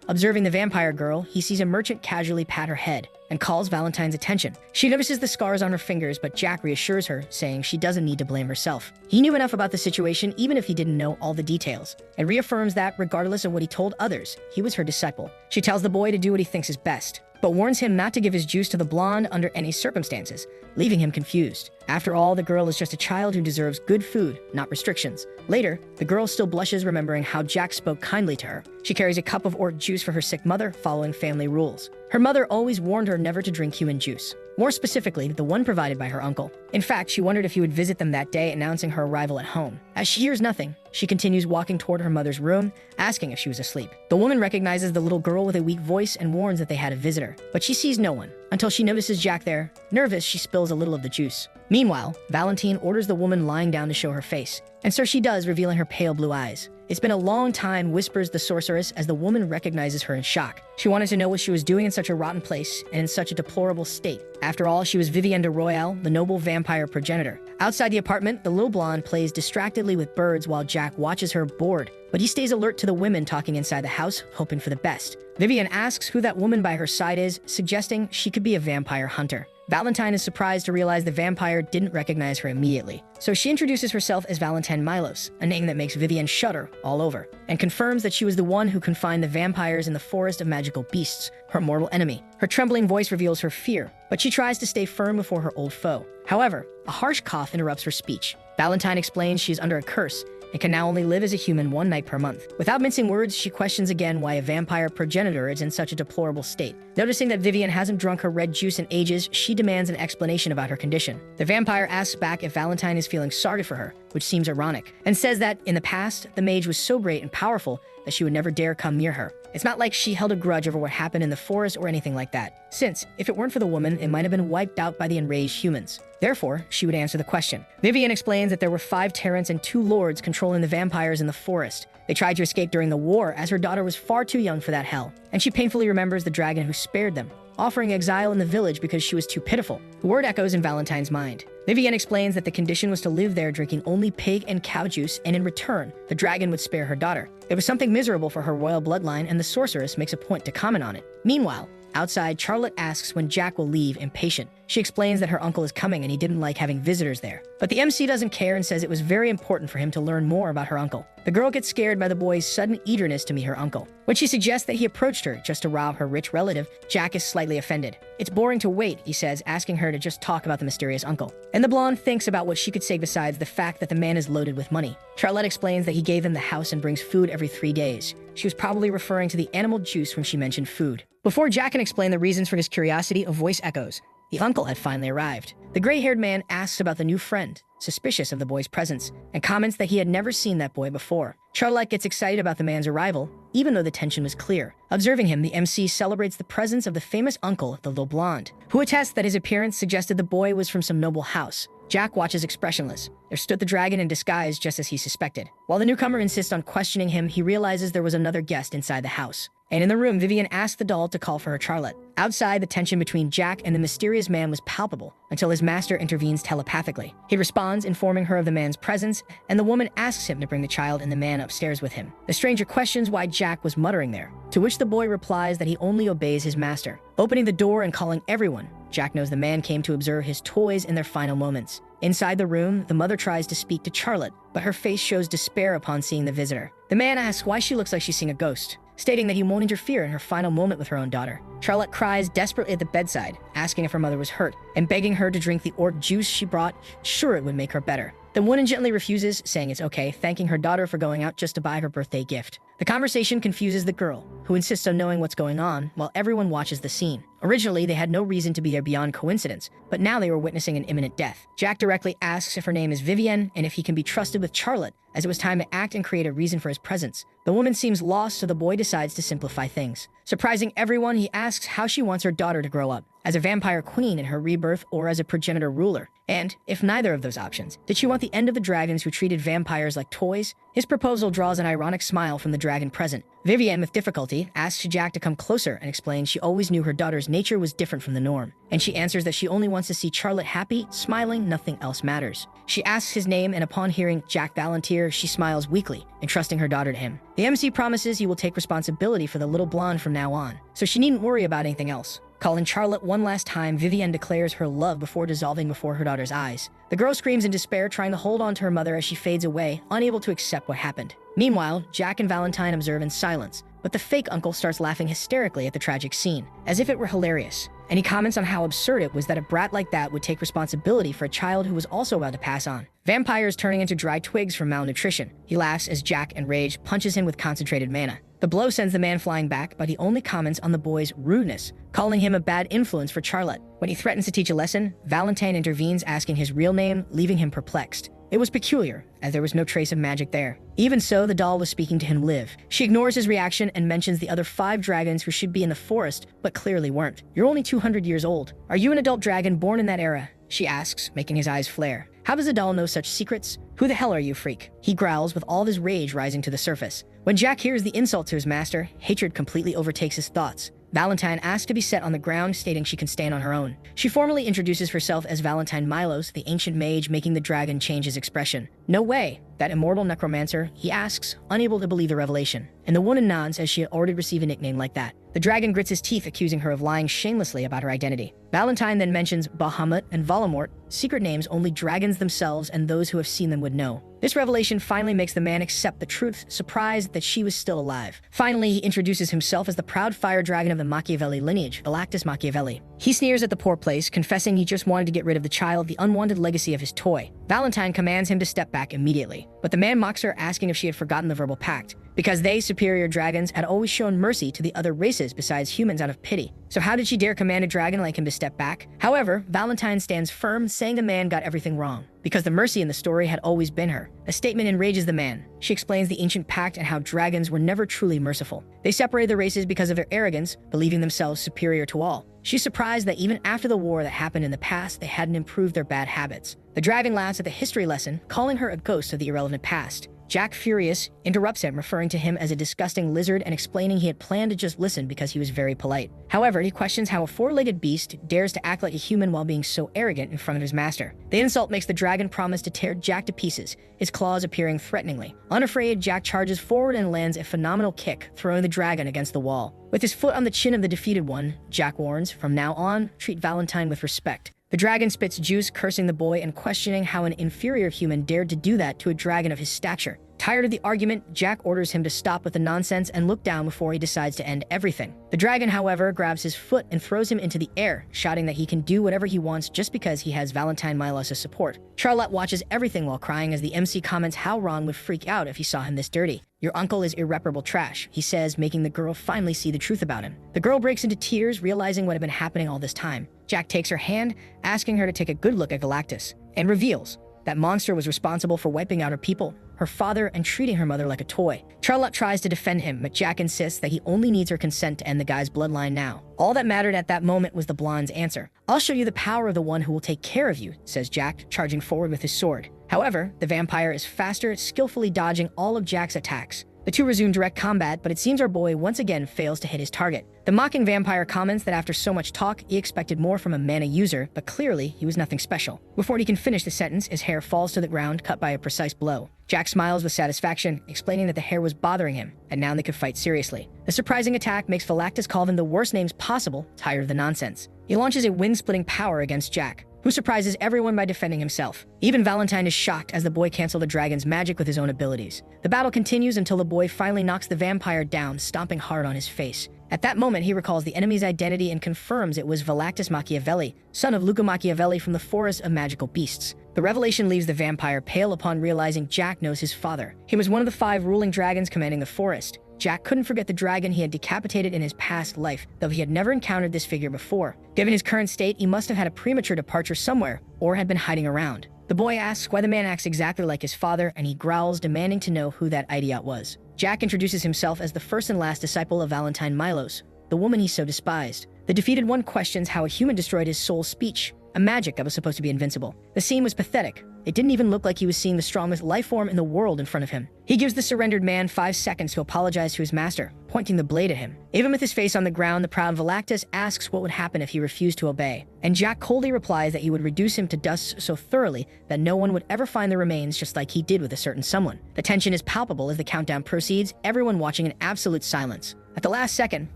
Observing the vampire girl, he sees a merchant casually pat her head and calls Valentine's attention. She notices the scars on her fingers, but Jack reassures her, saying she doesn't need to blame herself. He knew enough about the situation even if he didn't know all the details, and reaffirms that, regardless of what he told others, he was her disciple. She tells the boy to do what he thinks is best, but warns him not to give his juice to the blonde under any circumstances, leaving him confused. After all, the girl is just a child who deserves good food, not restrictions. Later, the girl still blushes, remembering how Jack spoke kindly to her. She carries a cup of orc juice for her sick mother, following family rules. Her mother always warned her never to drink human juice, more specifically, the one provided by her uncle. In fact, she wondered if he would visit them that day, announcing her arrival at home. As she hears nothing, she continues walking toward her mother's room, asking if she was asleep. The woman recognizes the little girl with a weak voice and warns that they had a visitor, but she sees no one, until she notices Jack there. Nervous, she spills a little of the juice. Meanwhile, Valentine orders the woman lying down to show her face, and so she does, revealing her pale blue eyes. "It's been a long time," whispers the sorceress as the woman recognizes her in shock. She wanted to know what she was doing in such a rotten place and in such a deplorable state. After all, she was Vivienne de Royale, the noble vampire progenitor. Outside the apartment, the little blonde plays distractedly with birds while Jack watches her, bored. But he stays alert to the women talking inside the house, hoping for the best. Vivienne asks who that woman by her side is, suggesting she could be a vampire hunter. Valentine is surprised to realize the vampire didn't recognize her immediately. So she introduces herself as Valentine Milos, a name that makes Vivienne shudder all over, and confirms that she was the one who confined the vampires in the forest of magical beasts, her mortal enemy. Her trembling voice reveals her fear, but she tries to stay firm before her old foe. However, a harsh cough interrupts her speech. Valentine explains she is under a curse, and can now only live as a human 1 night per month. Without mincing words, she questions again why a vampire progenitor is in such a deplorable state. Noticing that Vivian hasn't drunk her red juice in ages, she demands an explanation about her condition. The vampire asks back if Valentine is feeling sorry for her, which seems ironic, and says that, in the past, the mage was so great and powerful that she would never dare come near her. It's not like she held a grudge over what happened in the forest or anything like that, since, if it weren't for the woman, it might have been wiped out by the enraged humans. Therefore, she would answer the question. Vivian explains that there were 5 tyrants and 2 lords controlling the vampires in the forest. They tried to escape during the war, as her daughter was far too young for that hell, and she painfully remembers the dragon who spared them, offering exile in the village because she was too pitiful. The word echoes in Valentine's mind. Vivian explains that the condition was to live there drinking only pig and cow juice, and in return, the dragon would spare her daughter. It was something miserable for her royal bloodline, and the sorceress makes a point to comment on it. Meanwhile, outside, Charlotte asks when Jack will leave, impatient. She explains that her uncle is coming and he didn't like having visitors there. But the MC doesn't care and says it was very important for him to learn more about her uncle. The girl gets scared by the boy's sudden eagerness to meet her uncle. When she suggests that he approached her just to rob her rich relative, Jack is slightly offended. It's boring to wait, he says, asking her to just talk about the mysterious uncle. And the blonde thinks about what she could say besides the fact that the man is loaded with money. Charlotte explains that he gave them the house and brings food every 3 days. She was probably referring to the animal juice when she mentioned food. Before Jack can explain the reasons for his curiosity, a voice echoes. The uncle had finally arrived. The gray-haired man asks about the new friend, suspicious of the boy's presence, and comments that he had never seen that boy before. Charlotte gets excited about the man's arrival, even though the tension was clear. Observing him, the MC celebrates the presence of the famous uncle, the little blonde, who attests that his appearance suggested the boy was from some noble house. Jack watches expressionless. There stood the dragon in disguise just as he suspected. While the newcomer insists on questioning him, he realizes there was another guest inside the house. And in the room, Vivian asks the doll to call for her Charlotte. Outside, the tension between Jack and the mysterious man was palpable until his master intervenes telepathically. He responds, informing her of the man's presence, and the woman asks him to bring the child and the man upstairs with him. The stranger questions why Jack was muttering there, to which the boy replies that he only obeys his master. Opening the door and calling everyone, Jack knows the man came to observe his toys in their final moments. Inside the room, the mother tries to speak to Charlotte, but her face shows despair upon seeing the visitor. The man asks why she looks like she's seeing a ghost, stating that he won't interfere in her final moment with her own daughter. Charlotte cries desperately at the bedside, asking if her mother was hurt, and begging her to drink the orc juice she brought, sure it would make her better. The woman gently refuses, saying it's okay, thanking her daughter for going out just to buy her birthday gift. The conversation confuses the girl, who insists on knowing what's going on, while everyone watches the scene. Originally, they had no reason to be there beyond coincidence, but now they were witnessing an imminent death. Jack directly asks if her name is Vivian, and if he can be trusted with Charlotte, as it was time to act and create a reason for his presence. The woman seems lost, so the boy decides to simplify things. Surprising everyone, he asks how she wants her daughter to grow up, as a vampire queen in her rebirth or as a progenitor ruler. And, if neither of those options, did she want the end of the dragons who treated vampires like toys? His proposal draws an ironic smile from the dragon present. Vivian, with difficulty, asks Jack to come closer and explains she always knew her daughter's nature was different from the norm. And she answers that she only wants to see Charlotte happy, smiling, nothing else matters. She asks his name, and upon hearing Jack Valantier, she smiles weakly, entrusting her daughter to him. The MC promises he will take responsibility for the little blonde from now on, so she needn't worry about anything else. Calling Charlotte one last time, Vivian declares her love before dissolving before her daughter's eyes. The girl screams in despair, trying to hold on to her mother as she fades away, unable to accept what happened. Meanwhile, Jack and Valentine observe in silence, but the fake uncle starts laughing hysterically at the tragic scene, as if it were hilarious. And he comments on how absurd it was that a brat like that would take responsibility for a child who was also about to pass on. Vampires turning into dry twigs from malnutrition. He laughs as Jack, enraged, punches him with concentrated mana. The blow sends the man flying back, but he only comments on the boy's rudeness, calling him a bad influence for Charlotte. When he threatens to teach a lesson, Valentine intervenes, asking his real name, leaving him perplexed. It was peculiar, as there was no trace of magic there. Even so, the doll was speaking to him live. She ignores his reaction and mentions the other 5 dragons who should be in the forest, but clearly weren't. You're only 200 years old. Are you an adult dragon born in that era? She asks, making his eyes flare. How does a doll know such secrets? Who the hell are you, freak? He growls, with all of his rage rising to the surface. When Jack hears the insult to his master, hatred completely overtakes his thoughts. Valentine asks to be set on the ground, stating she can stand on her own. She formally introduces herself as Valentine Milos, the ancient mage, making the dragon change his expression. No way! That immortal necromancer, he asks, unable to believe the revelation. And the woman nods, as she had already received a nickname like that. The dragon grits his teeth, accusing her of lying shamelessly about her identity. Valentine then mentions Bahamut and Voldemort, secret names only dragons themselves and those who have seen them would know. This revelation finally makes the man accept the truth, surprised that she was still alive. Finally, he introduces himself as the proud fire dragon of the Machiavelli lineage, Galactus Machiavelli. He sneers at the poor place, confessing he just wanted to get rid of the child, the unwanted legacy of his toy. Valentine commands him to step back, back immediately. But the man mocks her, asking if she had forgotten the verbal pact, because they, superior dragons, had always shown mercy to the other races besides humans out of pity. So how did she dare command a dragon like him to step back? However, Valentine stands firm, saying the man got everything wrong, because the mercy in the story had always been her. A statement enrages the man. She explains the ancient pact and how dragons were never truly merciful. They separated the races because of their arrogance, believing themselves superior to all. She's surprised that even after the war that happened in the past, they hadn't improved their bad habits. The dragon laughs at the history lesson, calling her a ghost of the irrelevant past. Jack, furious, interrupts him, referring to him as a disgusting lizard and explaining he had planned to just listen because he was very polite. However, he questions how a four-legged beast dares to act like a human while being so arrogant in front of his master. The insult makes the dragon promise to tear Jack to pieces, his claws appearing threateningly. Unafraid, Jack charges forward and lands a phenomenal kick, throwing the dragon against the wall. With his foot on the chin of the defeated one, Jack warns, from now on, treat Valentine with respect. The dragon spits juice, cursing the boy and questioning how an inferior human dared to do that to a dragon of his stature. Tired of the argument, Jack orders him to stop with the nonsense and look down before he decides to end everything. The dragon, however, grabs his foot and throws him into the air, shouting that he can do whatever he wants just because he has Valentine Milos' support. Charlotte watches everything while crying as the MC comments how Ron would freak out if he saw him this dirty. "Your uncle is irreparable trash," he says, making the girl finally see the truth about him. The girl breaks into tears, realizing what had been happening all this time. Jack takes her hand, asking her to take a good look at Galactus, and reveals that monster was responsible for wiping out her people, her father, and treating her mother like a toy. Charlotte tries to defend him, but Jack insists that he only needs her consent to end the guy's bloodline now. All that mattered at that moment was the blonde's answer. "I'll show you the power of the one who will take care of you," says Jack, charging forward with his sword. However, the vampire is faster, skillfully dodging all of Jack's attacks. The two resume direct combat, but it seems our boy once again fails to hit his target. The mocking vampire comments that after so much talk, he expected more from a mana user, but clearly he was nothing special. Before he can finish the sentence, his hair falls to the ground, cut by a precise blow. Jack smiles with satisfaction, explaining that the hair was bothering him, and now they could fight seriously. The surprising attack makes Galactus call them the worst names possible, tired of the nonsense. He launches a wind-splitting power against Jack, who surprises everyone by defending himself. Even Valentine is shocked as the boy cancels the dragon's magic with his own abilities. The battle continues until the boy finally knocks the vampire down, stomping hard on his face. At that moment, he recalls the enemy's identity and confirms it was Galactus Machiavelli, son of Luca Machiavelli from the Forest of Magical Beasts. The revelation leaves the vampire pale upon realizing Jack knows his father. He was one of the 5 ruling dragons commanding the forest. Jack couldn't forget the dragon he had decapitated in his past life, though he had never encountered this figure before. Given his current state, he must have had a premature departure somewhere, or had been hiding around. The boy asks why the man acts exactly like his father, and he growls, demanding to know who that idiot was. Jack introduces himself as the first and last disciple of Valentine Milos, the woman he so despised. The defeated one questions how a human destroyed his soul's speech, a magic that was supposed to be invincible. The scene was pathetic. It didn't even look like he was seeing the strongest life form in the world in front of him. He gives the surrendered man 5 seconds to apologize to his master, pointing the blade at him. Even with his face on the ground, the proud Galactus asks what would happen if he refused to obey. And Jack coldly replies that he would reduce him to dust so thoroughly that no one would ever find the remains, just like he did with a certain someone. The tension is palpable as the countdown proceeds, everyone watching in absolute silence. At the last second,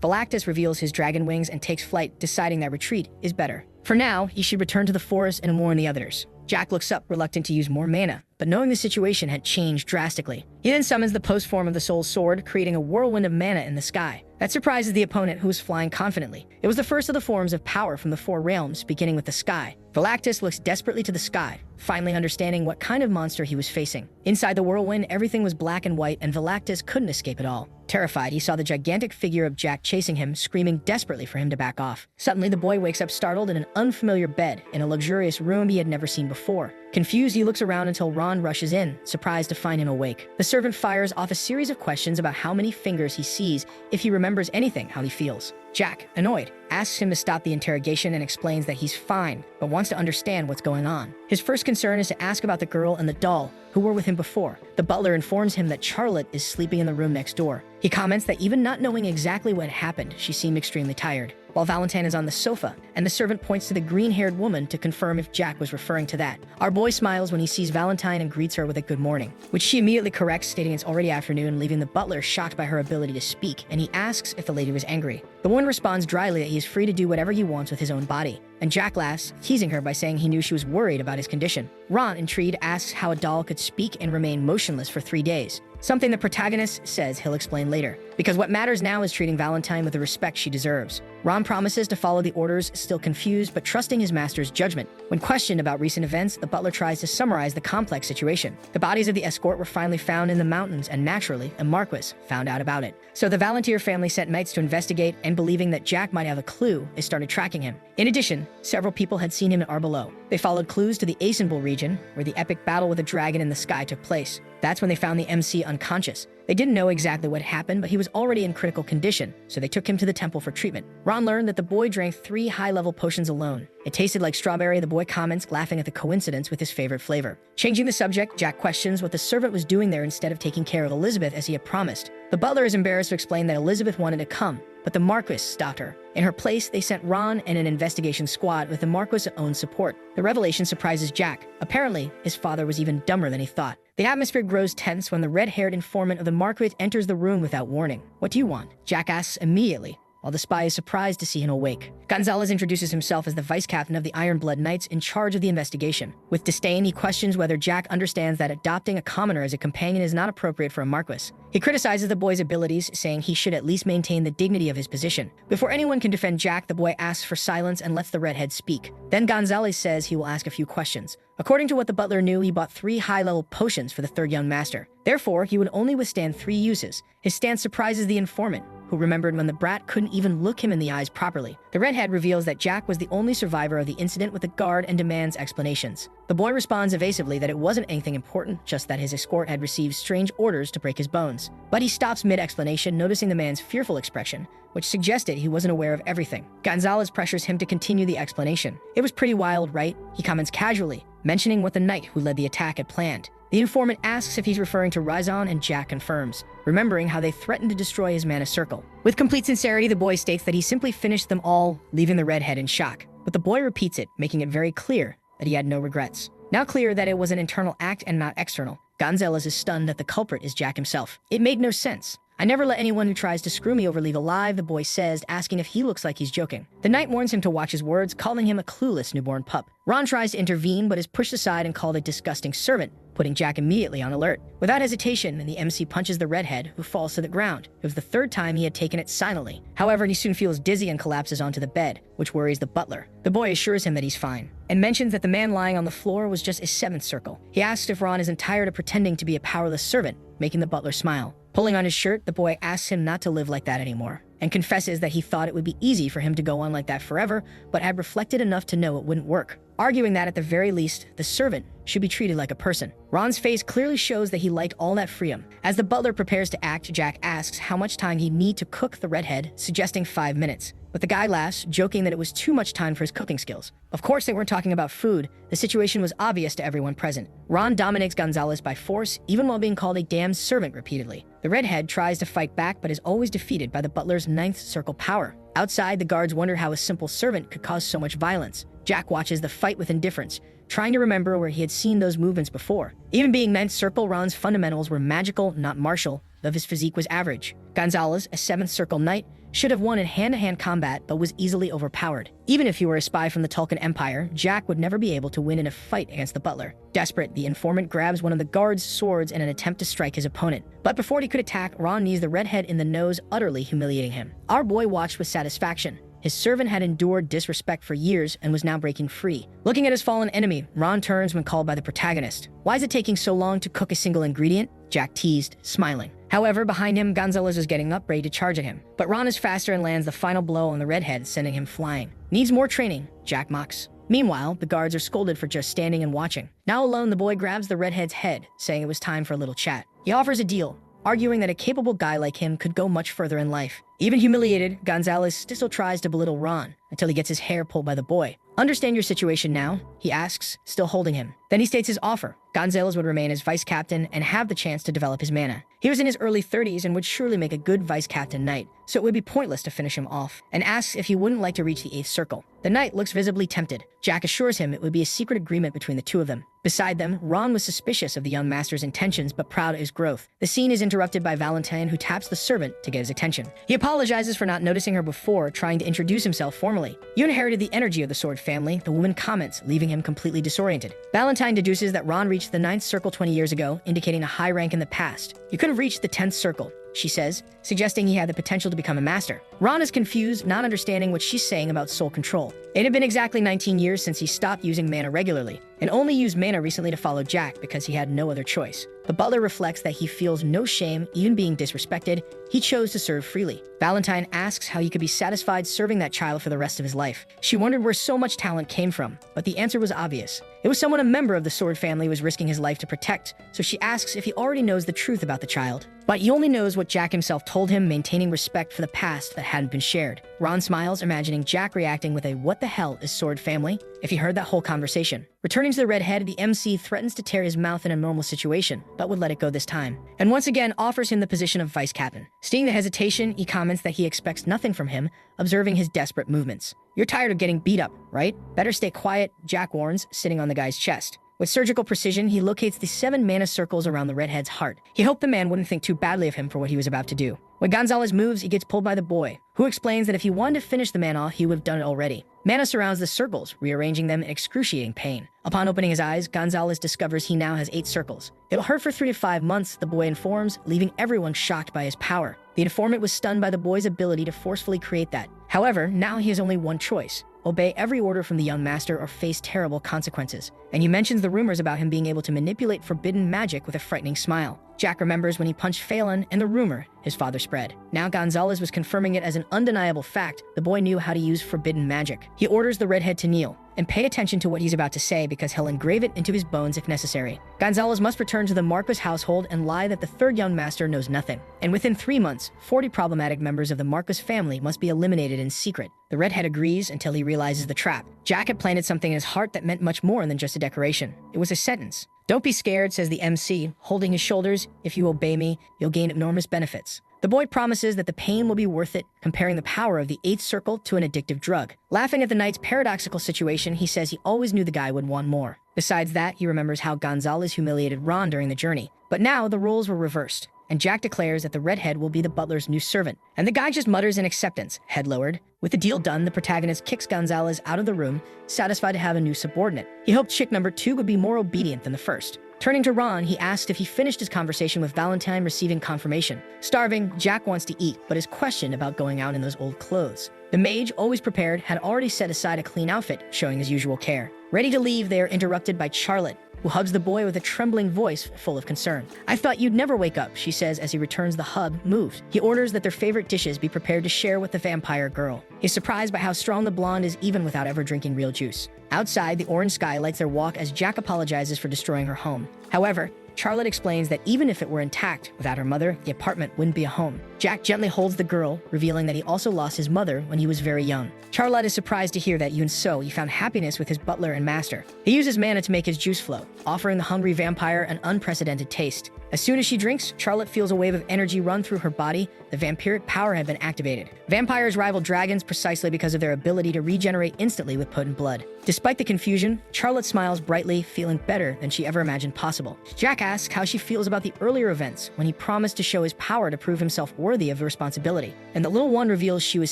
Galactus reveals his dragon wings and takes flight, deciding that retreat is better. For now, he should return to the forest and warn the others. Jack looks up, reluctant to use more mana, but knowing the situation had changed drastically. He then summons the post-form of the Soul's Sword, creating a whirlwind of mana in the sky. That surprises the opponent, who was flying confidently. It was the first of the forms of power from the 4 realms, beginning with the sky. Galactus looks desperately to the sky, finally understanding what kind of monster he was facing. Inside the whirlwind, everything was black and white, and Galactus couldn't escape it all. Terrified, he saw the gigantic figure of Jack chasing him, screaming desperately for him to back off. Suddenly, the boy wakes up startled in an unfamiliar bed, in a luxurious room he had never seen before. Confused, he looks around until Ron rushes in, surprised to find him awake. The servant fires off a series of questions about how many fingers he sees, if he remembers anything, how he feels. Jack, annoyed, asks him to stop the interrogation and explains that he's fine, but wants to understand what's going on. His first concern is to ask about the girl and the doll, who were with him before. The butler informs him that Charlotte is sleeping in the room next door. He comments that even not knowing exactly what happened, she seemed extremely tired. While Valentine is on the sofa, and the servant points to the green-haired woman to confirm if Jack was referring to that. Our boy smiles when he sees Valentine and greets her with a good morning, which she immediately corrects, stating it's already afternoon, leaving the butler shocked by her ability to speak, and he asks if the lady was angry. The woman responds dryly that he is free to do whatever he wants with his own body, and Jack laughs, teasing her by saying he knew she was worried about his condition. Ron, intrigued, asks how a doll could speak and remain motionless for 3 days. Something the protagonist says he'll explain later. because what matters now is treating Valentine with the respect she deserves. Ron promises to follow the orders, still confused but trusting his master's judgment. When questioned about recent events, the butler tries to summarize the complex situation. The bodies of the escort were finally found in the mountains, and naturally, a marquis found out about it. So the Valentier family sent knights to investigate, and believing that Jack might have a clue, they started tracking him. In addition, several people had seen him at Arbelow. They followed clues to the INVICIBLE region, where the epic battle with a dragon in the sky took place. That's when they found the MC unconscious. They didn't know exactly what happened, but he was already in critical condition, so they took him to the temple for treatment. Ron learned that the boy drank 3 high-level potions alone. It tasted like strawberry, the boy comments, laughing at the coincidence with his favorite flavor. Changing the subject, Jack questions what the servant was doing there instead of taking care of Elizabeth as he had promised. The butler is embarrassed to explain that Elizabeth wanted to come, but the Marquis stopped her. In her place, they sent Ron and an investigation squad with the Marquis' own support. The revelation surprises Jack. Apparently, his father was even dumber than he thought. The atmosphere grows tense when the red-haired informant of the Marquis enters the room without warning. "What do you want?" Jack asks immediately, while the spy is surprised to see him awake. Gonzalez introduces himself as the vice captain of the Iron Blood Knights in charge of the investigation. With disdain, he questions whether Jack understands that adopting a commoner as a companion is not appropriate for a Marquis. He criticizes the boy's abilities, saying he should at least maintain the dignity of his position. Before anyone can defend Jack, the boy asks for silence and lets the redhead speak. Then Gonzalez says he will ask a few questions. According to what the butler knew, he bought 3 high-level potions for the third young master. Therefore, he would only withstand 3 uses. His stance surprises the informant, who remembered when the brat couldn't even look him in the eyes properly. The redhead reveals that Jack was the only survivor of the incident with the guard and demands explanations. The boy responds evasively that it wasn't anything important, just that his escort had received strange orders to break his bones. But he stops mid-explanation, noticing the man's fearful expression, which suggested he wasn't aware of everything. Gonzalez pressures him to continue the explanation. "It was pretty wild, right?" he comments casually, mentioning what the knight who led the attack had planned. The informant asks if he's referring to Rizon, and Jack confirms, remembering how they threatened to destroy his mana circle. With complete sincerity, the boy states that he simply finished them all, leaving the redhead in shock. But the boy repeats it, making it very clear that he had no regrets. Now clear that it was an internal act and not external, Gonzalez is stunned that the culprit is Jack himself. "It made no sense. I never let anyone who tries to screw me over leave alive," the boy says, asking if he looks like he's joking. The knight warns him to watch his words, calling him a clueless newborn pup. Ron tries to intervene, but is pushed aside and called a disgusting servant, putting Jack immediately on alert. Without hesitation, the MC punches the redhead, who falls to the ground. It was the 3rd time he had taken it silently. However, he soon feels dizzy and collapses onto the bed, which worries the butler. The boy assures him that he's fine, and mentions that the man lying on the floor was just a 7th circle. He asks if Ron isn't tired of pretending to be a powerless servant, making the butler smile. Pulling on his shirt, the boy asks him not to live like that anymore, and confesses that he thought it would be easy for him to go on like that forever, but had reflected enough to know it wouldn't work, arguing that at the very least, the servant should be treated like a person. Ron's face clearly shows that he liked all that freedom. As the butler prepares to act, Jack asks how much time he'd need to cook the redhead, suggesting 5 minutes. But the guy laughs, joking that it was too much time for his cooking skills. Of course they weren't talking about food. The situation was obvious to everyone present. Ron dominates Gonzalez by force, even while being called a damned servant repeatedly. The redhead tries to fight back, but is always defeated by the butler's 9th circle power. Outside, the guards wonder how a simple servant could cause so much violence. Jack watches the fight with indifference, trying to remember where he had seen those movements before. Even being 9th circle, Ron's fundamentals were magical, not martial, though his physique was average. Gonzalez, a 7th circle knight, should have won in hand-to-hand combat, but was easily overpowered. Even if he were a spy from the Tulkan Empire, Jack would never be able to win in a fight against the butler. Desperate, the informant grabs one of the guard's swords in an attempt to strike his opponent. But before he could attack, Ron knees the redhead in the nose, utterly humiliating him. Our boy watched with satisfaction. His servant had endured disrespect for years and was now breaking free. Looking at his fallen enemy, Ron turns when called by the protagonist. "Why is it taking so long to cook a single ingredient?" Jack teased, smiling. However, behind him, Gonzalez is getting up, ready to charge at him. But Ron is faster and lands the final blow on the redhead, sending him flying. "Needs more training," Jack mocks. Meanwhile, the guards are scolded for just standing and watching. Now alone, the boy grabs the redhead's head, saying it was time for a little chat. He offers a deal, arguing that a capable guy like him could go much further in life. Even humiliated, Gonzalez still tries to belittle Ron until he gets his hair pulled by the boy. "Understand your situation now?" he asks, still holding him. Then he states his offer. Gonzalez would remain as vice captain and have the chance to develop his mana. He was in his early 30s and would surely make a good vice captain knight, so it would be pointless to finish him off, and asks if he wouldn't like to reach the 8th circle. The knight looks visibly tempted. Jack assures him it would be a secret agreement between the two of them. Beside them, Ron was suspicious of the young master's intentions, but proud of his growth. The scene is interrupted by Valentine, who taps the servant to get his attention. He apologizes for not noticing her before, trying to introduce himself formally. "You inherited the energy of the Sword family," the woman comments, leaving him completely disoriented. Valentine deduces that Ron reached the 9th circle 20 years ago, indicating a high rank in the past. "You could have reached the 10th circle," she says, suggesting he had the potential to become a master. Ron is confused, not understanding what she's saying about soul control. It had been exactly 19 years since he stopped using mana regularly, and only used mana recently to follow Jack because he had no other choice. The butler reflects that he feels no shame, even being disrespected. He chose to serve freely. Valentine asks how he could be satisfied serving that child for the rest of his life. She wondered where so much talent came from, but the answer was obvious. It was someone a member of the Sword family was risking his life to protect, so she asks if he already knows the truth about the child. But he only knows what Jack himself told him, maintaining respect for the past that hadn't been shared. Ron smiles, imagining Jack reacting with a "what the hell is Sword family?" if he heard that whole conversation. Returning to the redhead, the MC threatens to tear his mouth in a normal situation, but would let it go this time, and once again offers him the position of vice captain. Seeing the hesitation, he comments that he expects nothing from him, observing his desperate movements. "You're tired of getting beat up, right? Better stay quiet," Jack warns, sitting on the guy's chest. With surgical precision, he locates the 7 mana circles around the redhead's heart. He hoped the man wouldn't think too badly of him for what he was about to do. When Gonzalez moves, he gets pulled by the boy, who explains that if he wanted to finish the man off, he would have done it already. Mana surrounds the circles, rearranging them in excruciating pain. Upon opening his eyes, Gonzalez discovers he now has 8 circles. "It'll hurt for 3 to 5 months," the boy informs, leaving everyone shocked by his power. The informant was stunned by the boy's ability to forcefully create that. However, now he has only one choice: obey every order from the young master or face terrible consequences. And he mentions the rumors about him being able to manipulate forbidden magic with a frightening smile. Jack remembers when he punched Phelan and the rumor his father spread. Now Gonzalez was confirming it as an undeniable fact. The boy knew how to use forbidden magic. He orders the redhead to kneel and pay attention to what he's about to say because he'll engrave it into his bones if necessary. Gonzalez must return to the Marquis household and lie that the third young master knows nothing. And within 3 months, 40 problematic members of the Marquis family must be eliminated in secret. The redhead agrees until he realizes the trap. Jack had planted something in his heart that meant much more than just a decoration. It was a sentence. "Don't be scared," says the MC, holding his shoulders. "If you obey me, you'll gain enormous benefits." The boy promises that the pain will be worth it, comparing the power of the 8th circle to an addictive drug. Laughing at the knight's paradoxical situation, he says he always knew the guy would want more. Besides that, he remembers how Gonzalez humiliated Ron during the journey. But now the roles were reversed, and Jack declares that the redhead will be the butler's new servant. And the guy just mutters in acceptance, head lowered. With the deal done, the protagonist kicks Gonzalez out of the room, satisfied to have a new subordinate. He hoped chick number 2 would be more obedient than the first. Turning to Ron, he asks if he finished his conversation with Valentine, receiving confirmation. Starving, Jack wants to eat, but is questioned about going out in those old clothes. The mage, always prepared, had already set aside a clean outfit, showing his usual care. Ready to leave, they are interrupted by Charlotte, who hugs the boy with a trembling voice full of concern. "I thought you'd never wake up," she says as he returns the hug, moved. He orders that their favorite dishes be prepared to share with the vampire girl. He's surprised by how strong the blonde is even without ever drinking real juice. Outside, the orange sky lights their walk as Jack apologizes for destroying her home. However, Charlotte explains that even if it were intact, without her mother, the apartment wouldn't be a home. Jack gently holds the girl, revealing that he also lost his mother when he was very young. Charlotte is surprised to hear that even so, he found happiness with his butler and master. He uses mana to make his juice flow, offering the hungry vampire an unprecedented taste. As soon as she drinks, Charlotte feels a wave of energy run through her body. The vampiric power had been activated. Vampires rival dragons precisely because of their ability to regenerate instantly with potent blood. Despite the confusion, Charlotte smiles brightly, feeling better than she ever imagined possible. Jack asks how she feels about the earlier events when he promised to show his power to prove himself worthy of the responsibility. And the little one reveals she was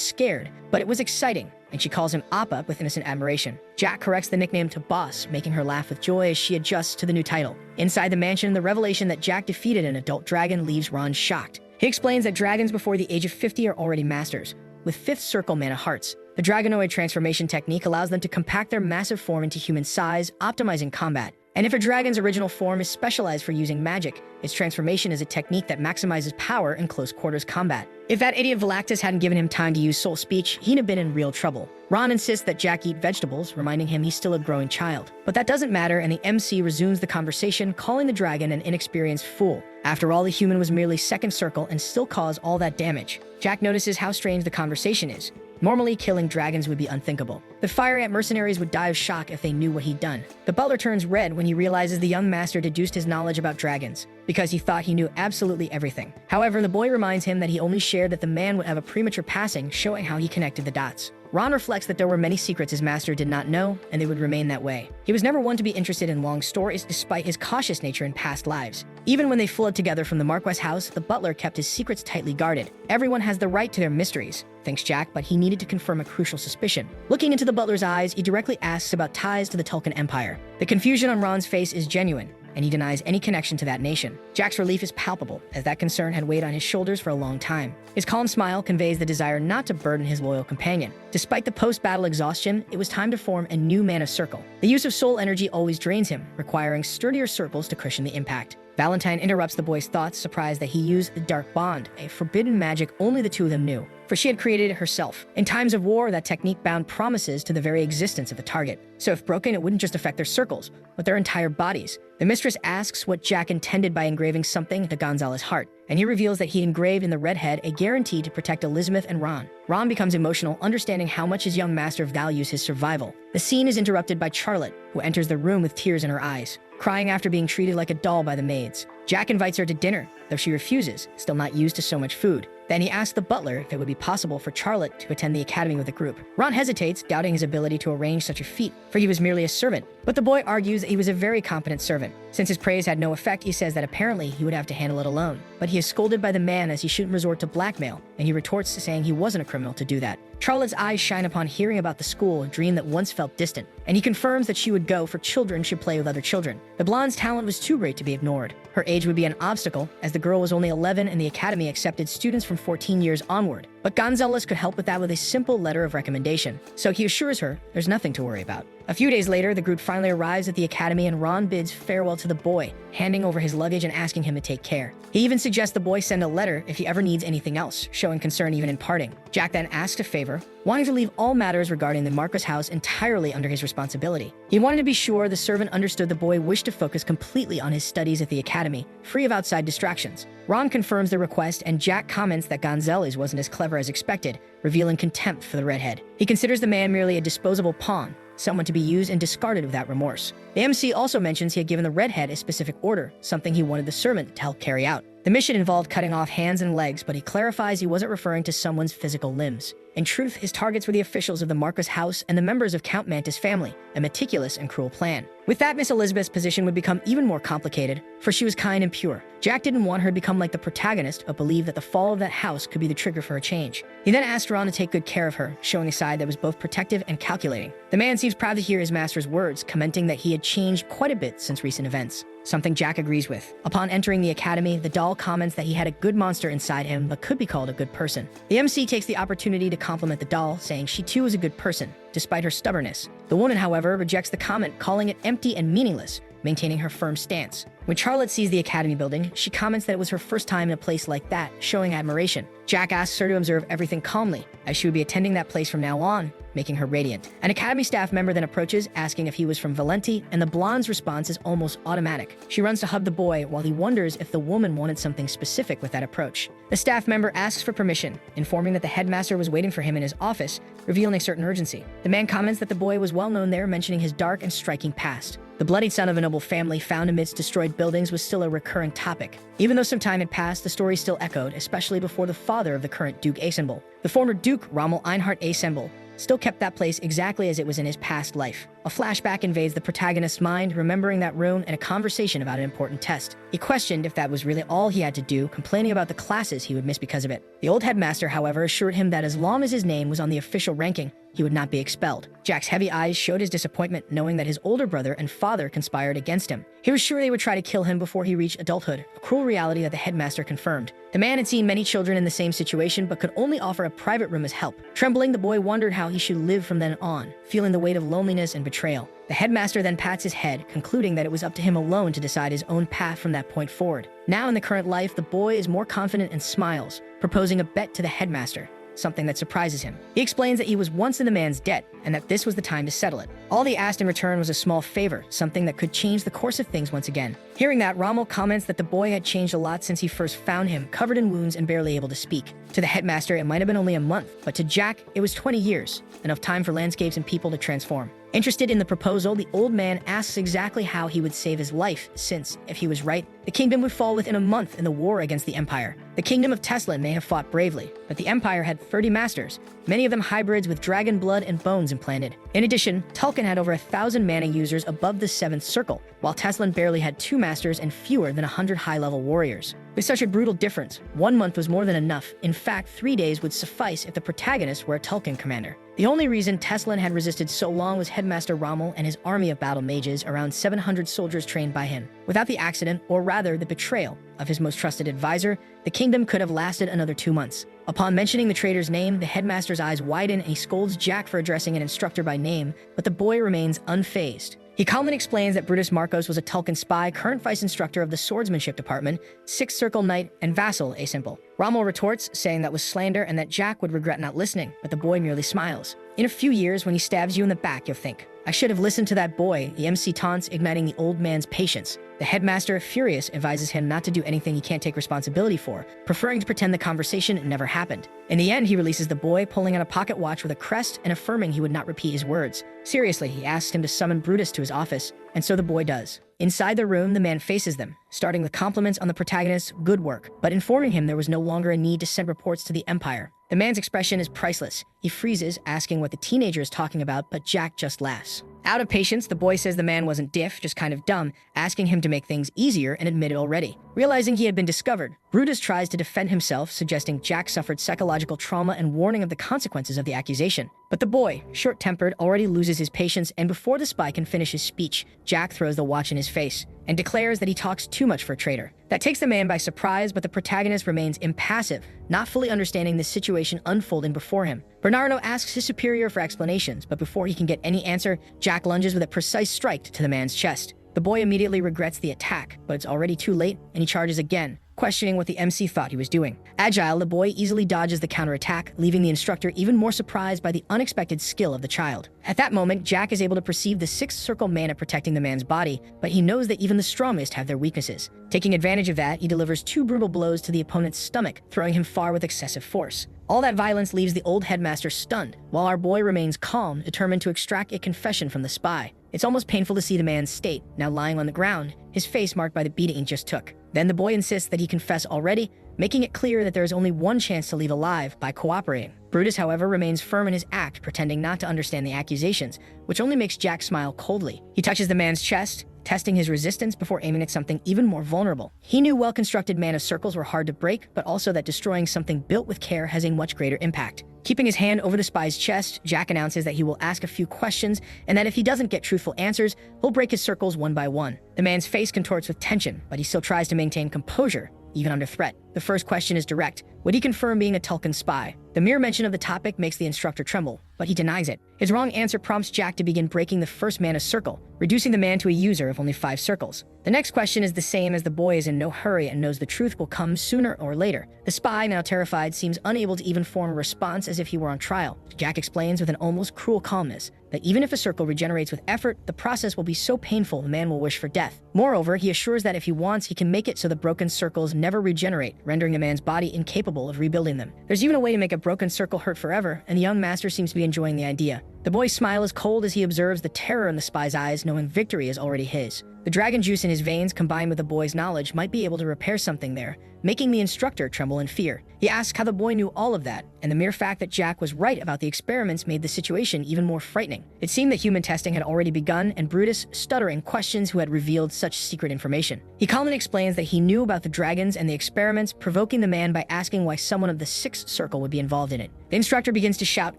scared, but it was exciting, and she calls him Appa with innocent admiration. Jack corrects the nickname to Boss, making her laugh with joy as she adjusts to the new title. Inside the mansion, the revelation that Jack defeated an adult dragon leaves Ron shocked. He explains that dragons before the age of 50 are already masters, with 5th circle mana hearts. The dragonoid transformation technique allows them to compact their massive form into human size, optimizing combat. And if a dragon's original form is specialized for using magic, its transformation is a technique that maximizes power in close quarters combat. If that idiot Velactus hadn't given him time to use soul speech, he'd have been in real trouble. Ron insists that Jack eat vegetables, reminding him he's still a growing child. But that doesn't matter, and the MC resumes the conversation, calling the dragon an inexperienced fool. After all, the human was merely 2nd circle and still caused all that damage. Jack notices how strange the conversation is. Normally, killing dragons would be unthinkable. The fire ant mercenaries would die of shock if they knew what he'd done. The butler turns red when he realizes the young master deduced his knowledge about dragons, because he thought he knew absolutely everything. However, the boy reminds him that he only shared that the man would have a premature passing, showing how he connected the dots. Ron reflects that there were many secrets his master did not know, and they would remain that way. He was never one to be interested in long stories, despite his cautious nature in past lives. Even when they fled together from the Marquis house, the butler kept his secrets tightly guarded. Everyone has the right to their mysteries, thinks Jack, but he needed to confirm a crucial suspicion. Looking into the butler's eyes, he directly asks about ties to the Tulkun Empire. The confusion on Ron's face is genuine. and he denies any connection to that nation. Jack's relief is palpable, as that concern had weighed on his shoulders for a long time. His calm smile conveys the desire not to burden his loyal companion. Despite the post-battle exhaustion, it was time to form a new mana circle. The use of soul energy always drains him, requiring sturdier circles to cushion the impact. Valentine interrupts the boy's thoughts, surprised that he used the Dark Bond, a forbidden magic only the two of them knew, for she had created it herself. In times of war, that technique bound promises to the very existence of the target. So if broken, it wouldn't just affect their circles, but their entire bodies. The mistress asks what Jack intended by engraving something into Gonzalez's heart, and he reveals that he engraved in the redhead a guarantee to protect Elizabeth and Ron. Ron becomes emotional, understanding how much his young master values his survival. The scene is interrupted by Charlotte, who enters the room with tears in her eyes, crying after being treated like a doll by the maids. Jack invites her to dinner, though she refuses, still not used to so much food. Then he asks the butler if it would be possible for Charlotte to attend the academy with the group. Ron hesitates, doubting his ability to arrange such a feat, for he was merely a servant. But the boy argues that he was a very competent servant. Since his praise had no effect, he says that apparently he would have to handle it alone. But he is scolded by the man as he shouldn't resort to blackmail, and he retorts saying he wasn't a criminal to do that. Charlotte's eyes shine upon hearing about the school, a dream that once felt distant, and he confirms that she would go for children should play with other children. The blonde's talent was too great to be ignored. Her age would be an obstacle, as the girl was only 11 and the academy accepted students from 14 years onward. But Gonzalez could help with that with a simple letter of recommendation, so he assures her there's nothing to worry about. A few days later, the group finally arrives at the academy and Ron bids farewell to the boy, handing over his luggage and asking him to take care. He even suggests the boy send a letter if he ever needs anything else, showing concern even in parting. Jack then asks a favor, wanting to leave all matters regarding the Marcos house entirely under his responsibility. He wanted to be sure the servant understood the boy wished to focus completely on his studies at the academy, free of outside distractions. Ron confirms the request, and Jack comments that Gonzalez wasn't as clever as expected, revealing contempt for the redhead. He considers the man merely a disposable pawn, someone to be used and discarded without remorse. The MC also mentions he had given the redhead a specific order, something he wanted the servant to help carry out. The mission involved cutting off hands and legs, but he clarifies he wasn't referring to someone's physical limbs. In truth, his targets were the officials of the Marcos house and the members of Count Mantis' family, a meticulous and cruel plan. With that, Miss Elizabeth's position would become even more complicated, for she was kind and pure. Jack didn't want her to become like the protagonist, but believed that the fall of that house could be the trigger for a change. He then asked Ron to take good care of her, showing a side that was both protective and calculating. The man seems proud to hear his master's words, commenting that he had changed quite a bit since recent events, something Jack agrees with. Upon entering the academy, the doll comments that he had a good monster inside him, but could be called a good person. The MC takes the opportunity to compliment the doll, saying she too is a good person, despite her stubbornness. The woman, however, rejects the comment, calling it empty and meaningless, maintaining her firm stance. When Charlotte sees the academy building, she comments that it was her first time in a place like that, showing admiration. Jack asks her to observe everything calmly, as she would be attending that place from now on, making her radiant. An academy staff member then approaches, asking if he was from Valenti, and the blonde's response is almost automatic. She runs to hug the boy, while he wonders if the woman wanted something specific with that approach. The staff member asks for permission, informing that the headmaster was waiting for him in his office, revealing a certain urgency. The man comments that the boy was well known there, mentioning his dark and striking past. The bloodied son of a noble family found amidst destroyed buildings was still a recurring topic. Even though some time had passed, the story still echoed, especially before the father of the current Duke Asenbul. The former Duke, Rommel Einhard Asenbul, still kept that place exactly as it was in his past life. A flashback invades the protagonist's mind, remembering that room and a conversation about an important test. He questioned if that was really all he had to do, complaining about the classes he would miss because of it. The old headmaster, however, assured him that as long as his name was on the official ranking, he would not be expelled. Jack's heavy eyes showed his disappointment, knowing that his older brother and father conspired against him. He was sure they would try to kill him before he reached adulthood, a cruel reality that the headmaster confirmed. The man had seen many children in the same situation, but could only offer a private room as help. Trembling, the boy wondered how he should live from then on, feeling the weight of loneliness and betrayal. The headmaster then pats his head, concluding that it was up to him alone to decide his own path from that point forward. Now in the current life, the boy is more confident and smiles, proposing a bet to the headmaster, something that surprises him. He explains that he was once in the man's debt, and that this was the time to settle it. All he asked in return was a small favor, something that could change the course of things once again. Hearing that, Rommel comments that the boy had changed a lot since he first found him, covered in wounds and barely able to speak. To the headmaster, it might have been only a month, but to Jack, it was 20 years, enough time for landscapes and people to transform. Interested in the proposal, the old man asks exactly how he would save his life, since, if he was right, the kingdom would fall within a month in the war against the Empire. The kingdom of Tesla may have fought bravely, but the Empire had 30 masters, many of them hybrids with dragon blood and bones implanted. In addition, Tulkan had over 1,000 mana users above the 7th circle, while Teslan barely had 2 masters and fewer than 100 high-level warriors. With such a brutal difference, 1 month was more than enough. In fact, 3 days would suffice if the protagonist were a Tulkun commander. The only reason Teslan had resisted so long was Headmaster Rommel and his army of battle mages, around 700 soldiers trained by him. Without the accident, or rather the betrayal, of his most trusted advisor, the kingdom could have lasted another 2 months. Upon mentioning the traitor's name, the headmaster's eyes widen and he scolds Jack for addressing an instructor by name, but the boy remains unfazed. He calmly explains that Brutus Marcos was a Tulkun spy, current vice instructor of the swordsmanship department, Sixth Circle Knight, and vassal Asimple. Rommel retorts, saying that was slander and that Jack would regret not listening, but the boy merely smiles. In a few years, when he stabs you in the back, you'll think, I should have listened to that boy. The MC taunts, igniting the old man's patience. The headmaster, furious, advises him not to do anything he can't take responsibility for, preferring to pretend the conversation never happened. In the end, he releases the boy, pulling out a pocket watch with a crest and affirming he would not repeat his words. Seriously, he asks him to summon Brutus to his office, and so the boy does. Inside the room, the man faces them, starting with compliments on the protagonist's good work, but informing him there was no longer a need to send reports to the Empire. The man's expression is priceless. He freezes, asking what the teenager is talking about, but Jack just laughs. Out of patience, the boy says the man wasn't diff, just kind of dumb, asking him to make things easier and admit it already. Realizing he had been discovered, Brutus tries to defend himself, suggesting Jack suffered psychological trauma and warning of the consequences of the accusation. But the boy, short-tempered, already loses his patience, and before the spy can finish his speech, Jack throws the watch in his face and declares that he talks too much for a traitor. That takes the man by surprise, but the protagonist remains impassive, not fully understanding the situation unfolding before him. Bernardo asks his superior for explanations, but before he can get any answer, Jack lunges with a precise strike to the man's chest. The boy immediately regrets the attack, but it's already too late, and he charges again, questioning what the MC thought he was doing. Agile, the boy easily dodges the counterattack, leaving the instructor even more surprised by the unexpected skill of the child. At that moment, Jack is able to perceive the Sixth Circle mana protecting the man's body, but he knows that even the strongest have their weaknesses. Taking advantage of that, he delivers 2 brutal blows to the opponent's stomach, throwing him far with excessive force. All that violence leaves the old headmaster stunned, while our boy remains calm, determined to extract a confession from the spy. It's almost painful to see the man's state, now lying on the ground, his face marked by the beating he just took. Then the boy insists that he confess already, making it clear that there is only one chance to leave alive, by cooperating. Brutus, however, remains firm in his act, pretending not to understand the accusations, which only makes Jack smile coldly. He touches the man's chest, testing his resistance before aiming at something even more vulnerable. He knew well-constructed mana circles were hard to break, but also that destroying something built with care has a much greater impact. Keeping his hand over the spy's chest, Jack announces that he will ask a few questions, and that if he doesn't get truthful answers, he'll break his circles one by one. The man's face contorts with tension, but he still tries to maintain composure, even under threat. The first question is direct. Would he confirm being a Tulkun spy? The mere mention of the topic makes the instructor tremble, but he denies it. His wrong answer prompts Jack to begin breaking the first mana circle, reducing the man to a user of only 5 circles. The next question is the same, as the boy is in no hurry and knows the truth will come sooner or later. The spy, now terrified, seems unable to even form a response, as if he were on trial. Jack explains with an almost cruel calmness that even if a circle regenerates with effort, the process will be so painful the man will wish for death. Moreover, he assures that if he wants, he can make it so the broken circles never regenerate, rendering the man's body incapable of rebuilding them. There's even a way to make a broken circle hurt forever, and the young master seems to be enjoying the idea. The boy's smile is cold as he observes the terror in the spy's eyes, knowing victory is already his. The dragon juice in his veins, combined with the boy's knowledge, might be able to repair something there, making the instructor tremble in fear. He asks how the boy knew all of that, and the mere fact that Jack was right about the experiments made the situation even more frightening. It seemed that human testing had already begun, and Brutus, stuttering, questions who had revealed such secret information. He calmly explains that he knew about the dragons and the experiments, provoking the man by asking why someone of the Sixth Circle would be involved in it. The instructor begins to shout,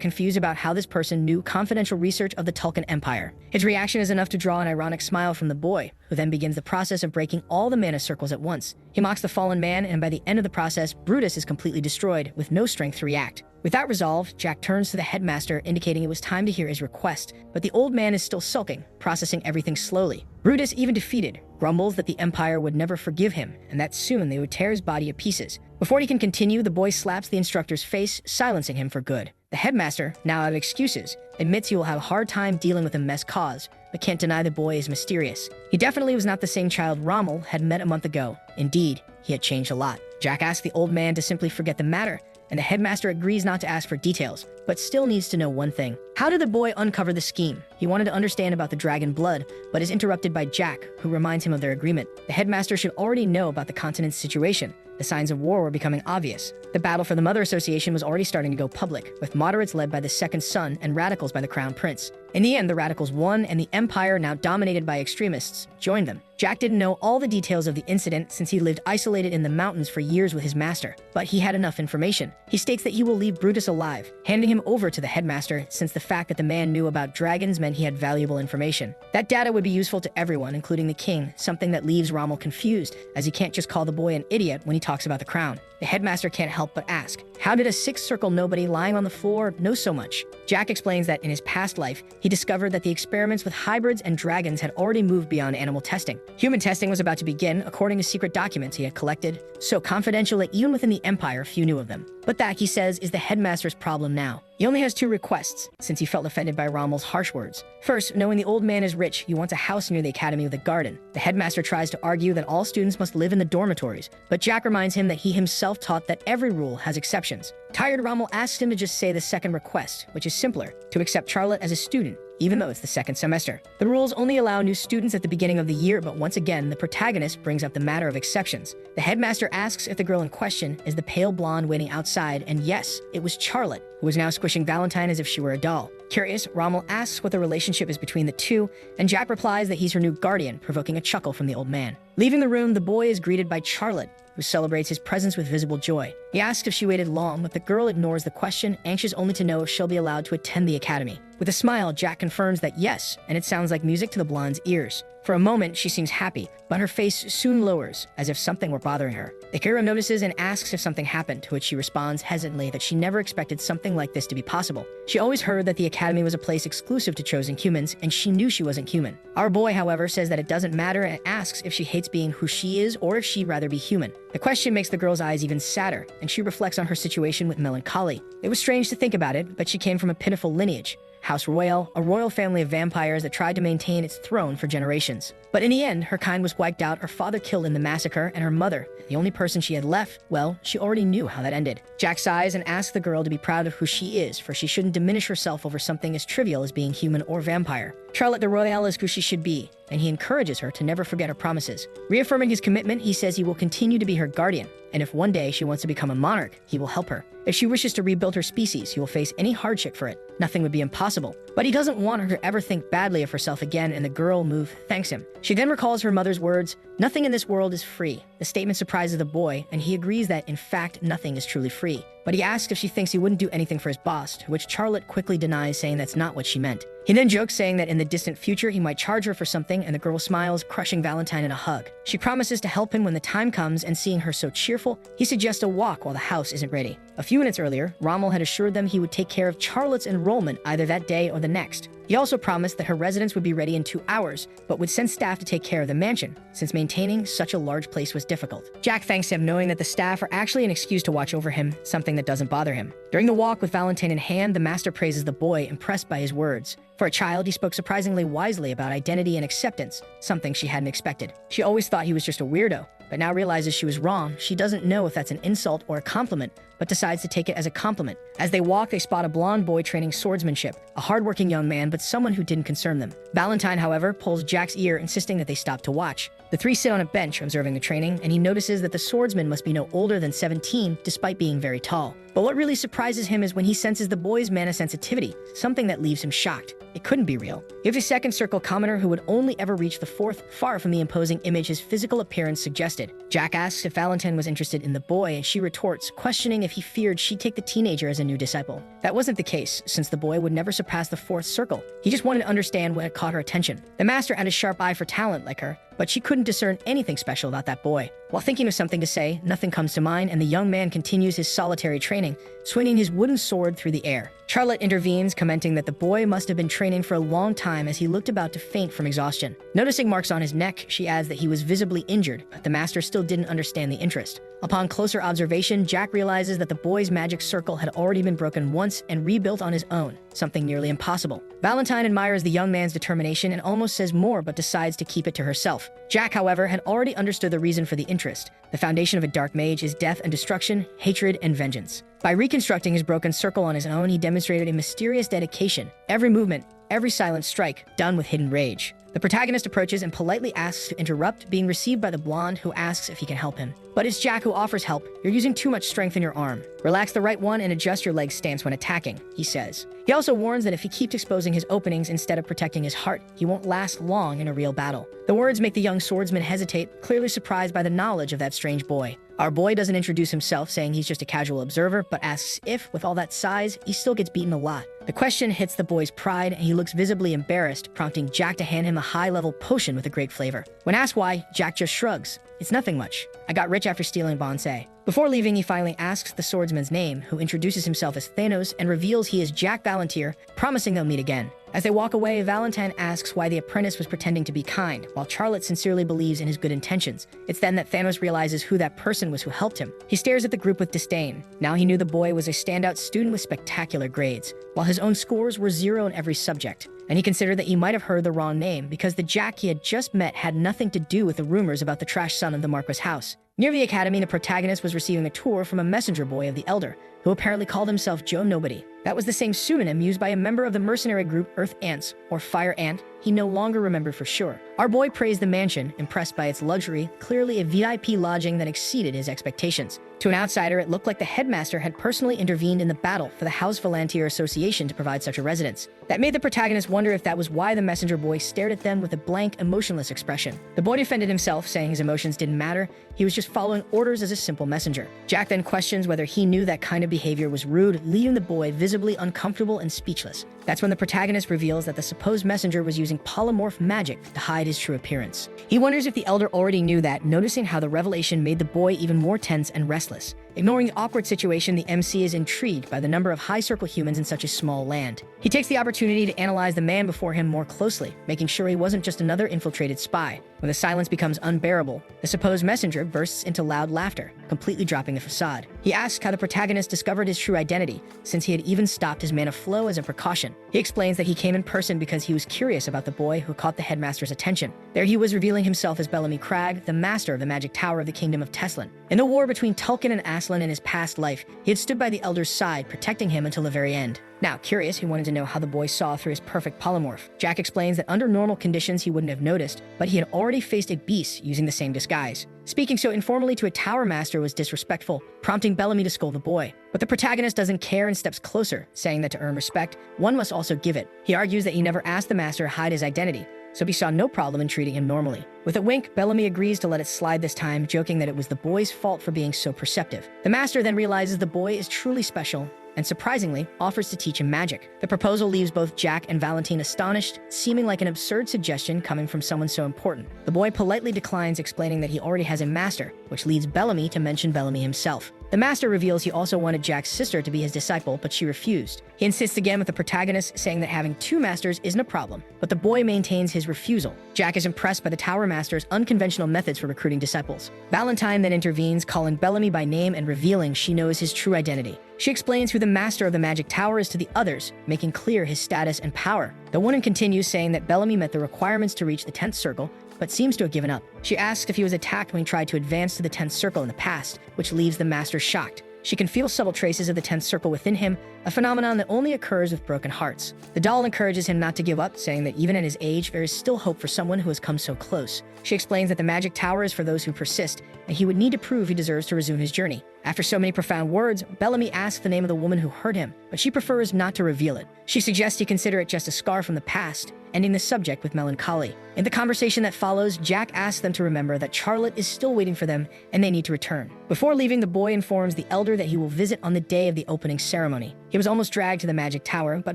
confused about how this person knew confidential research of the Tulkun Empire. His reaction is enough to draw an ironic smile from the boy, who then begins the process of breaking all the mana circles at once. He mocks the fallen man, and by the end of the process, Brutus is completely destroyed, with no strength to react. With that resolve, Jack turns to the headmaster, indicating it was time to hear his request, but the old man is still sulking, processing everything slowly. Brutus, even defeated, grumbles that the Empire would never forgive him, and that soon they would tear his body to pieces. Before he can continue, the boy slaps the instructor's face, silencing him for good. The headmaster, now out of excuses, admits he will have a hard time dealing with the mess caused, but can't deny the boy is mysterious. He definitely was not the same child Rommel had met a month ago. Indeed, he had changed a lot. Jack asks the old man to simply forget the matter, and the headmaster agrees not to ask for details, but still needs to know one thing. How did the boy uncover the scheme? He wanted to understand about the dragon blood, but is interrupted by Jack, who reminds him of their agreement. The headmaster should already know about the continent's situation. The signs of war were becoming obvious. The battle for the Mother Association was already starting to go public, with moderates led by the second son and radicals by the crown prince. In the end, the radicals won, and the empire, now dominated by extremists, joined them. Jack didn't know all the details of the incident since he lived isolated in the mountains for years with his master, but he had enough information. He states that he will leave Brutus alive, handing him over to the headmaster since the fact that the man knew about dragons meant he had valuable information. That data would be useful to everyone, including the king, something that leaves Rommel confused, as he can't just call the boy an idiot when he talks about the crown. The headmaster can't help but ask, how did a six-circle nobody lying on the floor know so much? Jack explains that in his past life, he discovered that the experiments with hybrids and dragons had already moved beyond animal testing. Human testing was about to begin, according to secret documents he had collected, so confidential that even within the Empire, few knew of them. But that, he says, is the headmaster's problem now. He only has two requests, since he felt offended by Rommel's harsh words. First, knowing the old man is rich, he wants a house near the academy with a garden. The headmaster tries to argue that all students must live in the dormitories, but Jack reminds him that he himself taught that every rule has exceptions. Tired, Rommel asks him to just say the second request, which is simpler, to accept Charlotte as a student, even though it's the second semester. The rules only allow new students at the beginning of the year, but once again, the protagonist brings up the matter of exceptions. The headmaster asks if the girl in question is the pale blonde waiting outside, and yes, it was Charlotte, who was now squishing Valentine as if she were a doll. Curious, Rommel asks what the relationship is between the two, and Jack replies that he's her new guardian, provoking a chuckle from the old man. Leaving the room, the boy is greeted by Charlotte, who celebrates his presence with visible joy. He asks if she waited long, but the girl ignores the question, anxious only to know if she'll be allowed to attend the academy. With a smile, Jack confirms that yes, and it sounds like music to the blonde's ears. For a moment, she seems happy, but her face soon lowers, as if something were bothering her. The hero notices and asks if something happened, to which she responds hesitantly that she never expected something like this to be possible. She always heard that the academy was a place exclusive to chosen humans, and she knew she wasn't human. Our boy, however, says that it doesn't matter and asks if she hates being who she is or if she'd rather be human. The question makes the girl's eyes even sadder, and she reflects on her situation with melancholy. It was strange to think about it, but she came from a pitiful lineage. House Royale, a royal family of vampires that tried to maintain its throne for generations. But in the end, her kind was wiped out, her father killed in the massacre, and her mother, the only person she had left, well, she already knew how that ended. Jack sighs and asks the girl to be proud of who she is, for she shouldn't diminish herself over something as trivial as being human or vampire. Charlotte de Royale is who she should be, and he encourages her to never forget her promises. Reaffirming his commitment, he says he will continue to be her guardian, and if one day she wants to become a monarch, he will help her. If she wishes to rebuild her species, he will face any hardship for it. Nothing would be impossible. But he doesn't want her to ever think badly of herself again, and the girl, moved, thanks him. She then recalls her mother's words, "Nothing in this world is free." The statement surprises the boy, and he agrees that, in fact, nothing is truly free. But he asks if she thinks he wouldn't do anything for his boss, to which Charlotte quickly denies, saying that's not what she meant. He then jokes, saying that in the distant future he might charge her for something, and the girl smiles, crushing Valentine in a hug. She promises to help him when the time comes, and seeing her so cheerful, he suggests a walk while the house isn't ready. A few minutes earlier, Rommel had assured them he would take care of Charlotte's enrollment either that day or the next. He also promised that her residence would be ready in 2 hours, but would send staff to take care of the mansion, since maintaining such a large place was difficult. Jack thanks him, knowing that the staff are actually an excuse to watch over him, something that doesn't bother him. During the walk with Valentine in hand, the master praises the boy, impressed by his words. For a child, he spoke surprisingly wisely about identity and acceptance, something she hadn't expected. She always thought he was just a weirdo, but now realizes she was wrong. She doesn't know if that's an insult or a compliment, but decides to take it as a compliment. As they walk, they spot a blonde boy training swordsmanship, a hardworking young man, but someone who didn't concern them. Valentine, however, pulls Jack's ear, insisting that they stop to watch. The three sit on a bench observing the training, and he notices that the swordsman must be no older than 17, despite being very tall. But what really surprises him is when he senses the boy's mana sensitivity, something that leaves him shocked. It couldn't be real. If his second circle commoner, who would only ever reach the fourth, far from the imposing image his physical appearance suggested. Jack asks if Valentine was interested in the boy, and she retorts, questioning if he feared she'd take the teenager as a new disciple. That wasn't the case, since the boy would never surpass the fourth circle. He just wanted to understand what had caught her attention. The master had a sharp eye for talent like her, but she couldn't discern anything special about that boy. While thinking of something to say, nothing comes to mind, and the young man continues his solitary training, swinging his wooden sword through the air. Charlotte intervenes, commenting that the boy must have been training for a long time, as he looked about to faint from exhaustion. Noticing marks on his neck, she adds that he was visibly injured, but the master still didn't understand the interest. Upon closer observation, Jack realizes that the boy's magic circle had already been broken once and rebuilt on his own, something nearly impossible. Valentine admires the young man's determination and almost says more but decides to keep it to herself. Jack, however, had already understood the reason for the interest. The foundation of a dark mage is death and destruction, hatred and vengeance. By reconstructing his broken circle on his own, he demonstrated a mysterious dedication. Every movement, every silent strike, done with hidden rage. The protagonist approaches and politely asks to interrupt, being received by the blonde, who asks if he can help him. But it's Jack who offers help. "You're using too much strength in your arm. Relax the right one and adjust your leg stance when attacking," he says. He also warns that if he keeps exposing his openings instead of protecting his heart, he won't last long in a real battle. The words make the young swordsman hesitate, clearly surprised by the knowledge of that strange boy. Our boy doesn't introduce himself, saying he's just a casual observer, but asks if, with all that size, he still gets beaten a lot. The question hits the boy's pride, and he looks visibly embarrassed, prompting Jack to hand him a high-level potion with a great flavor. When asked why, Jack just shrugs. "It's nothing much. I got rich after stealing bonsai." Before leaving, he finally asks the swordsman's name, who introduces himself as Thanos and reveals he is Jack Valantier, promising they'll meet again. As they walk away, Valentine asks why the apprentice was pretending to be kind, while Charlotte sincerely believes in his good intentions. It's then that Thanos realizes who that person was who helped him. He stares at the group with disdain. Now he knew the boy was a standout student with spectacular grades, while his own scores were 0 in every subject. And he considered that he might have heard the wrong name, because the Jack he had just met had nothing to do with the rumors about the trash son of the Marquis house. Near the academy, the protagonist was receiving a tour from a messenger boy of the Elder, who apparently called himself Joe Nobody. That was the same pseudonym used by a member of the mercenary group Earth Ants, or Fire Ant. He no longer remembered for sure. Our boy praised the mansion, impressed by its luxury, clearly a VIP lodging that exceeded his expectations. To an outsider, it looked like the headmaster had personally intervened in the battle for the House Volantier Association to provide such a residence. That made the protagonist wonder if that was why the messenger boy stared at them with a blank, emotionless expression. The boy defended himself, saying his emotions didn't matter. He was just following orders as a simple messenger. Jack then questions whether he knew that kind of behavior was rude, leaving the boy visibly uncomfortable and speechless. That's when the protagonist reveals that the supposed messenger was using polymorph magic to hide his true appearance. He wonders if the Elder already knew that, noticing how the revelation made the boy even more tense and restless. Ignoring the awkward situation, the MC is intrigued by the number of high-circle humans in such a small land. He takes the opportunity to analyze the man before him more closely, making sure he wasn't just another infiltrated spy. When the silence becomes unbearable, the supposed messenger bursts into loud laughter, completely dropping the facade. He asks how the protagonist discovered his true identity, since he had even stopped his mana flow as a precaution. He explains that he came in person because he was curious about the boy who caught the headmaster's attention. There he was revealing himself as Bellamy Cragg, the master of the magic tower of the kingdom of Teslin. In the war between Tulkin and Aslan in his past life, he had stood by the Elder's side, protecting him until the very end. Now, curious, he wanted to know how the boy saw through his perfect polymorph. Jack explains that under normal conditions he wouldn't have noticed, but he had already faced a beast using the same disguise. Speaking so informally to a tower master was disrespectful, prompting Bellamy to scold the boy. But the protagonist doesn't care and steps closer, saying that to earn respect, one must also give it. He argues that he never asked the master to hide his identity, so he saw no problem in treating him normally. With a wink, Bellamy agrees to let it slide this time, joking that it was the boy's fault for being so perceptive. The master then realizes the boy is truly special, and surprisingly, offers to teach him magic. The proposal leaves both Jack and Valentine astonished, seeming like an absurd suggestion coming from someone so important. The boy politely declines, explaining that he already has a master, which leads Bellamy to mention Bellamy himself. The master reveals he also wanted Jack's sister to be his disciple, but she refused. He insists again with the protagonist, saying that having 2 masters isn't a problem, but the boy maintains his refusal. Jack is impressed by the tower master's unconventional methods for recruiting disciples. Valentine then intervenes, calling Bellamy by name and revealing she knows his true identity. She explains who the master of the magic tower is to the others, making clear his status and power. The woman continues, saying that Bellamy met the requirements to reach the 10th circle, but seems to have given up. She asks if he was attacked when he tried to advance to the 10th circle in the past, which leaves the master shocked. She can feel subtle traces of the 10th circle within him, a phenomenon that only occurs with broken hearts. The doll encourages him not to give up, saying that even at his age, there is still hope for someone who has come so close. She explains that the magic tower is for those who persist, and he would need to prove he deserves to resume his journey. After so many profound words, Bellamy asks the name of the woman who hurt him, but she prefers not to reveal it. She suggests he consider it just a scar from the past, ending the subject with melancholy. In the conversation that follows, Jack asks them to remember that Charlotte is still waiting for them and they need to return. Before leaving, the boy informs the Elder that he will visit on the day of the opening ceremony. He was almost dragged to the magic tower, but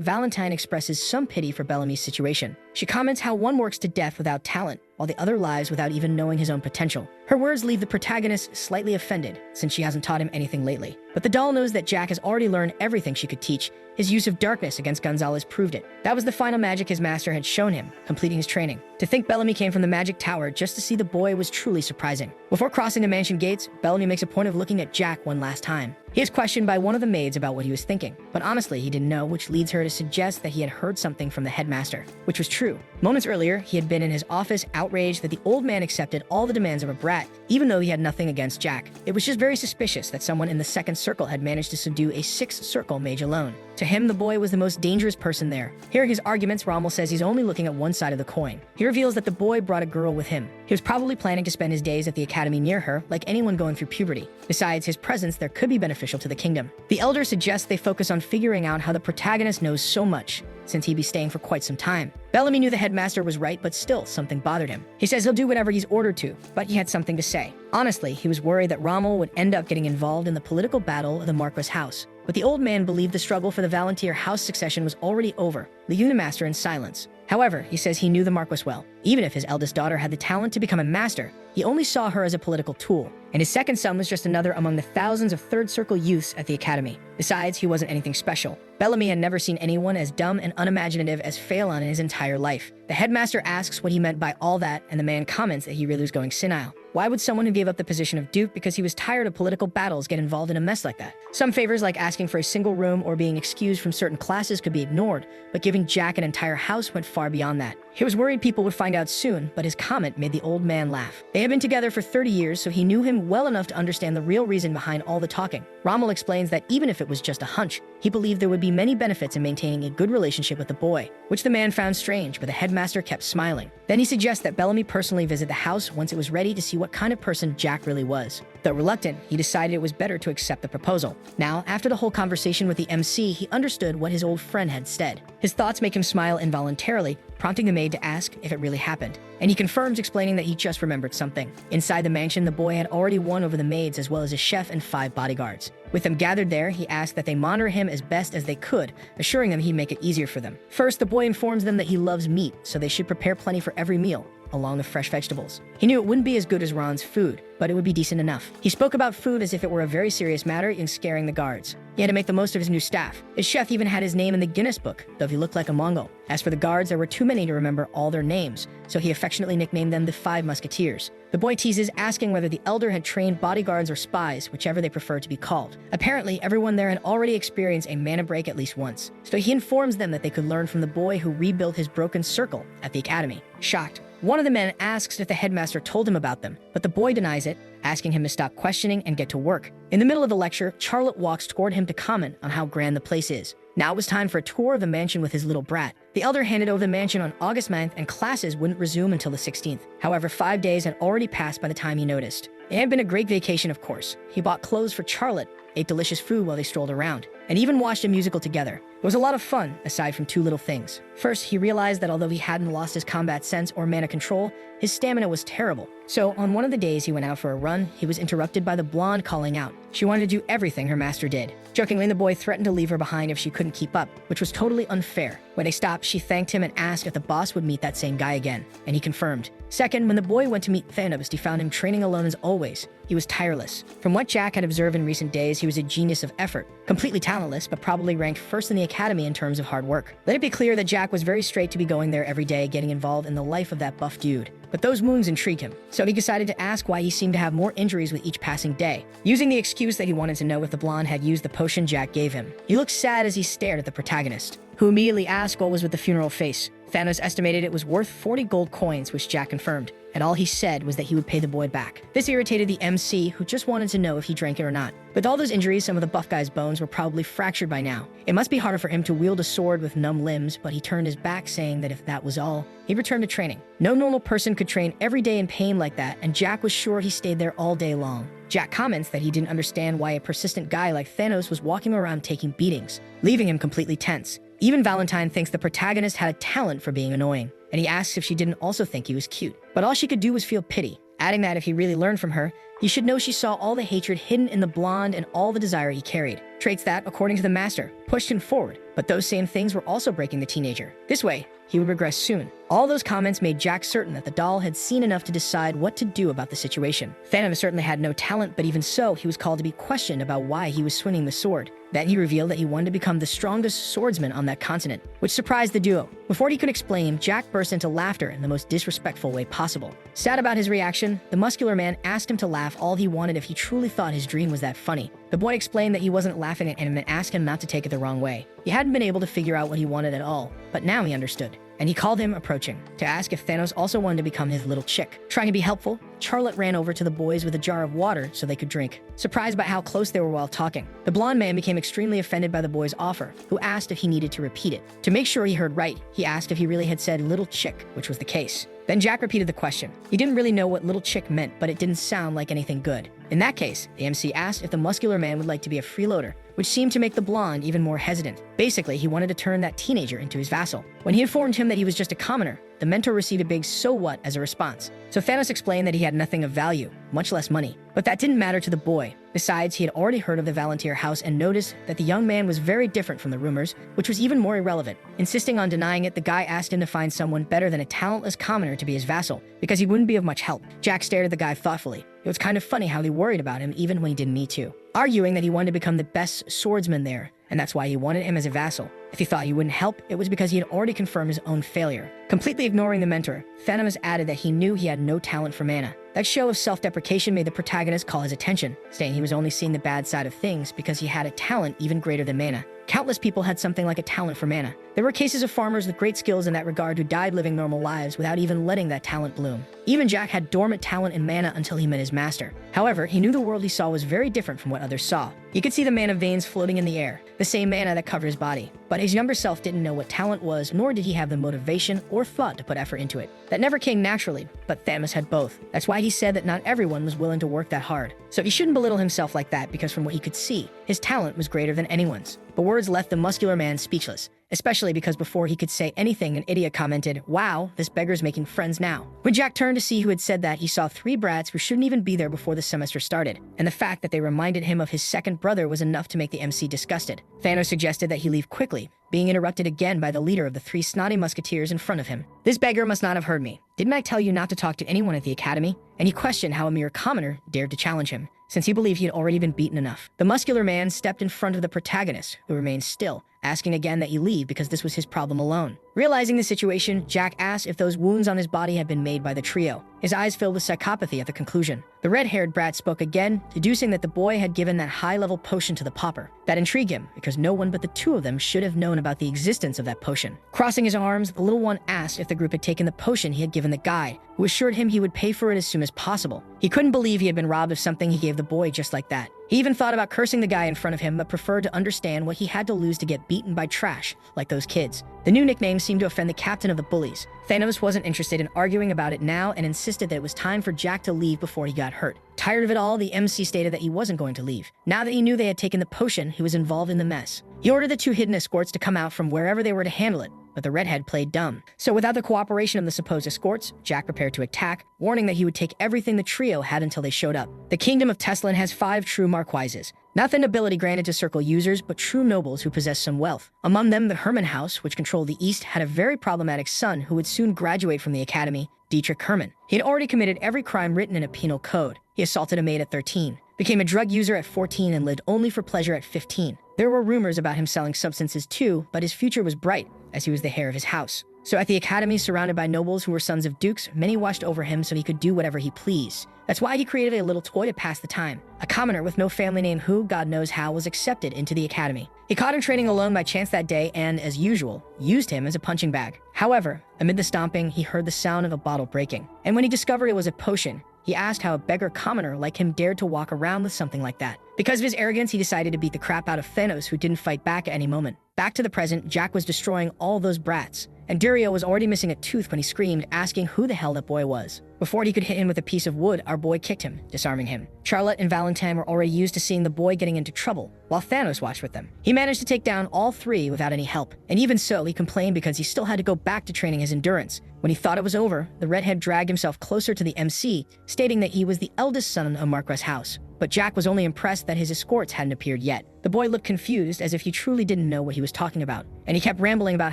Valentine expresses some pity for Bellamy's situation. She comments how one works to death without talent, while the other lives without even knowing his own potential. Her words leave the protagonist slightly offended, since she hasn't taught him anything lately. But the doll knows that Jack has already learned everything she could teach. His use of darkness against Gonzalez proved it. That was the final magic his master had shown him, completing his training. To think Bellamy came from the magic tower just to see the boy was truly surprising. Before crossing the mansion gates, Bellamy makes a point of looking at Jack one last time. He is questioned by one of the maids about what he was thinking, but honestly he didn't know, which leads her to suggest that he had heard something from the headmaster, which was true. Moments earlier, he had been in his office outraged that the old man accepted all the demands of a brat, even though he had nothing against Jack. It was just very suspicious that someone in the second circle had managed to subdue a sixth circle mage alone. To him, the boy was the most dangerous person there. Hearing his arguments, Rommel says he's only looking at one side of the coin. He reveals that the boy brought a girl with him. He was probably planning to spend his days at the academy near her, like anyone going through puberty. Besides, his presence there could be beneficial to the kingdom. The elder suggests they focus on figuring out how the protagonist knows so much, since he'd be staying for quite some time. Bellamy knew the headmaster was right, but still, something bothered him. He says he'll do whatever he's ordered to, but he had something to say. Honestly, he was worried that Rommel would end up getting involved in the political battle of the Marquis house. But the old man believed the struggle for the Valentier house succession was already over, leaving the master in silence. However, he says he knew the Marquis well. Even if his eldest daughter had the talent to become a master, he only saw her as a political tool, and his second son was just another among the thousands of third circle youths at the academy. Besides, he wasn't anything special. Bellamy had never seen anyone as dumb and unimaginative as Phelan in his entire life. The headmaster asks what he meant by all that, and the man comments that he really was going senile. Why would someone who gave up the position of duke because he was tired of political battles get involved in a mess like that? Some favors like asking for a single room or being excused from certain classes could be ignored, but giving Jack an entire house went far beyond that. He was worried people would find out soon, but his comment made the old man laugh. They had been together for 30 years, so he knew him well enough to understand the real reason behind all the talking. Rommel explains that even if it was just a hunch, he believed there would be many benefits in maintaining a good relationship with the boy, which the man found strange, but the headmaster kept smiling. Then he suggests that Bellamy personally visit the house once it was ready to see what kind of person Jack really was. Though reluctant, he decided it was better to accept the proposal. Now, after the whole conversation with the MC, he understood what his old friend had said. His thoughts make him smile involuntarily, prompting the maid to ask if it really happened. And he confirms, explaining that he just remembered something. Inside the mansion, the boy had already won over the maids as well as a chef and 5 bodyguards. With them gathered there, he asked that they monitor him as best as they could, assuring them he'd make it easier for them. First, the boy informs them that he loves meat, so they should prepare plenty for every meal, along with fresh vegetables. He knew it wouldn't be as good as Ron's food, but it would be decent enough. He spoke about food as if it were a very serious matter in scaring the guards. He had to make the most of his new staff. His chef even had his name in the Guinness book, though he looked like a Mongol. As for the guards, there were too many to remember all their names, so he affectionately nicknamed them the 5 Musketeers. The boy teases, asking whether the elder had trained bodyguards or spies, whichever they preferred to be called. Apparently, everyone there had already experienced a mana break at least once, so he informs them that they could learn from the boy who rebuilt his broken circle at the academy. Shocked, one of the men asks if the headmaster told him about them, but the boy denies it, asking him to stop questioning and get to work. In the middle of the lecture, Charlotte walks toward him to comment on how grand the place is. Now it was time for a tour of the mansion with his little brat. The elder handed over the mansion on August 9th, and classes wouldn't resume until the 16th. However, 5 days had already passed by the time he noticed. It had been a great vacation, of course. He bought clothes for Charlotte, ate delicious food while they strolled around, and even watched a musical together. It was a lot of fun, aside from 2 little things. First, he realized that although he hadn't lost his combat sense or mana control, his stamina was terrible. So, on one of the days he went out for a run, he was interrupted by the blonde calling out. She wanted to do everything her master did. Jokingly, the boy threatened to leave her behind if she couldn't keep up, which was totally unfair. When they stopped, she thanked him and asked if the boss would meet that same guy again, and he confirmed. Second, when the boy went to meet Thanos, he found him training alone as always. He was tireless. From what Jack had observed in recent days, he was a genius of effort. Completely talentless, but probably ranked first in the academy in terms of hard work. Let it be clear that Jack was very straight to be going there every day, getting involved in the life of that buff dude. But those wounds intrigued him, so he decided to ask why he seemed to have more injuries with each passing day, using the excuse that he wanted to know if the blonde had used the potion Jack gave him. He looked sad as he stared at the protagonist, who immediately asked what was with the funeral face. Thanos estimated it was worth 40 gold coins, which Jack confirmed, and all he said was that he would pay the boy back. This irritated the MC, who just wanted to know if he drank it or not. With all those injuries, some of the buff guy's bones were probably fractured by now. It must be harder for him to wield a sword with numb limbs, but he turned his back, saying that if that was all, he'd return to training. No normal person could train every day in pain like that, and Jack was sure he stayed there all day long. Jack comments that he didn't understand why a persistent guy like Thanos was walking around taking beatings, leaving him completely tense. Even Valentine thinks the protagonist had a talent for being annoying, and he asks if she didn't also think he was cute. But all she could do was feel pity, adding that if he really learned from her, he should know she saw all the hatred hidden in the blonde and all the desire he carried. Traits that, according to the master, pushed him forward, but those same things were also breaking the teenager. This way, he would regress soon. All those comments made Jack certain that the doll had seen enough to decide what to do about the situation. Thanos certainly had no talent, but even so, he was called to be questioned about why he was swinging the sword. Then he revealed that he wanted to become the strongest swordsman on that continent, which surprised the duo. Before he could explain, Jack burst into laughter in the most disrespectful way possible. Sad about his reaction, the muscular man asked him to laugh all he wanted if he truly thought his dream was that funny. The boy explained that he wasn't laughing at him and asked him not to take it the wrong way. He hadn't been able to figure out what he wanted at all, but now he understood. And he called him approaching to ask if Thanos also wanted to become his little chick. Trying to be helpful, Charlotte ran over to the boys with a jar of water so they could drink. Surprised by how close they were while talking, the blonde man became extremely offended by the boy's offer, who asked if he needed to repeat it. To make sure he heard right, he asked if he really had said little chick, which was the case. Then Jack repeated the question. He didn't really know what little chick meant, but it didn't sound like anything good. In that case, the MC asked if the muscular man would like to be a freeloader, which seemed to make the blonde even more hesitant. Basically, he wanted to turn that teenager into his vassal. When he informed him that he was just a commoner, the mentor received a big "so what" as a response. So Thanos explained that he had nothing of value, much less money. But that didn't matter to the boy. Besides, he had already heard of the Volunteer House and noticed that the young man was very different from the rumors, which was even more irrelevant. Insisting on denying it, the guy asked him to find someone better than a talentless commoner to be his vassal, because he wouldn't be of much help. Jack stared at the guy thoughtfully. It was kind of funny how he worried about him even when he didn't need to, arguing that he wanted to become the best swordsman there, and that's why he wanted him as a vassal. If he thought he wouldn't help, it was because he had already confirmed his own failure. Completely ignoring the mentor, Thanos added that he knew he had no talent for mana. That show of self-deprecation made the protagonist call his attention, saying he was only seeing the bad side of things because he had a talent even greater than mana. Countless people had something like a talent for mana. There were cases of farmers with great skills in that regard who died living normal lives without even letting that talent bloom. Even Jack had dormant talent in mana until he met his master. However, he knew the world he saw was very different from what others saw. He could see the mana veins floating in the air, the same mana that covered his body. But his younger self didn't know what talent was, nor did he have the motivation or thought to put effort into it. That never came naturally, but Thanos had both. That's why he said that not everyone was willing to work that hard. So he shouldn't belittle himself like that, because from what he could see, his talent was greater than anyone's. The words left the muscular man speechless, especially because before he could say anything, an idiot commented, "Wow, this beggar's making friends now." When Jack turned to see who had said that, he saw three brats who shouldn't even be there before the semester started, and the fact that they reminded him of his second brother was enough to make the MC disgusted. Thanos suggested that he leave quickly, being interrupted again by the leader of the three snotty musketeers in front of him. "This beggar must not have heard me. Didn't I tell you not to talk to anyone at the academy?" And he questioned how a mere commoner dared to challenge him, since he believed he had already been beaten enough. The muscular man stepped in front of the protagonist, who remained still, asking again that he leave because this was his problem alone. Realizing the situation, Jack asked if those wounds on his body had been made by the trio. His eyes filled with psychopathy at the conclusion. The red-haired brat spoke again, deducing that the boy had given that high-level potion to the pauper. That intrigued him, because no one but the two of them should have known about the existence of that potion. Crossing his arms, the little one asked if the group had taken the potion he had given the guide, who assured him he would pay for it as soon as possible. He couldn't believe he had been robbed of something he gave the boy just like that. He even thought about cursing the guy in front of him, but preferred to understand what he had to lose to get beaten by trash, like those kids. The new nickname seemed to offend the captain of the bullies. Thanos wasn't interested in arguing about it now and insisted that it was time for Jack to leave before he got hurt. Tired of it all, the MC stated that he wasn't going to leave. Now that he knew they had taken the potion, he was involved in the mess. He ordered the two hidden escorts to come out from wherever they were to handle it, but the redhead played dumb. So without the cooperation of the supposed escorts, Jack prepared to attack, warning that he would take everything the trio had until they showed up. The kingdom of Teslan has 5 true Marquises. Not the nobility granted to circle users, but true nobles who possess some wealth. Among them, the Herman House, which controlled the East, had a very problematic son who would soon graduate from the academy, Dietrich Herman. He had already committed every crime written in a penal code. He assaulted a maid at 13, became a drug user at 14, and lived only for pleasure at 15. There were rumors about him selling substances too, but his future was bright, as he was the heir of his house. So at the academy, surrounded by nobles who were sons of dukes, many watched over him so he could do whatever he pleased. That's why he created a little toy to pass the time. A commoner with no family name who, God knows how, was accepted into the academy. He caught him training alone by chance that day and, as usual, used him as a punching bag. However, amid the stomping, he heard the sound of a bottle breaking. And when he discovered it was a potion, he asked how a beggar commoner like him dared to walk around with something like that. Because of his arrogance, he decided to beat the crap out of Thanos, who didn't fight back at any moment. Back to the present, Jack was destroying all those brats, and Durio was already missing a tooth when he screamed, asking who the hell that boy was. Before he could hit him with a piece of wood, our boy kicked him, disarming him. Charlotte and Valentine were already used to seeing the boy getting into trouble, while Thanos watched with them. He managed to take down all 3 without any help, and even so, he complained because he still had to go back to training his endurance. When he thought it was over, the redhead dragged himself closer to the MC, stating that he was the eldest son of Marquess House. but Jack was only impressed that his escorts hadn't appeared yet. The boy looked confused, as if he truly didn't know what he was talking about, and he kept rambling about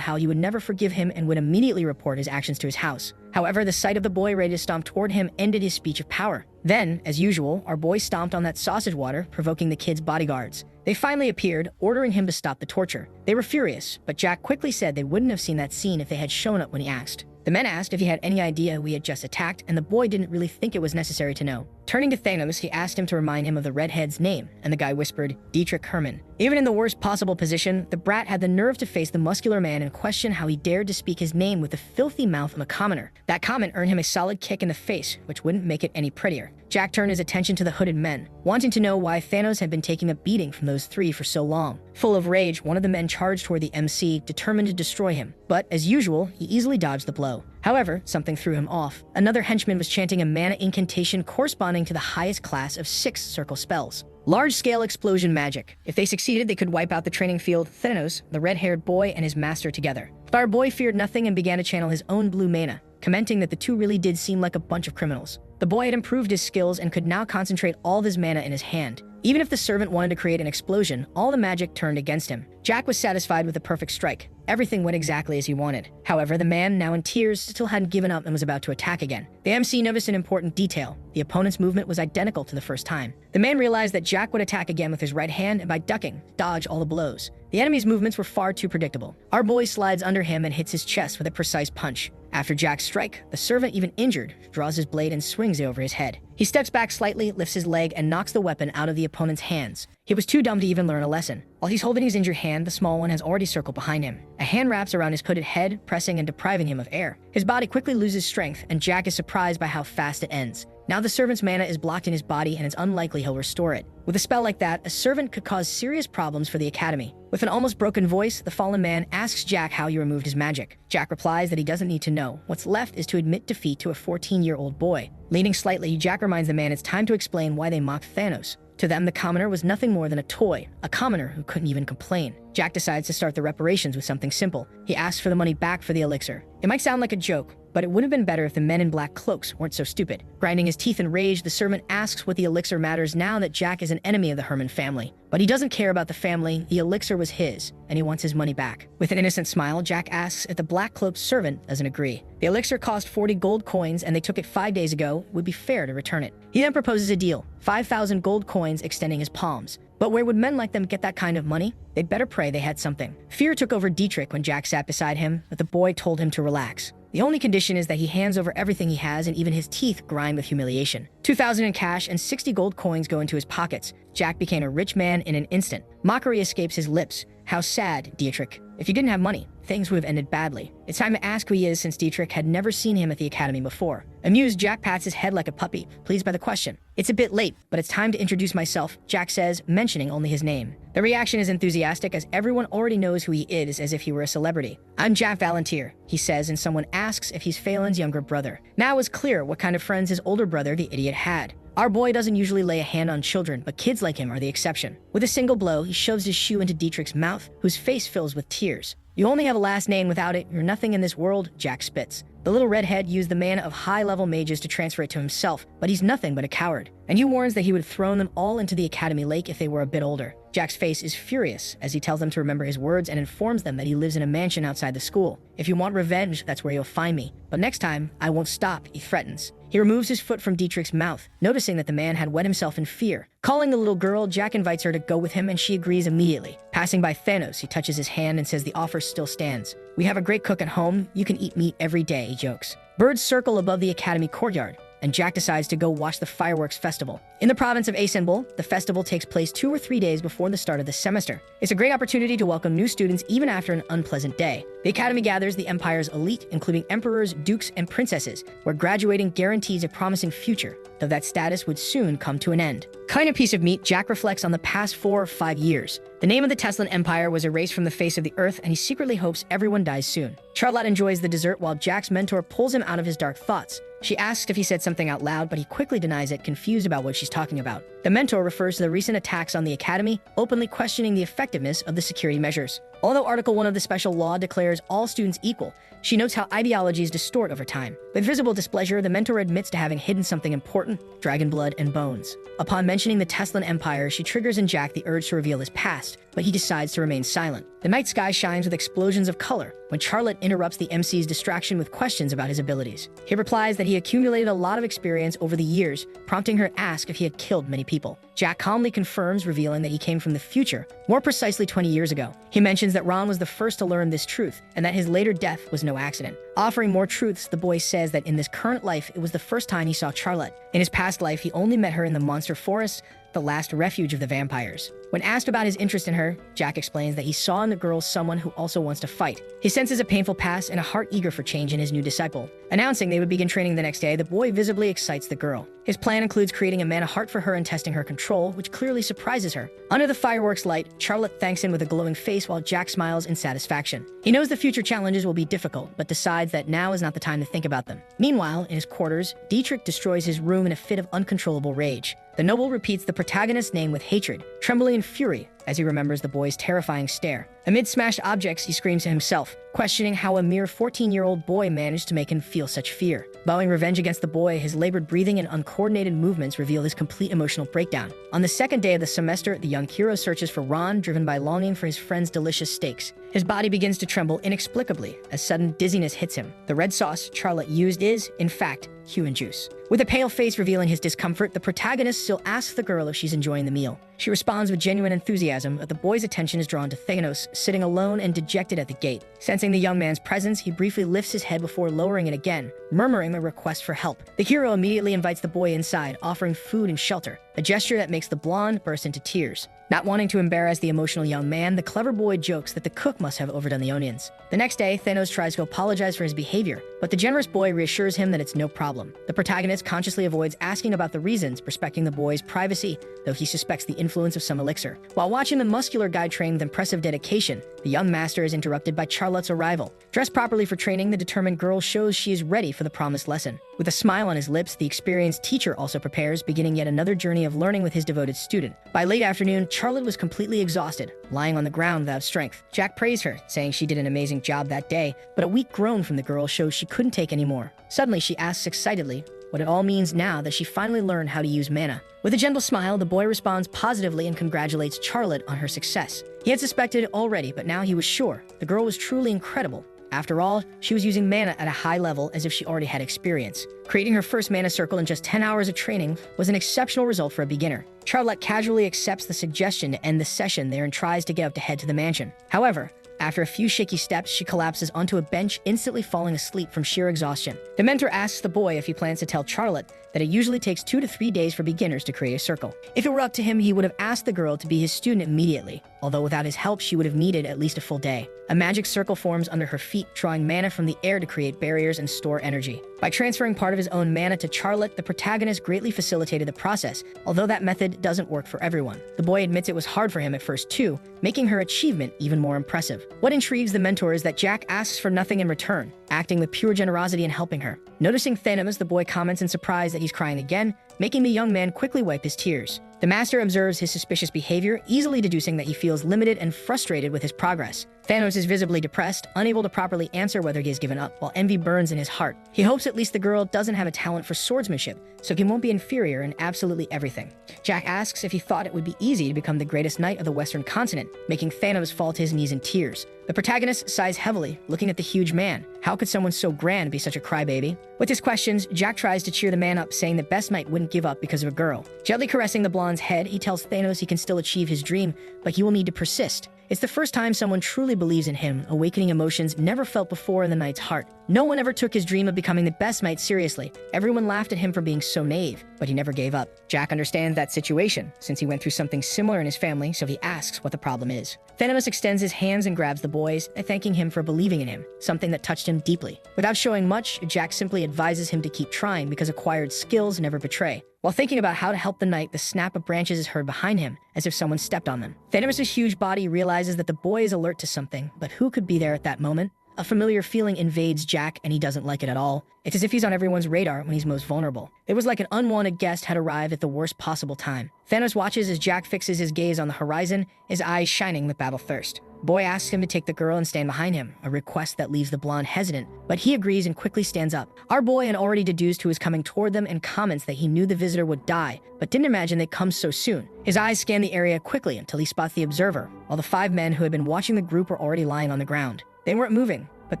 how he would never forgive him and would immediately report his actions to his house. However, the sight of the boy ready to stomp toward him ended his speech of power. Then, as usual, our boy stomped on that sausage water, provoking the kid's bodyguards. They finally appeared, ordering him to stop the torture. They were furious, but Jack quickly said they wouldn't have seen that scene if they had shown up when he asked. The men asked if he had any idea who he had just attacked, and the boy didn't really think it was necessary to know. Turning to Thanos, he asked him to remind him of the redhead's name, and the guy whispered, Dietrich Hermann. Even in the worst possible position, the brat had the nerve to face the muscular man and question how he dared to speak his name with the filthy mouth of a commoner. That comment earned him a solid kick in the face, which wouldn't make it any prettier. Jack turned his attention to the hooded men, wanting to know why Thanos had been taking a beating from those three for so long. Full of rage, one of the men charged toward the MC, determined to destroy him. But, as usual, he easily dodged the blow. However, something threw him off. Another henchman was chanting a mana incantation corresponding to the highest class of 6 circle spells. Large-scale explosion magic. If they succeeded, they could wipe out the training field, Thanos, the red-haired boy, and his master together. But our boy feared nothing and began to channel his own blue mana, commenting that the two really did seem like a bunch of criminals. The boy had improved his skills and could now concentrate all of his mana in his hand. Even if the servant wanted to create an explosion, all the magic turned against him. Jack was satisfied with the perfect strike. Everything went exactly as he wanted. However, the man, now in tears, still hadn't given up and was about to attack again. The MC noticed an important detail. The opponent's movement was identical to the first time. The man realized that Jack would attack again with his right hand and by ducking, dodge all the blows. The enemy's movements were far too predictable. Our boy slides under him and hits his chest with a precise punch. After Jack's strike, the servant, even injured, draws his blade and swings it over his head. He steps back slightly, lifts his leg, and knocks the weapon out of the opponent's hands. He was too dumb to even learn a lesson. While he's holding his injured hand, the small one has already circled behind him. A hand wraps around his hooded head, pressing and depriving him of air. His body quickly loses strength, and Jack is surprised by how fast it ends. Now the servant's mana is blocked in his body, and it's unlikely he'll restore it. With a spell like that, a servant could cause serious problems for the Academy. With an almost broken voice, the fallen man asks Jack how he removed his magic. Jack replies that he doesn't need to know. What's left is to admit defeat to a 14-year-old boy. Leaning slightly, Jack reminds the man it's time to explain why they mocked Thanos. To them, the commoner was nothing more than a toy, a commoner who couldn't even complain. Jack decides to start the reparations with something simple. He asks for the money back for the elixir. It might sound like a joke, but it would have been better if the men in black cloaks weren't so stupid. Grinding his teeth in rage, the servant asks what the elixir matters now that Jack is an enemy of the Hermann family. But he doesn't care about the family. The elixir was his, and he wants his money back. With an innocent smile, Jack asks if the black-cloaked servant doesn't agree. The elixir cost 40 gold coins, and they took it 5 days ago. It would be fair to return it. He then proposes a deal, 5,000 gold coins extending his palms. But where would men like them get that kind of money? They'd better pray they had something. Fear took over Dietrich when Jack sat beside him, but the boy told him to relax. The only condition is that he hands over everything he has, and even his teeth grind with humiliation. 2,000 in cash and 60 gold coins go into his pockets. Jack became a rich man in an instant. Mockery escapes his lips. How sad, Dietrich. If you didn't have money, things would have ended badly. It's time to ask who he is, since Dietrich had never seen him at the Academy before. Amused, Jack pats his head like a puppy, pleased by the question. It's a bit late, but it's time to introduce myself, Jack says, mentioning only his name. The reaction is enthusiastic, as everyone already knows who he is, as if he were a celebrity. I'm Jack Valentier, he says, and someone asks if he's Phelan's younger brother. Now it's clear what kind of friends his older brother, the idiot, had. Our boy doesn't usually lay a hand on children, but kids like him are the exception. With a single blow, he shoves his shoe into Dietrich's mouth, whose face fills with tears. You only have a last name. Without it, you're nothing in this world, Jack spits. The little redhead used the mana of high-level mages to transfer it to himself, but he's nothing but a coward. And he warns that he would have thrown them all into the Academy Lake if they were a bit older. Jack's face is furious as he tells them to remember his words and informs them that he lives in a mansion outside the school. If you want revenge, that's where you'll find me. But next time, I won't stop, he threatens. He removes his foot from Dietrich's mouth, noticing that the man had wet himself in fear. Calling the little girl, Jack invites her to go with him, and she agrees immediately. Passing by Thanos, he touches his hand and says the offer still stands. We have a great cook at home. You can eat meat every day, he jokes. Birds circle above the Academy courtyard, and Jack decides to go watch the fireworks festival. In the province of INVICIBLE, the festival takes place 2 or 3 days before the start of the semester. It's a great opportunity to welcome new students even after an unpleasant day. The Academy gathers the Empire's elite, including emperors, dukes, and princesses, where graduating guarantees a promising future, though that status would soon come to an end. Kind of piece of meat, Jack reflects on the past 4 or 5 years. The name of the Teslan Empire was erased from the face of the earth, and he secretly hopes everyone dies soon. Charlotte enjoys the dessert while Jack's mentor pulls him out of his dark thoughts. She asks if he said something out loud, but he quickly denies it, confused about what she's talking about. The mentor refers to the recent attacks on the Academy, openly questioning the effectiveness of the security measures. Although Article 1 of the special law declares all students equal, she notes how ideologies distort over time. With visible displeasure, the mentor admits to having hidden something important: dragon blood and bones. Upon mentioning the Teslan Empire, she triggers in Jack the urge to reveal his past, but he decides to remain silent. The night sky shines with explosions of color when Charlotte interrupts the MC's distraction with questions about his abilities. He replies that he accumulated a lot of experience over the years, prompting her to ask if he had killed many people. Jack calmly confirms, revealing that he came from the future, more precisely 20 years ago. He mentions that Ron was the first to learn this truth, and that his later death was no accident. Offering more truths, the boy says that in this current life, it was the first time he saw Charlotte. In his past life, he only met her in the monster forest, the last refuge of the vampires. When asked about his interest in her, Jack explains that he saw in the girl someone who also wants to fight. He senses a painful past and a heart eager for change in his new disciple. Announcing they would begin training the next day, the boy visibly excites the girl. His plan includes creating a mana heart for her and testing her control, which clearly surprises her. Under the fireworks light, Charlotte thanks him with a glowing face while Jack smiles in satisfaction. He knows the future challenges will be difficult, but decides that now is not the time to think about them. Meanwhile, in his quarters, Dietrich destroys his room in a fit of uncontrollable rage. The noble repeats the protagonist's name with hatred, trembling in fury as he remembers the boy's terrifying stare. Amid smashed objects, he screams to himself, questioning how a mere 14-year-old boy managed to make him feel such fear. Vowing revenge against the boy, his labored breathing and uncoordinated movements reveal his complete emotional breakdown. On the second day of the semester, the young hero searches for Ron, driven by longing for his friend's delicious steaks. His body begins to tremble inexplicably as sudden dizziness hits him. The red sauce Charlotte used is, in fact, human juice. With a pale face revealing his discomfort, the protagonist still asks the girl if she's enjoying the meal. She responds with genuine enthusiasm, but the boy's attention is drawn to Thanos, sitting alone and dejected at the gate. Sensing the young man's presence, he briefly lifts his head before lowering it again, murmuring a request for help. The hero immediately invites the boy inside, offering food and shelter, a gesture that makes the blonde burst into tears. Not wanting to embarrass the emotional young man, the clever boy jokes that the cook must have overdone the onions. The next day, Thanos tries to apologize for his behavior, but the generous boy reassures him that it's no problem. The protagonist consciously avoids asking about the reasons, respecting the boy's privacy, though he suspects the influence of some elixir. While watching the muscular guy train with impressive dedication, the young master is interrupted by Charlotte's arrival. Dressed properly for training, the determined girl shows she is ready for the promised lesson. With a smile on his lips, the experienced teacher also prepares, beginning yet another journey of learning with his devoted student. By late afternoon, Charlotte was completely exhausted, lying on the ground without strength. Jack praised her, saying she did an amazing job that day, but a weak groan from the girl shows she couldn't take any more. Suddenly, she asks excitedly what it all means now that she finally learned how to use mana. With a gentle smile, the boy responds positively and congratulates Charlotte on her success. He had suspected it already, but now he was sure. The girl was truly incredible. After all, she was using mana at a high level as if she already had experience. Creating her first mana circle in just 10 hours of training was an exceptional result for a beginner. Charlotte casually accepts the suggestion to end the session there and tries to get up to head to the mansion. However, after a few shaky steps, she collapses onto a bench, instantly falling asleep from sheer exhaustion. The mentor asks the boy if he plans to tell Charlotte that it usually takes 2 to 3 days for beginners to create a circle. If it were up to him, he would have asked the girl to be his student immediately, although without his help, she would have needed at least a full day. A magic circle forms under her feet, drawing mana from the air to create barriers and store energy. By transferring part of his own mana to Charlotte, the protagonist greatly facilitated the process, although that method doesn't work for everyone. The boy admits it was hard for him at first too, making her achievement even more impressive. What intrigues the mentor is that Jack asks for nothing in return, acting with pure generosity and helping her. Noticing Thanos, the boy comments in surprise that he's crying again, making the young man quickly wipe his tears. The master observes his suspicious behavior, easily deducing that he feels limited and frustrated with his progress. Thanos is visibly depressed, unable to properly answer whether he has given up, while envy burns in his heart. He hopes at least the girl doesn't have a talent for swordsmanship, so he won't be inferior in absolutely everything. Jack asks if he thought it would be easy to become the greatest knight of the Western continent, making Thanos fall to his knees in tears. The protagonist sighs heavily, looking at the huge man. How could someone so grand be such a crybaby? With his questions, Jack tries to cheer the man up, saying that Best Knight wouldn't give up because of a girl. Gently caressing the blonde's head, he tells Thanos he can still achieve his dream, but he will need to persist. It's the first time someone truly believes in him, awakening emotions never felt before in the knight's heart. No one ever took his dream of becoming the best knight seriously. Everyone laughed at him for being so naive, but he never gave up. Jack understands that situation, since he went through something similar in his family, so he asks what the problem is. Thanos extends his hands and grabs the boy's, thanking him for believing in him, something that touched him deeply. Without showing much, Jack simply advises him to keep trying because acquired skills never betray. While thinking about how to help the knight, the snap of branches is heard behind him, as if someone stepped on them. Thanos' huge body realizes that the boy is alert to something, but who could be there at that moment? a familiar feeling invades Jack and he doesn't like it at all. It's as if he's on everyone's radar when he's most vulnerable. It was like an unwanted guest had arrived at the worst possible time. Thanos watches as Jack fixes his gaze on the horizon, his eyes shining with battle thirst. Boy asks him to take the girl and stand behind him, a request that leaves the blonde hesitant, but he agrees and quickly stands up. Our boy had already deduced who was coming toward them and comments that he knew the visitor would die, but didn't imagine they'd come so soon. His eyes scan the area quickly until he spots the observer, while the 5 men who had been watching the group were already lying on the ground. They weren't moving, but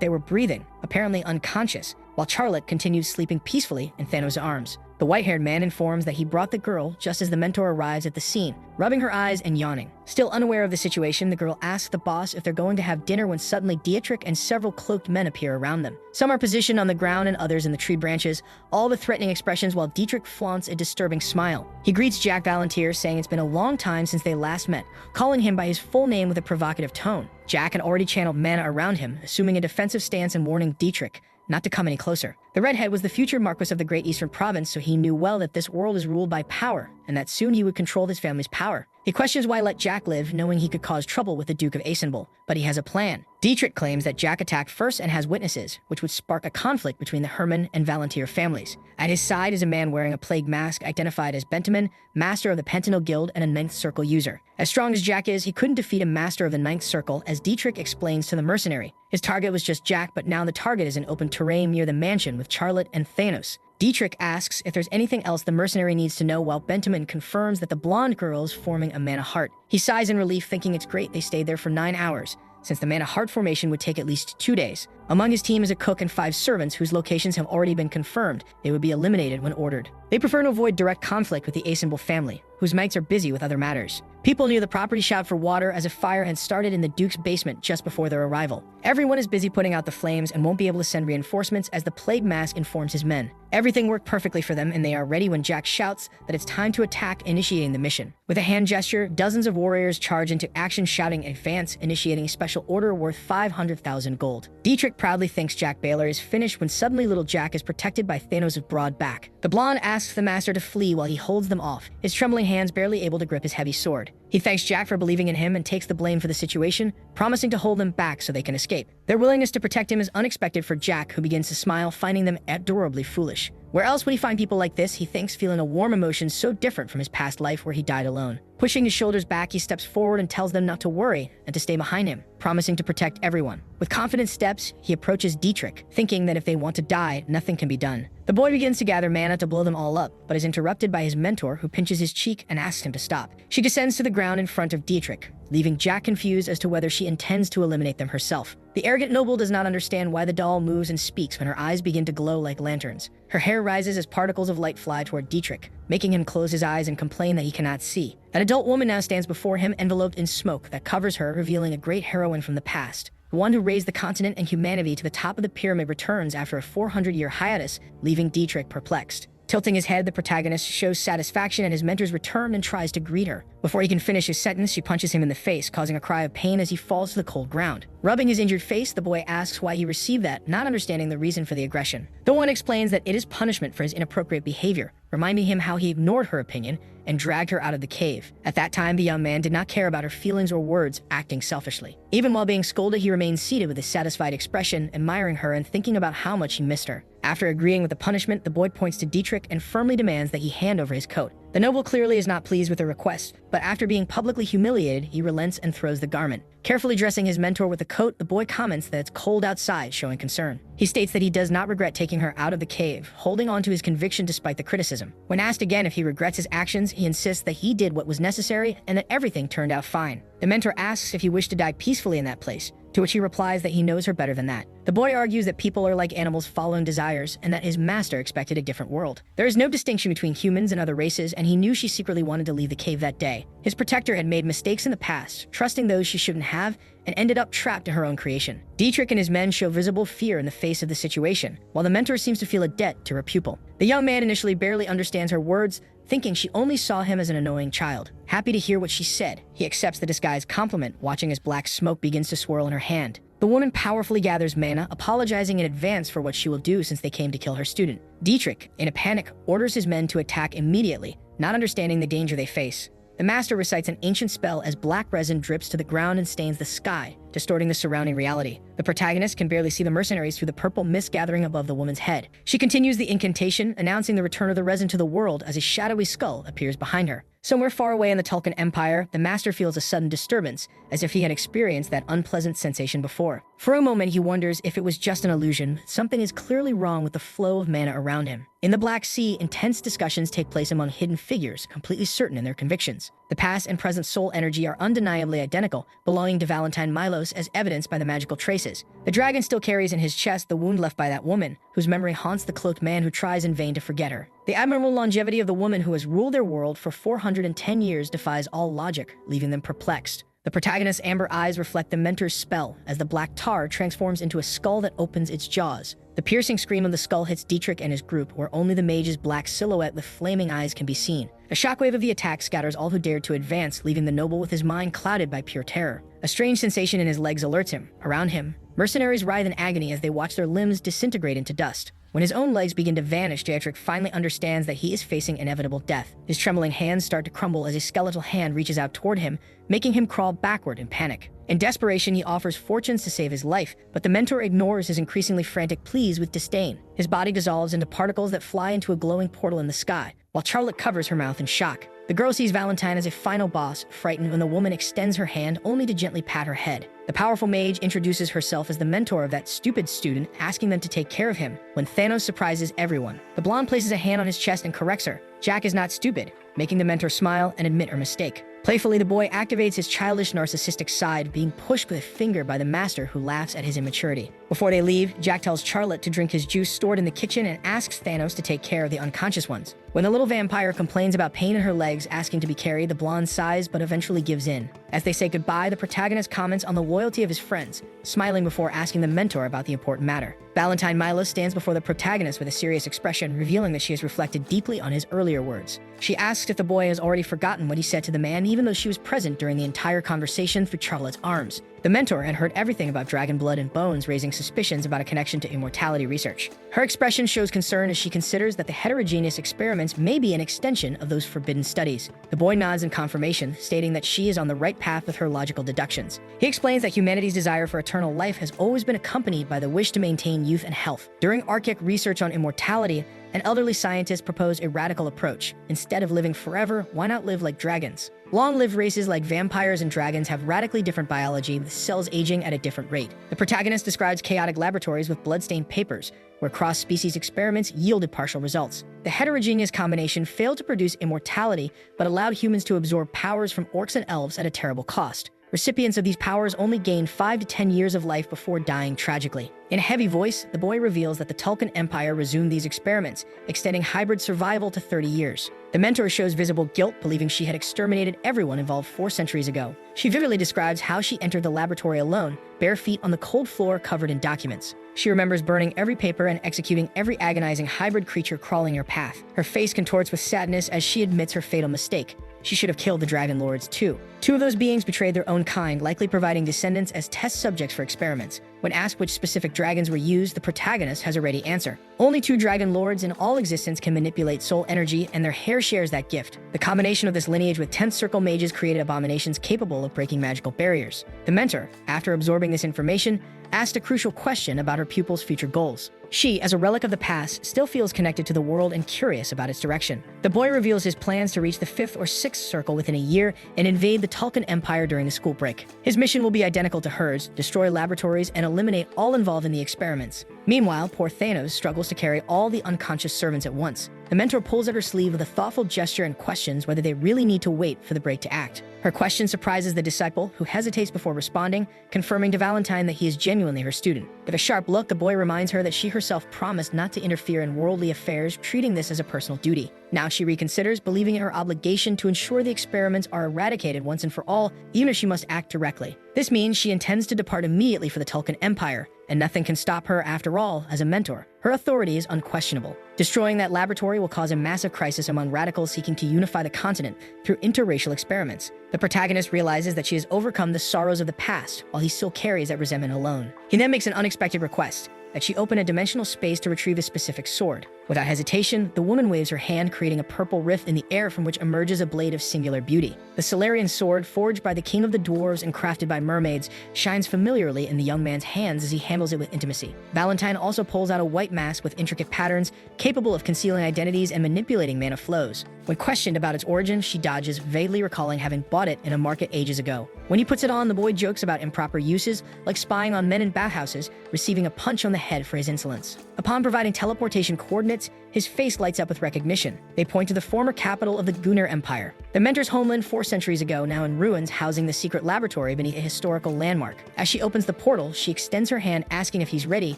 they were breathing, apparently unconscious, while Charlotte continued sleeping peacefully in Thanos' arms. The white-haired man informs that he brought the girl just as the mentor arrives at the scene, rubbing her eyes and yawning. Still unaware of the situation, the girl asks the boss if they're going to have dinner when suddenly Dietrich and several cloaked men appear around them. Some are positioned on the ground and others in the tree branches, all with threatening expressions while Dietrich flaunts a disturbing smile. He greets Jack Valantier, saying it's been a long time since they last met, calling him by his full name with a provocative tone. Jack had already channeled mana around him, assuming a defensive stance and warning Dietrich not to come any closer. The redhead was the future Marquis of the Great Eastern Province, so he knew well that this world is ruled by power, and that soon he would control his family's power. He questions why let Jack live, knowing he could cause trouble with the Duke of INVICIBLE, but he has a plan. Dietrich claims that Jack attacked first and has witnesses, which would spark a conflict between the Herman and Valantier families. At his side is a man wearing a plague mask identified as Bentiman, master of the Pentanil Guild and a Ninth Circle user. As strong as Jack is, he couldn't defeat a master of the Ninth Circle, as Dietrich explains to the mercenary. His target was just Jack, but now the target is in open terrain near the mansion with Charlotte and Thanos. Dietrich asks if there's anything else the mercenary needs to know, while Bentiman confirms that the blonde girl is forming a mana heart. He sighs in relief, thinking it's great they stayed there for 9 hours, since the mana heart formation would take at least 2 days. Among his team is a cook and 5 servants whose locations have already been confirmed. They would be eliminated when ordered. They prefer to avoid direct conflict with the INVICIBLE family, whose mates are busy with other matters. People near the property shout for water as a fire had started in the Duke's basement just before their arrival. Everyone is busy putting out the flames and won't be able to send reinforcements as the plague mask informs his men. Everything worked perfectly for them, and they are ready when Jack shouts that it's time to attack, initiating the mission. With a hand gesture, dozens of warriors charge into action, shouting advance, initiating a special order worth 500,000 gold. Dietrich proudly thinks Jack Baylor is finished when suddenly little Jack is protected by Thanos' broad back. The blonde asks the master to flee while he holds them off, his trembling hands barely able to grip his heavy sword. He thanks Jack for believing in him and takes the blame for the situation, promising to hold them back so they can escape. Their willingness to protect him is unexpected for Jack, who begins to smile, finding them adorably foolish. Where else would he find people like this, he thinks, feeling a warm emotion so different from his past life where he died alone. Pushing his shoulders back, he steps forward and tells them not to worry and to stay behind him, promising to protect everyone. With confident steps, he approaches Dietrich, thinking that if they want to die, nothing can be done. The boy begins to gather mana to blow them all up, but is interrupted by his mentor, who pinches his cheek and asks him to stop. She descends to the ground in front of Dietrich, leaving Jack confused as to whether she intends to eliminate them herself. The arrogant noble does not understand why the doll moves and speaks when her eyes begin to glow like lanterns. Her hair rises as particles of light fly toward Dietrich, making him close his eyes and complain that he cannot see. An adult woman now stands before him, enveloped in smoke that covers her, revealing a great heroine from the past. The one who raised the continent and humanity to the top of the pyramid returns after a 400-year hiatus, leaving Dietrich perplexed. Tilting his head, the protagonist shows satisfaction at his mentor's return and tries to greet her. Before he can finish his sentence, she punches him in the face, causing a cry of pain as he falls to the cold ground. Rubbing his injured face, the boy asks why he received that, not understanding the reason for the aggression. The one explains that it is punishment for his inappropriate behavior, reminding him how he ignored her opinion and dragged her out of the cave. At that time, the young man did not care about her feelings or words, acting selfishly. Even while being scolded, he remained seated with a satisfied expression, admiring her and thinking about how much he missed her. After agreeing with the punishment, the boy points to Dietrich and firmly demands that he hand over his coat. The noble clearly is not pleased with the request, but after being publicly humiliated, he relents and throws the garment. Carefully dressing his mentor with the coat, the boy comments that it's cold outside, showing concern. He states that he does not regret taking her out of the cave, holding on to his conviction despite the criticism. When asked again if he regrets his actions, he insists that he did what was necessary and that everything turned out fine. The mentor asks if he wished to die peacefully in that place, to which he replies that he knows her better than that. The boy argues that people are like animals following desires and that his master expected a different world. There is no distinction between humans and other races, and he knew she secretly wanted to leave the cave that day. His protector had made mistakes in the past, trusting those she shouldn't have, and ended up trapped in her own creation. Dietrich and his men show visible fear in the face of the situation, while the mentor seems to feel a debt to her pupil. The young man initially barely understands her words, thinking she only saw him as an annoying child. Happy to hear what she said, he accepts the disguised compliment, watching as black smoke begins to swirl in her hand. The woman powerfully gathers mana, apologizing in advance for what she will do since they came to kill her student. Dietrich, in a panic, orders his men to attack immediately, not understanding the danger they face. The master recites an ancient spell as black resin drips to the ground and stains the sky, distorting the surrounding reality. The protagonist can barely see the mercenaries through the purple mist gathering above the woman's head. She continues the incantation, announcing the return of the resin to the world as a shadowy skull appears behind her. Somewhere far away in the Tulkun Empire, the master feels a sudden disturbance, as if he had experienced that unpleasant sensation before. For a moment, he wonders if it was just an illusion. Something is clearly wrong with the flow of mana around him. In the Black Sea, intense discussions take place among hidden figures, completely certain in their convictions. The past and present soul energy are undeniably identical, belonging to Valentine Milos as evidenced by the magical traces. The dragon still carries in his chest the wound left by that woman, whose memory haunts the cloaked man who tries in vain to forget her. The admirable longevity of the woman who has ruled their world for 410 years defies all logic, leaving them perplexed. The protagonist's amber eyes reflect the mentor's spell as the black tar transforms into a skull that opens its jaws. The piercing scream of the skull hits Dietrich and his group, where only the mage's black silhouette with flaming eyes can be seen. A shockwave of the attack scatters all who dared to advance, leaving the noble with his mind clouded by pure terror. A strange sensation in his legs alerts him. Around him, mercenaries writhe in agony as they watch their limbs disintegrate into dust. When his own legs begin to vanish, Dietrich finally understands that he is facing inevitable death. His trembling hands start to crumble as a skeletal hand reaches out toward him, making him crawl backward in panic. In desperation, he offers fortunes to save his life, but the mentor ignores his increasingly frantic pleas with disdain. His body dissolves into particles that fly into a glowing portal in the sky, while Charlotte covers her mouth in shock. The girl sees Valentine as a final boss, frightened when the woman extends her hand only to gently pat her head. The powerful mage introduces herself as the mentor of that stupid student, asking them to take care of him, when Thanos surprises everyone. The blonde places a hand on his chest and corrects her. Jack is not stupid, making the mentor smile and admit her mistake. Playfully, the boy activates his childish narcissistic side, being pushed with a finger by the master, who laughs at his immaturity. Before they leave, Jack tells Charlotte to drink his juice stored in the kitchen and asks Thanos to take care of the unconscious ones. When the little vampire complains about pain in her legs, asking to be carried, the blonde sighs but eventually gives in. As they say goodbye, the protagonist comments on the loyalty of his friends, smiling before asking the mentor about the important matter. Valentine Milos stands before the protagonist with a serious expression, revealing that she has reflected deeply on his earlier words. She asks if the boy has already forgotten what he said to the man, even though she was present during the entire conversation through Charlotte's arms. The mentor had heard everything about dragon blood and bones, raising suspicions about a connection to immortality research. Her expression shows concern as she considers that the heterogeneous experiments may be an extension of those forbidden studies. The boy nods in confirmation, stating that she is on the right path with her logical deductions. He explains that humanity's desire for eternal life has always been accompanied by the wish to maintain youth and health. During archaic research on immortality, an elderly scientist proposed a radical approach. Instead of living forever, why not live like dragons? Long-lived races like vampires and dragons have radically different biology, with cells aging at a different rate. The protagonist describes chaotic laboratories with blood-stained papers, where cross-species experiments yielded partial results. The heterogeneous combination failed to produce immortality, but allowed humans to absorb powers from orcs and elves at a terrible cost. Recipients of these powers only gained 5 to 10 years of life before dying tragically. In a heavy voice, the boy reveals that the Tulkun Empire resumed these experiments, extending hybrid survival to 30 years. The mentor shows visible guilt, believing she had exterminated everyone involved 4 centuries ago. She vividly describes how she entered the laboratory alone, bare feet on the cold floor covered in documents. She remembers burning every paper and executing every agonizing hybrid creature crawling her path. Her face contorts with sadness as she admits her fatal mistake. She should have killed the Dragon Lords too. 2 of those beings betrayed their own kind, likely providing descendants as test subjects for experiments. When asked which specific dragons were used, the protagonist has a ready answer. Only 2 Dragon Lords in all existence can manipulate soul energy, and their hair shares that gift. The combination of this lineage with 10th Circle mages created abominations capable of breaking magical barriers. The mentor, after absorbing this information, asked a crucial question about her pupil's future goals. She, as a relic of the past, still feels connected to the world and curious about its direction. The boy reveals his plans to reach the 5th or 6th circle within a year and invade the Tulkun Empire during the school break. His mission will be identical to hers: destroy laboratories and eliminate all involved in the experiments. Meanwhile, poor Thanos struggles to carry all the unconscious servants at once. The mentor pulls at her sleeve with a thoughtful gesture and questions whether they really need to wait for the break to act. Her question surprises the disciple, who hesitates before responding, confirming to Valentine that he is genuinely her student. With a sharp look, the boy reminds her that she herself promised not to interfere in worldly affairs, treating this as a personal duty. Now she reconsiders, believing in her obligation to ensure the experiments are eradicated once and for all, even if she must act directly. This means she intends to depart immediately for the Tulkun Empire, and nothing can stop her after all as a mentor. Her authority is unquestionable. Destroying that laboratory will cause a massive crisis among radicals seeking to unify the continent through interracial experiments. The protagonist realizes that she has overcome the sorrows of the past, while he still carries that resentment alone. He then makes an unexpected request. that she open a dimensional space to retrieve a specific sword. Without hesitation, the woman waves her hand, creating a purple rift in the air from which emerges a blade of singular beauty. The Solarian sword, forged by the king of the dwarves and crafted by mermaids, shines familiarly in the young man's hands as he handles it with intimacy. Valentine also pulls out a white mask with intricate patterns, capable of concealing identities and manipulating mana flows. When questioned about its origin, she dodges, vaguely recalling having bought it in a market ages ago. When he puts it on, the boy jokes about improper uses, like spying on men in bathhouses, receiving a punch on the head for his insolence. Upon providing teleportation coordinates, his face lights up with recognition. They point to the former capital of the Gunnar Empire. The mentor's homeland 4 centuries ago, now in ruins, housing the secret laboratory beneath a historical landmark. As she opens the portal, she extends her hand, asking if he's ready,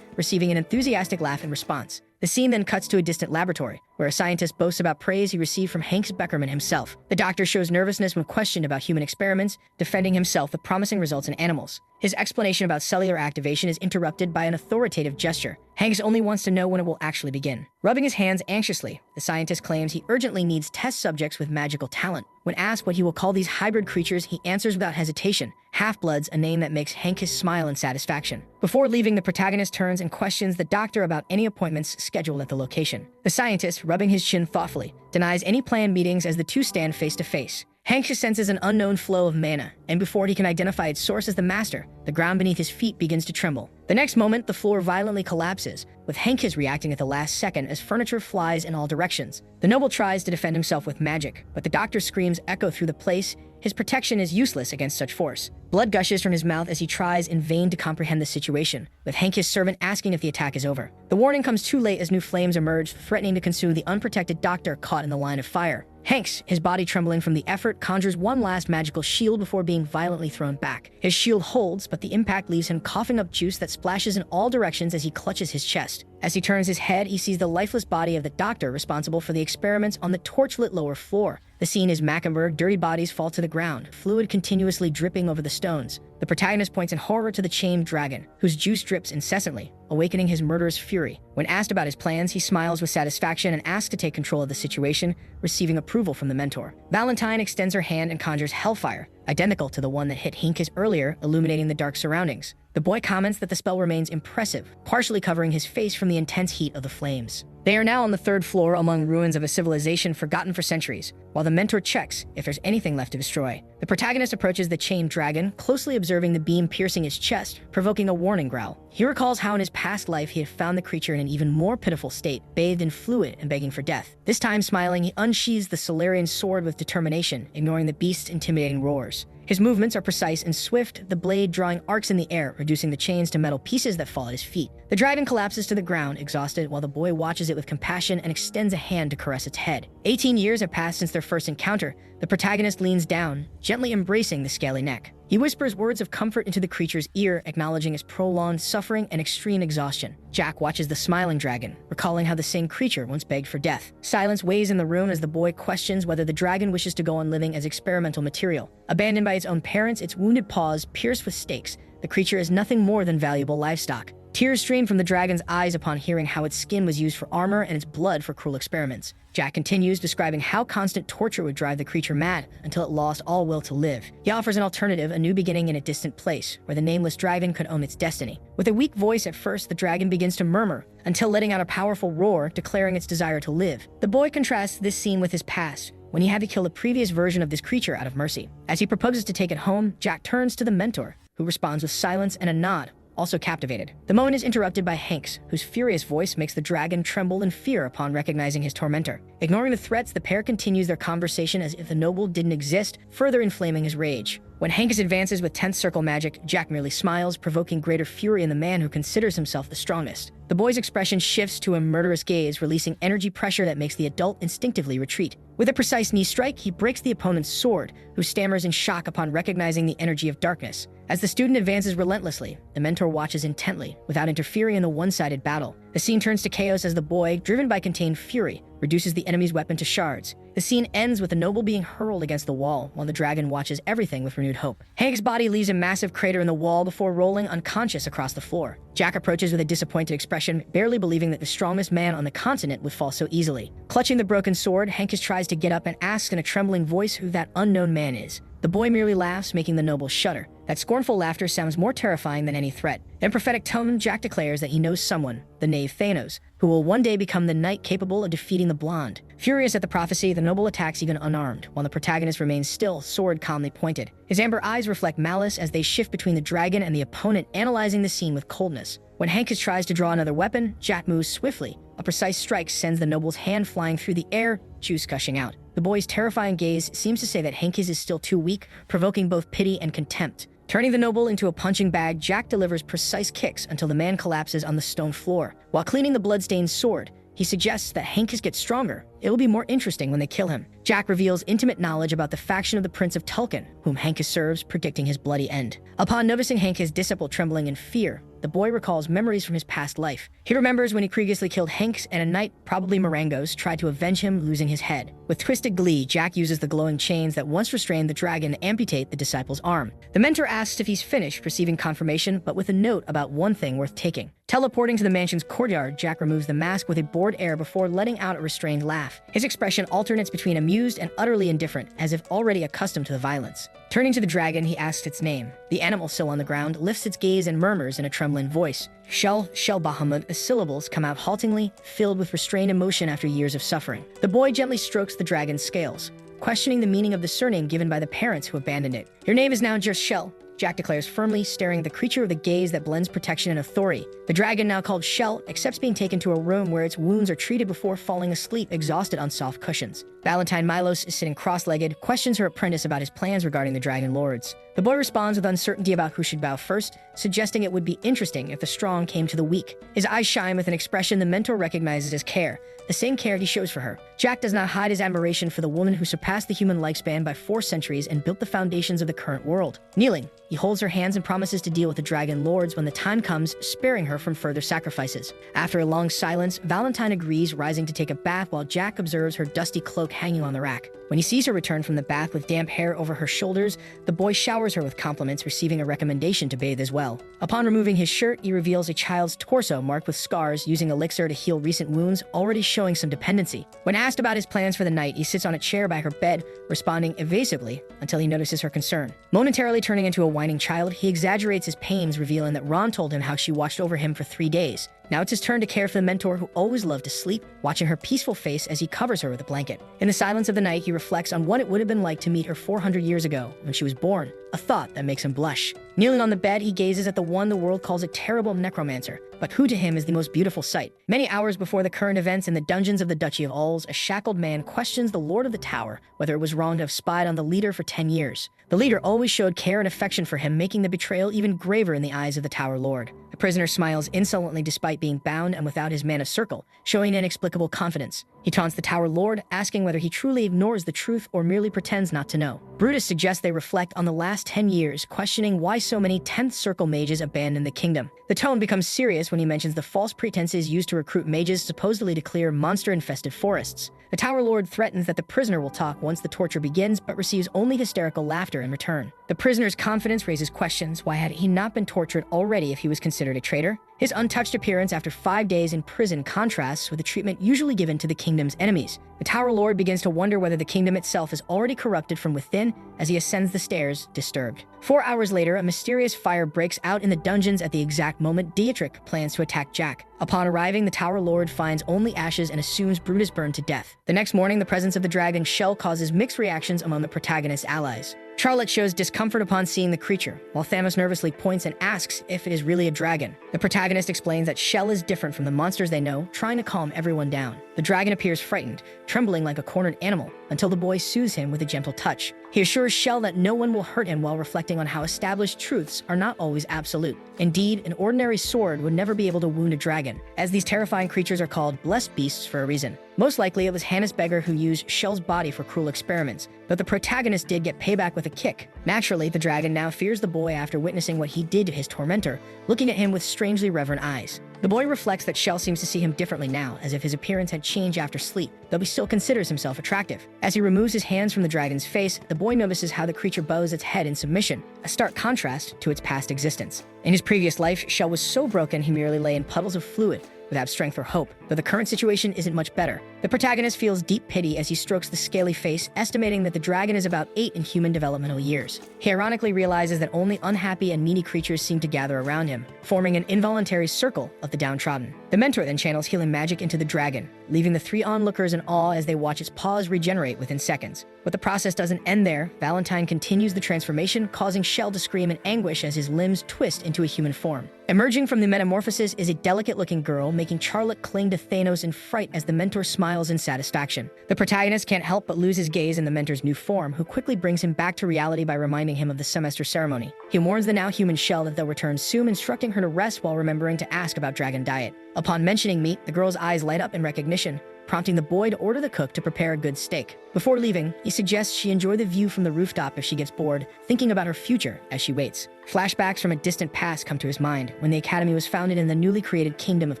receiving an enthusiastic laugh in response. The scene then cuts to a distant laboratory, where a scientist boasts about praise he received from Hanks Beckerman himself. The doctor shows nervousness when questioned about human experiments, defending himself with promising results in animals. His explanation about cellular activation is interrupted by an authoritative gesture. Hanks only wants to know when it will actually begin. Rubbing his hands anxiously, the scientist claims he urgently needs test subjects with magical talent. When asked what he will call these hybrid creatures, he answers without hesitation, half-bloods, a name that makes Hanks smile in satisfaction. Before leaving, the protagonist turns and questions the doctor about any appointments scheduled at the location. The scientist, rubbing his chin thoughtfully, denies any planned meetings as the two stand face to face. Hanks senses an unknown flow of mana, and before he can identify its source as the master, the ground beneath his feet begins to tremble. The next moment, the floor violently collapses, with Hanks reacting at the last second as furniture flies in all directions. The noble tries to defend himself with magic, but the doctor's screams echo through the place. His protection is useless against such force. Blood gushes from his mouth as he tries in vain to comprehend the situation, with Hanks' servant asking if the attack is over. The warning comes too late as new flames emerge, threatening to consume the unprotected doctor caught in the line of fire. Hanks, his body trembling from the effort, conjures one last magical shield before being violently thrown back. His shield holds, but the impact leaves him coughing up juice that splashes in all directions as he clutches his chest. As he turns his head, he sees the lifeless body of the doctor responsible for the experiments on the torchlit lower floor. The scene is macabre. Dirty bodies fall to the ground, fluid continuously dripping over the stones. The protagonist points in horror to the chained dragon, whose juice drips incessantly, awakening his murderous fury. When asked about his plans, he smiles with satisfaction and asks to take control of the situation, receiving approval from the mentor. Valentine extends her hand and conjures hellfire, identical to the one that hit Hanks earlier, illuminating the dark surroundings. The boy comments that the spell remains impressive, partially covering his face from the intense heat of the flames. They are now on the 3rd floor among ruins of a civilization forgotten for centuries, while the mentor checks if there's anything left to destroy. The protagonist approaches the chained dragon, closely observing the beam piercing his chest, provoking a warning growl. He recalls how in his past life he had found the creature in an even more pitiful state, bathed in fluid and begging for death. This time, smiling, he unsheathes the Solarian sword with determination, ignoring the beast's intimidating roars. His movements are precise and swift, the blade drawing arcs in the air, reducing the chains to metal pieces that fall at his feet. The dragon collapses to the ground, exhausted, while the boy watches it with compassion and extends a hand to caress its head. 18 years have passed since their first encounter. The protagonist leans down, gently embracing the scaly neck. He whispers words of comfort into the creature's ear, acknowledging its prolonged suffering and extreme exhaustion. Jack watches the smiling dragon, recalling how the same creature once begged for death. Silence weighs in the room as the boy questions whether the dragon wishes to go on living as experimental material. Abandoned by its own parents, its wounded paws pierced with stakes, the creature is nothing more than valuable livestock. Tears stream from the dragon's eyes upon hearing how its skin was used for armor and its blood for cruel experiments. Jack continues, describing how constant torture would drive the creature mad until it lost all will to live. He offers an alternative, a new beginning in a distant place, where the nameless dragon could own its destiny. With a weak voice at first, the dragon begins to murmur, until letting out a powerful roar, declaring its desire to live. The boy contrasts this scene with his past, when he had to kill the previous version of this creature out of mercy. As he proposes to take it home, Jack turns to the mentor, who responds with silence and a nod, also captivated. The moment is interrupted by Hanks, whose furious voice makes the dragon tremble in fear upon recognizing his tormentor. Ignoring the threats, the pair continues their conversation as if the noble didn't exist, further inflaming his rage. When Hanks advances with 10th circle magic, Jack merely smiles, provoking greater fury in the man who considers himself the strongest. The boy's expression shifts to a murderous gaze, releasing energy pressure that makes the adult instinctively retreat. With a precise knee strike, he breaks the opponent's sword, who stammers in shock upon recognizing the energy of darkness. As the student advances relentlessly, the mentor watches intently, without interfering in the one-sided battle. The scene turns to chaos as the boy, driven by contained fury, reduces the enemy's weapon to shards. The scene ends with the noble being hurled against the wall, while the dragon watches everything with renewed hope. Hank's body leaves a massive crater in the wall before rolling unconscious across the floor. Jack approaches with a disappointed expression, barely believing that the strongest man on the continent would fall so easily. Clutching the broken sword, Hank tries to get up and asks in a trembling voice who that unknown man is. The boy merely laughs, making the noble shudder. That scornful laughter sounds more terrifying than any threat. In prophetic tone, Jack declares that he knows someone, the knave Thanos, who will one day become the knight capable of defeating the blonde. Furious at the prophecy, the noble attacks even unarmed, while the protagonist remains still, sword calmly pointed. His amber eyes reflect malice as they shift between the dragon and the opponent, analyzing the scene with coldness. When Hankus tries to draw another weapon, Jack moves swiftly. A precise strike sends the noble's hand flying through the air, juice gushing out. The boy's terrifying gaze seems to say that Hankus is still too weak, provoking both pity and contempt. Turning the noble into a punching bag, Jack delivers precise kicks until the man collapses on the stone floor. While cleaning the bloodstained sword, he suggests that Hankus gets stronger. It will be more interesting when they kill him. Jack reveals intimate knowledge about the faction of the Prince of Tulkun, whom Hankus serves, predicting his bloody end. Upon noticing Hankus' disciple trembling in fear, the boy recalls memories from his past life. He remembers when he previously killed Hanks and a knight, probably Marangos, tried to avenge him, losing his head. With twisted glee, Jack uses the glowing chains that once restrained the dragon to amputate the disciple's arm. The mentor asks if he's finished, receiving confirmation, but with a note about one thing worth taking. Teleporting to the mansion's courtyard, Jack removes the mask with a bored air before letting out a restrained laugh. His expression alternates between amused and utterly indifferent, as if already accustomed to the violence. Turning to the dragon, he asks its name. The animal, still on the ground, lifts its gaze and murmurs in a trembling voice. Shell Bahamut, the syllables come out haltingly, filled with restrained emotion after years of suffering. The boy gently strokes the dragon's scales, questioning the meaning of the surname given by the parents who abandoned it. Your name is now just Shell, Jack declares firmly, staring at the creature with a gaze that blends protection and authority. The dragon, now called Shell, accepts being taken to a room where its wounds are treated before falling asleep, exhausted on soft cushions. Valentine Milos is sitting cross-legged, questions her apprentice about his plans regarding the Dragon Lords. The boy responds with uncertainty about who should bow first, suggesting it would be interesting if the strong came to the weak. His eyes shine with an expression the mentor recognizes as care, the same care he shows for her. Jack does not hide his admiration for the woman who surpassed the human lifespan by 4 centuries and built the foundations of the current world. Kneeling, he holds her hands and promises to deal with the Dragon Lords when the time comes, sparing her from further sacrifices. After a long silence, Valentine agrees, rising to take a bath while Jack observes her dusty cloak hanging on the rack. When he sees her return from the bath with damp hair over her shoulders, the boy showers her with compliments, receiving a recommendation to bathe as well. Upon removing his shirt, he reveals a child's torso marked with scars, using elixir to heal recent wounds, already showing some dependency. When asked about his plans for the night, he sits on a chair by her bed, responding evasively until he notices her concern. Momentarily turning into a whining child, he exaggerates his pains, revealing that Ron told him how she watched over him for 3 days. Now it's his turn to care for the mentor who always loved to sleep, watching her peaceful face as he covers her with a blanket. In the silence of the night, he reflects on what it would have been like to meet her 400 years ago when she was born, a thought that makes him blush. Kneeling on the bed, he gazes at the one the world calls a terrible necromancer, but who to him is the most beautiful sight. Many hours before the current events in the dungeons of the Duchy of Ulz, a shackled man questions the Lord of the Tower whether it was wrong to have spied on the leader for 10 years. The leader always showed care and affection for him, making the betrayal even graver in the eyes of the Tower Lord. The prisoner smiles insolently despite being bound and without his mana circle, showing inexplicable confidence. He taunts the Tower Lord, asking whether he truly ignores the truth or merely pretends not to know. Brutus suggests they reflect on the last 10 years, questioning why so many 10th Circle mages abandoned the kingdom. The tone becomes serious when he mentions the false pretenses used to recruit mages supposedly to clear monster-infested forests. The Tower Lord threatens that the prisoner will talk once the torture begins, but receives only hysterical laughter in return. The prisoner's confidence raises questions. Why had he not been tortured already if he was considered a traitor? His untouched appearance after 5 days in prison contrasts with the treatment usually given to the kingdom's enemies. The Tower Lord begins to wonder whether the kingdom itself is already corrupted from within as he ascends the stairs, disturbed. 4 hours later, a mysterious fire breaks out in the dungeons at the exact moment Dietrich plans to attack Jack. Upon arriving, the Tower Lord finds only ashes and assumes Brutus burned to death. The next morning, the presence of the dragon Shell causes mixed reactions among the protagonist's allies. Charlotte shows discomfort upon seeing the creature, while Thanos nervously points and asks if it is really a dragon. The protagonist explains that Shell is different from the monsters they know, trying to calm everyone down. The dragon appears frightened, trembling like a cornered animal, until the boy soothes him with a gentle touch. He assures Shell that no one will hurt him while reflecting on how established truths are not always absolute. Indeed, an ordinary sword would never be able to wound a dragon, as these terrifying creatures are called blessed beasts for a reason. Most likely, it was Hannes Beggar who used Shell's body for cruel experiments, but the protagonist did get payback with a kick. Naturally, the dragon now fears the boy after witnessing what he did to his tormentor, looking at him with strangely reverent eyes. The boy reflects that Shell seems to see him differently now, as if his appearance had changed after sleep, though he still considers himself attractive. As he removes his hands from the dragon's face, the boy notices how the creature bows its head in submission, a stark contrast to its past existence. In his previous life, Shell was so broken he merely lay in puddles of fluid, without strength or hope, though the current situation isn't much better. The protagonist feels deep pity as he strokes the scaly face, estimating that the dragon is about 8 in human developmental years. He ironically realizes that only unhappy and needy creatures seem to gather around him, forming an involuntary circle of the downtrodden. The mentor then channels healing magic into the dragon, leaving the 3 onlookers in awe as they watch its paws regenerate within seconds. But the process doesn't end there. Valentine continues the transformation, causing Shell to scream in anguish as his limbs twist into a human form. Emerging from the metamorphosis is a delicate-looking girl, making Charlotte cling to Thanos in fright as the mentor smiles in satisfaction. The protagonist can't help but lose his gaze in the mentor's new form, who quickly brings him back to reality by reminding him of the semester ceremony. He warns the now human Shell that they'll return soon, instructing her to rest while remembering to ask about dragon diet. Upon mentioning meat, the girl's eyes light up in recognition, prompting the boy to order the cook to prepare a good steak. Before leaving, he suggests she enjoy the view from the rooftop if she gets bored, thinking about her future as she waits. Flashbacks from a distant past come to his mind when the academy was founded in the newly created kingdom of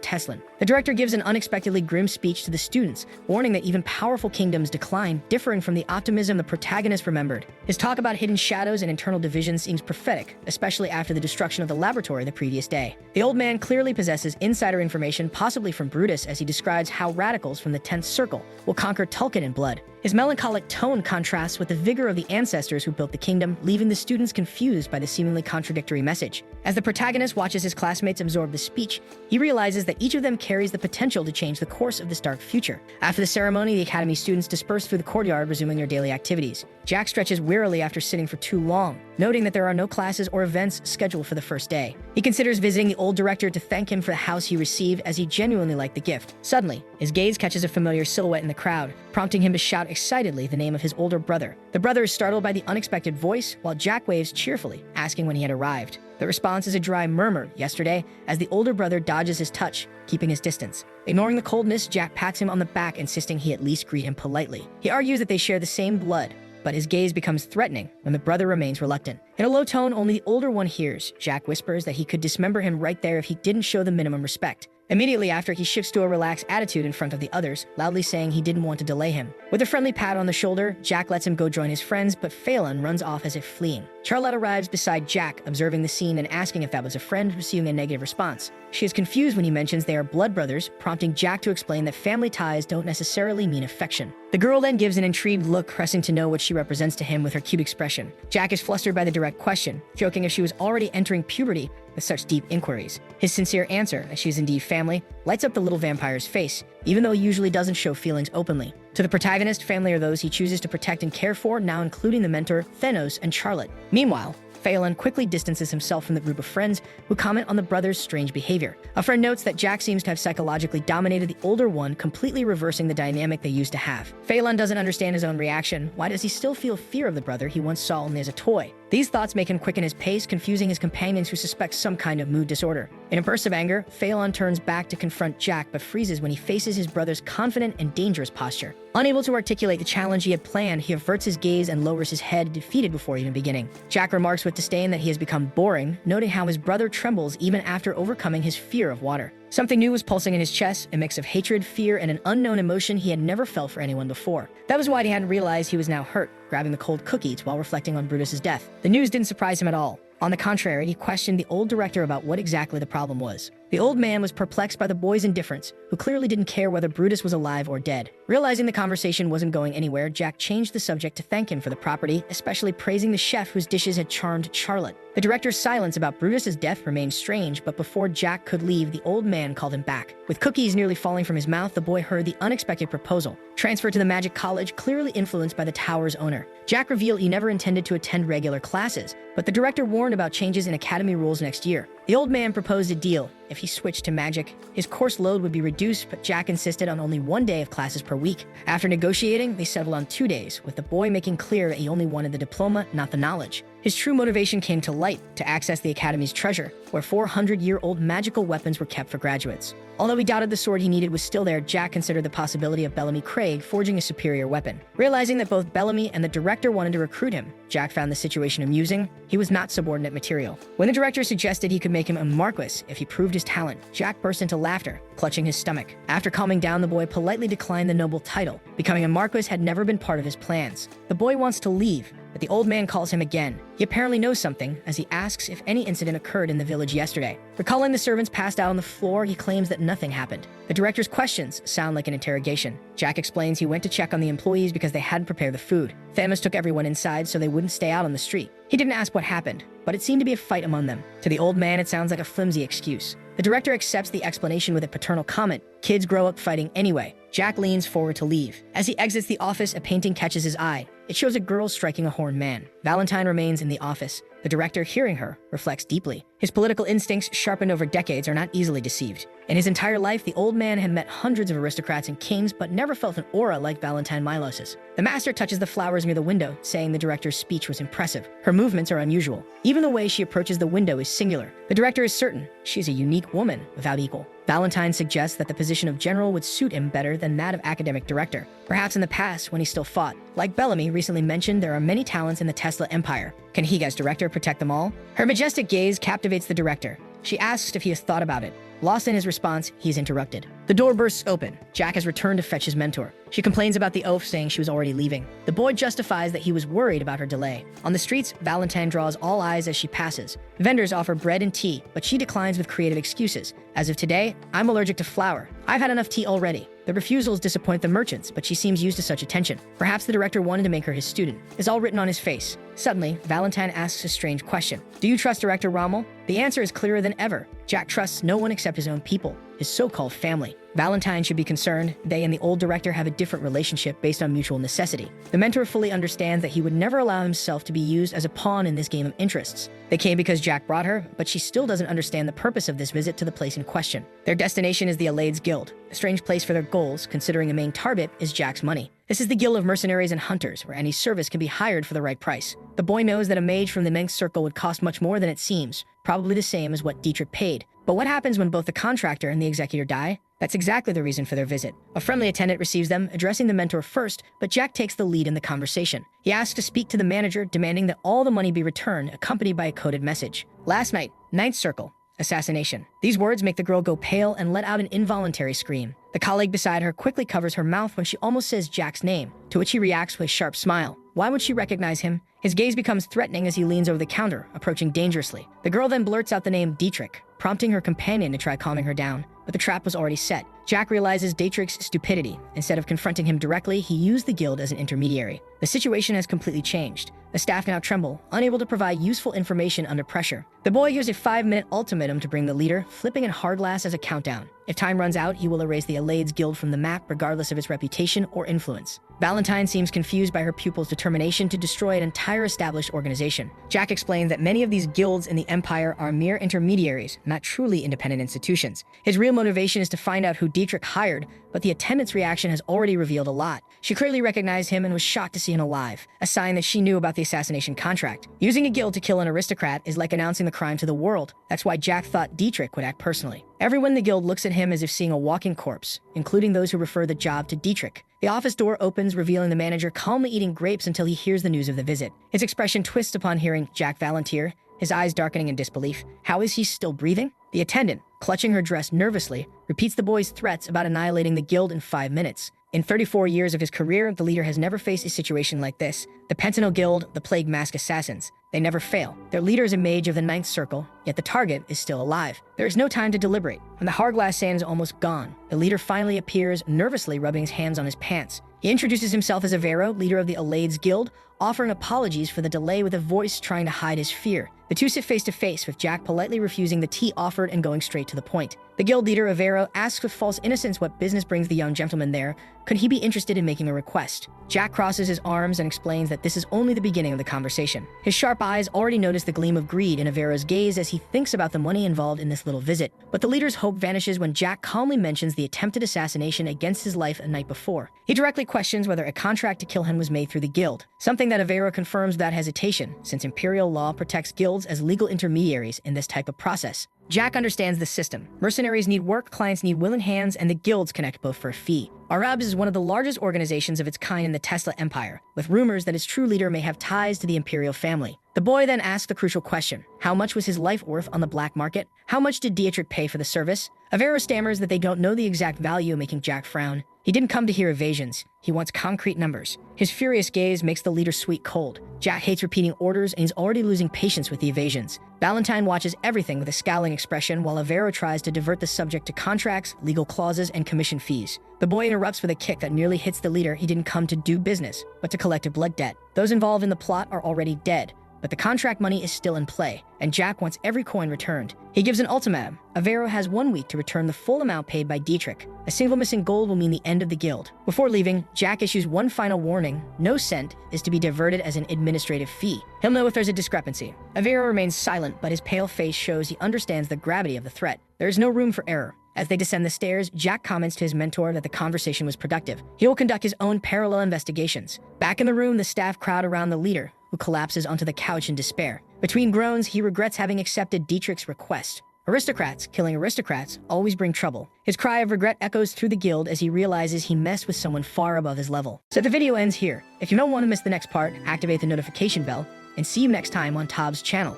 Teslan. The director gives an unexpectedly grim speech to the students, warning that even powerful kingdoms decline, differing from the optimism the protagonist remembered. His talk about hidden shadows and internal divisions seems prophetic, especially after the destruction of the laboratory the previous day. The old man clearly possesses insider information, possibly from Brutus, as he describes how radicals from the 10th Circle will conquer Tulkun in blood. His melancholic tone contrasts with the vigor of the ancestors who built the kingdom, leaving the students confused by the seemingly contradictory message. As the protagonist watches his classmates absorb the speech, he realizes that each of them carries the potential to change the course of this dark future. After the ceremony, the academy students disperse through the courtyard, resuming their daily activities. Jack stretches wearily after sitting for too long, noting that there are no classes or events scheduled for the first day. He considers visiting the old director to thank him for the house he received, as he genuinely liked the gift. Suddenly, his gaze catches a familiar silhouette in the crowd, prompting him to shout excitedly the name of his older brother. The brother is startled by the unexpected voice, while Jack waves cheerfully, asking when he had arrived. The response is a dry murmur, yesterday, as the older brother dodges his touch, keeping his distance. Ignoring the coldness, Jack pats him on the back, insisting he at least greet him politely. He argues that they share the same blood, but his gaze becomes threatening when the brother remains reluctant. In a low tone only the older one hears, Jack whispers that he could dismember him right there if he didn't show the minimum respect. Immediately after, he shifts to a relaxed attitude in front of the others, loudly saying he didn't want to delay him. With a friendly pat on the shoulder, Jack lets him go join his friends, but Phelan runs off as if fleeing. Charlotte arrives beside Jack, observing the scene and asking if that was a friend, receiving a negative response. She is confused when he mentions they are blood brothers, prompting Jack to explain that family ties don't necessarily mean affection. The girl then gives an intrigued look, pressing to know what she represents to him with her cute expression. Jack is flustered by the direct question, joking if she was already entering puberty with such deep inquiries. His sincere answer, that she is indeed family, lights up the little vampire's face, even though he usually doesn't show feelings openly. To the protagonist, family are those he chooses to protect and care for, now including the mentor, Thanos, and Charlotte. Meanwhile, Phelan quickly distances himself from the group of friends who comment on the brothers' strange behavior. A friend notes that Jack seems to have psychologically dominated the older one, completely reversing the dynamic they used to have. Phelan doesn't understand his own reaction. Why does he still feel fear of the brother he once saw only as a toy? These thoughts make him quicken his pace, confusing his companions who suspect some kind of mood disorder. In a burst of anger, Phelan turns back to confront Jack, but freezes when he faces his brother's confident and dangerous posture. Unable to articulate the challenge he had planned, he averts his gaze and lowers his head, defeated before even beginning. Jack remarks with disdain that he has become boring, noting how his brother trembles even after overcoming his fear of water. Something new was pulsing in his chest, a mix of hatred, fear, and an unknown emotion he had never felt for anyone before. That was why he hadn't realized he was now hurt, grabbing the cold cookies while reflecting on Brutus's death. The news didn't surprise him at all. On the contrary, he questioned the old director about what exactly the problem was. The old man was perplexed by the boy's indifference, who clearly didn't care whether Brutus was alive or dead. Realizing the conversation wasn't going anywhere, Jack changed the subject to thank him for the property, especially praising the chef whose dishes had charmed Charlotte. The director's silence about Brutus's death remained strange, but before Jack could leave, the old man called him back. With cookies nearly falling from his mouth, the boy heard the unexpected proposal. Transfer to the Magic College, clearly influenced by the tower's owner. Jack revealed he never intended to attend regular classes, but the director warned about changes in academy rules next year. The old man proposed a deal. If he switched to magic, his course load would be reduced, but Jack insisted on only 1 day of classes per week. After negotiating, they settled on 2 days, with the boy making clear that he only wanted the diploma, not the knowledge. His true motivation came to light, to access the academy's treasure, where 400-year-old magical weapons were kept for graduates. Although he doubted the sword he needed was still there, Jack considered the possibility of Bellamy Craig forging a superior weapon. Realizing that both Bellamy and the director wanted to recruit him, Jack found the situation amusing. He was not subordinate material. When the director suggested he could make him a marquis if he proved his talent, Jack burst into laughter, clutching his stomach. After calming down, the boy politely declined the noble title. Becoming a marquis had never been part of his plans. The boy wants to leave, but the old man calls him again. He apparently knows something, as he asks if any incident occurred in the village yesterday. Recalling the servants passed out on the floor, he claims that nothing happened. The director's questions sound like an interrogation. Jack explains he went to check on the employees because they hadn't prepared the food. Thamus took everyone inside so they wouldn't stay out on the street. He didn't ask what happened, but it seemed to be a fight among them. To the old man, it sounds like a flimsy excuse. The director accepts the explanation with a paternal comment. Kids grow up fighting anyway. Jack leans forward to leave. As he exits the office, a painting catches his eye. It shows a girl striking a horned man. Valentine remains in the office. The director, hearing her, reflects deeply. His political instincts, sharpened over decades, are not easily deceived. In his entire life, the old man had met hundreds of aristocrats and kings, but never felt an aura like Valentine Milos's. The master touches the flowers near the window, saying the director's speech was impressive. Her movements are unusual. Even the way she approaches the window is singular. The director is certain she's a unique woman without equal. Valentine suggests that the position of general would suit him better than that of academic director, perhaps in the past when he still fought. Like Bellamy recently mentioned, there are many talents in the Tesla empire. Can he, as director, protect them all? Her majestic gaze captivates the director. She asks if he has thought about it. Lost in his response, he's interrupted. The door bursts open. Jack has returned to fetch his mentor. She complains about the oaf, saying she was already leaving. The boy justifies that he was worried about her delay. On the streets, Valentine draws all eyes as she passes. Vendors offer bread and tea, but she declines with creative excuses. As of today, I'm allergic to flour. I've had enough tea already. The refusals disappoint the merchants, but she seems used to such attention. Perhaps the director wanted to make her his student. It's all written on his face. Suddenly, Valentine asks a strange question. Do you trust Director Rommel? The answer is clearer than ever. Jack trusts no one except his own people, his so-called family. Valentine should be concerned. They and the old director have a different relationship based on mutual necessity. The mentor fully understands that he would never allow himself to be used as a pawn in this game of interests. They came because Jack brought her, but she still doesn't understand the purpose of this visit to the place in question. Their destination is the Alaids Guild, a strange place for their goals, considering the main target is Jack's money. This is the guild of mercenaries and hunters, where any service can be hired for the right price. The boy knows that a mage from the Mengsk circle would cost much more than it seems, probably the same as what Dietrich paid. But what happens when both the contractor and the executor die? That's exactly the reason for their visit. A friendly attendant receives them, addressing the mentor first, but Jack takes the lead in the conversation. He asks to speak to the manager, demanding that all the money be returned, accompanied by a coded message. Last night, Ninth Circle. Assassination. These words make the girl go pale and let out an involuntary scream. The colleague beside her quickly covers her mouth when she almost says Jack's name, to which he reacts with a sharp smile. Why would she recognize him? His gaze becomes threatening as he leans over the counter, approaching dangerously. The girl then blurts out the name Dietrich, prompting her companion to try calming her down, but the trap was already set. Jack realizes Dietrich's stupidity. Instead of confronting him directly, he used the guild as an intermediary. The situation has completely changed. The staff now tremble, unable to provide useful information under pressure. The boy hears a 5-minute ultimatum to bring the leader, flipping an hard glass as a countdown. If time runs out, he will erase the Alaids Guild from the map, regardless of its reputation or influence. Valentine seems confused by her pupil's determination to destroy an entire established organization. Jack explains that many of these guilds in the Empire are mere intermediaries, not truly independent institutions. His real motivation is to find out who Dietrich hired, but the attendant's reaction has already revealed a lot. She clearly recognized him and was shocked to see him alive, a sign that she knew about the assassination contract. Using a guild to kill an aristocrat is like announcing the crime to the world. That's why Jack thought Dietrich would act personally. Everyone in the guild looks at him as if seeing a walking corpse, including those who refer the job to Dietrich. The office door opens, revealing the manager calmly eating grapes until he hears the news of the visit. His expression twists upon hearing Jack volunteer, his eyes darkening in disbelief. How is he still breathing? The attendant, clutching her dress nervously, repeats the boy's threats about annihilating the guild in 5 minutes. In 34 years of his career, the leader has never faced a situation like this. The Pentanel Guild, the Plague Mask Assassins. They never fail. Their leader is a mage of the Ninth Circle, yet the target is still alive. There is no time to deliberate. When the hourglass sand is almost gone, the leader finally appears, nervously rubbing his hands on his pants. He introduces himself as Avero, leader of the Alaids Guild, offering apologies for the delay with a voice trying to hide his fear. The two sit face to face, with Jack politely refusing the tea offered and going straight to the point. The guild leader, Avero, asks with false innocence what business brings the young gentleman there. Could he be interested in making a request? Jack crosses his arms and explains that this is only the beginning of the conversation. His sharp eyes already notice the gleam of greed in Avero's gaze as he thinks about the money involved in this little visit. But the leader's hope vanishes when Jack calmly mentions the attempted assassination against his life a night before. He directly questions whether a contract to kill him was made through the guild, something that Avero confirms without hesitation, since imperial law protects guilds as legal intermediaries in this type of process. Jack understands the system. Mercenaries need work, clients need willing hands, and the guilds connect both for a fee. Arabs is one of the largest organizations of its kind in the Tesla Empire, with rumors that its true leader may have ties to the imperial family. The boy then asks the crucial question. How much was his life worth on the black market? How much did Dietrich pay for the service? Avero stammers that they don't know the exact value, making Jack frown. He didn't come to hear evasions. He wants concrete numbers. His furious gaze makes the leader sweet cold. Jack hates repeating orders, and he's already losing patience with the evasions. Valentine watches everything with a scowling expression while Avero tries to divert the subject to contracts, legal clauses, and commission fees. The boy interrupts with a kick that nearly hits the leader. He didn't come to do business, but to collect a blood debt. Those involved in the plot are already dead, but the contract money is still in play, and Jack wants every coin returned. He gives an ultimatum. Avero has 1 week to return the full amount paid by Dietrich. A single missing gold will mean the end of the guild. Before leaving, Jack issues one final warning. No cent is to be diverted as an administrative fee. He'll know if there's a discrepancy. Avero remains silent, but his pale face shows he understands the gravity of the threat. There is no room for error. As they descend the stairs, Jack comments to his mentor that the conversation was productive. He will conduct his own parallel investigations. Back in the room, the staff crowd around the leader, who collapses onto the couch in despair. Between groans, he regrets having accepted Dietrich's request. Aristocrats killing aristocrats always bring trouble. His cry of regret echoes through the guild as he realizes he messed with someone far above his level. So the video ends here. If you don't want to miss the next part, activate the notification bell, and see you next time on Tob's channel.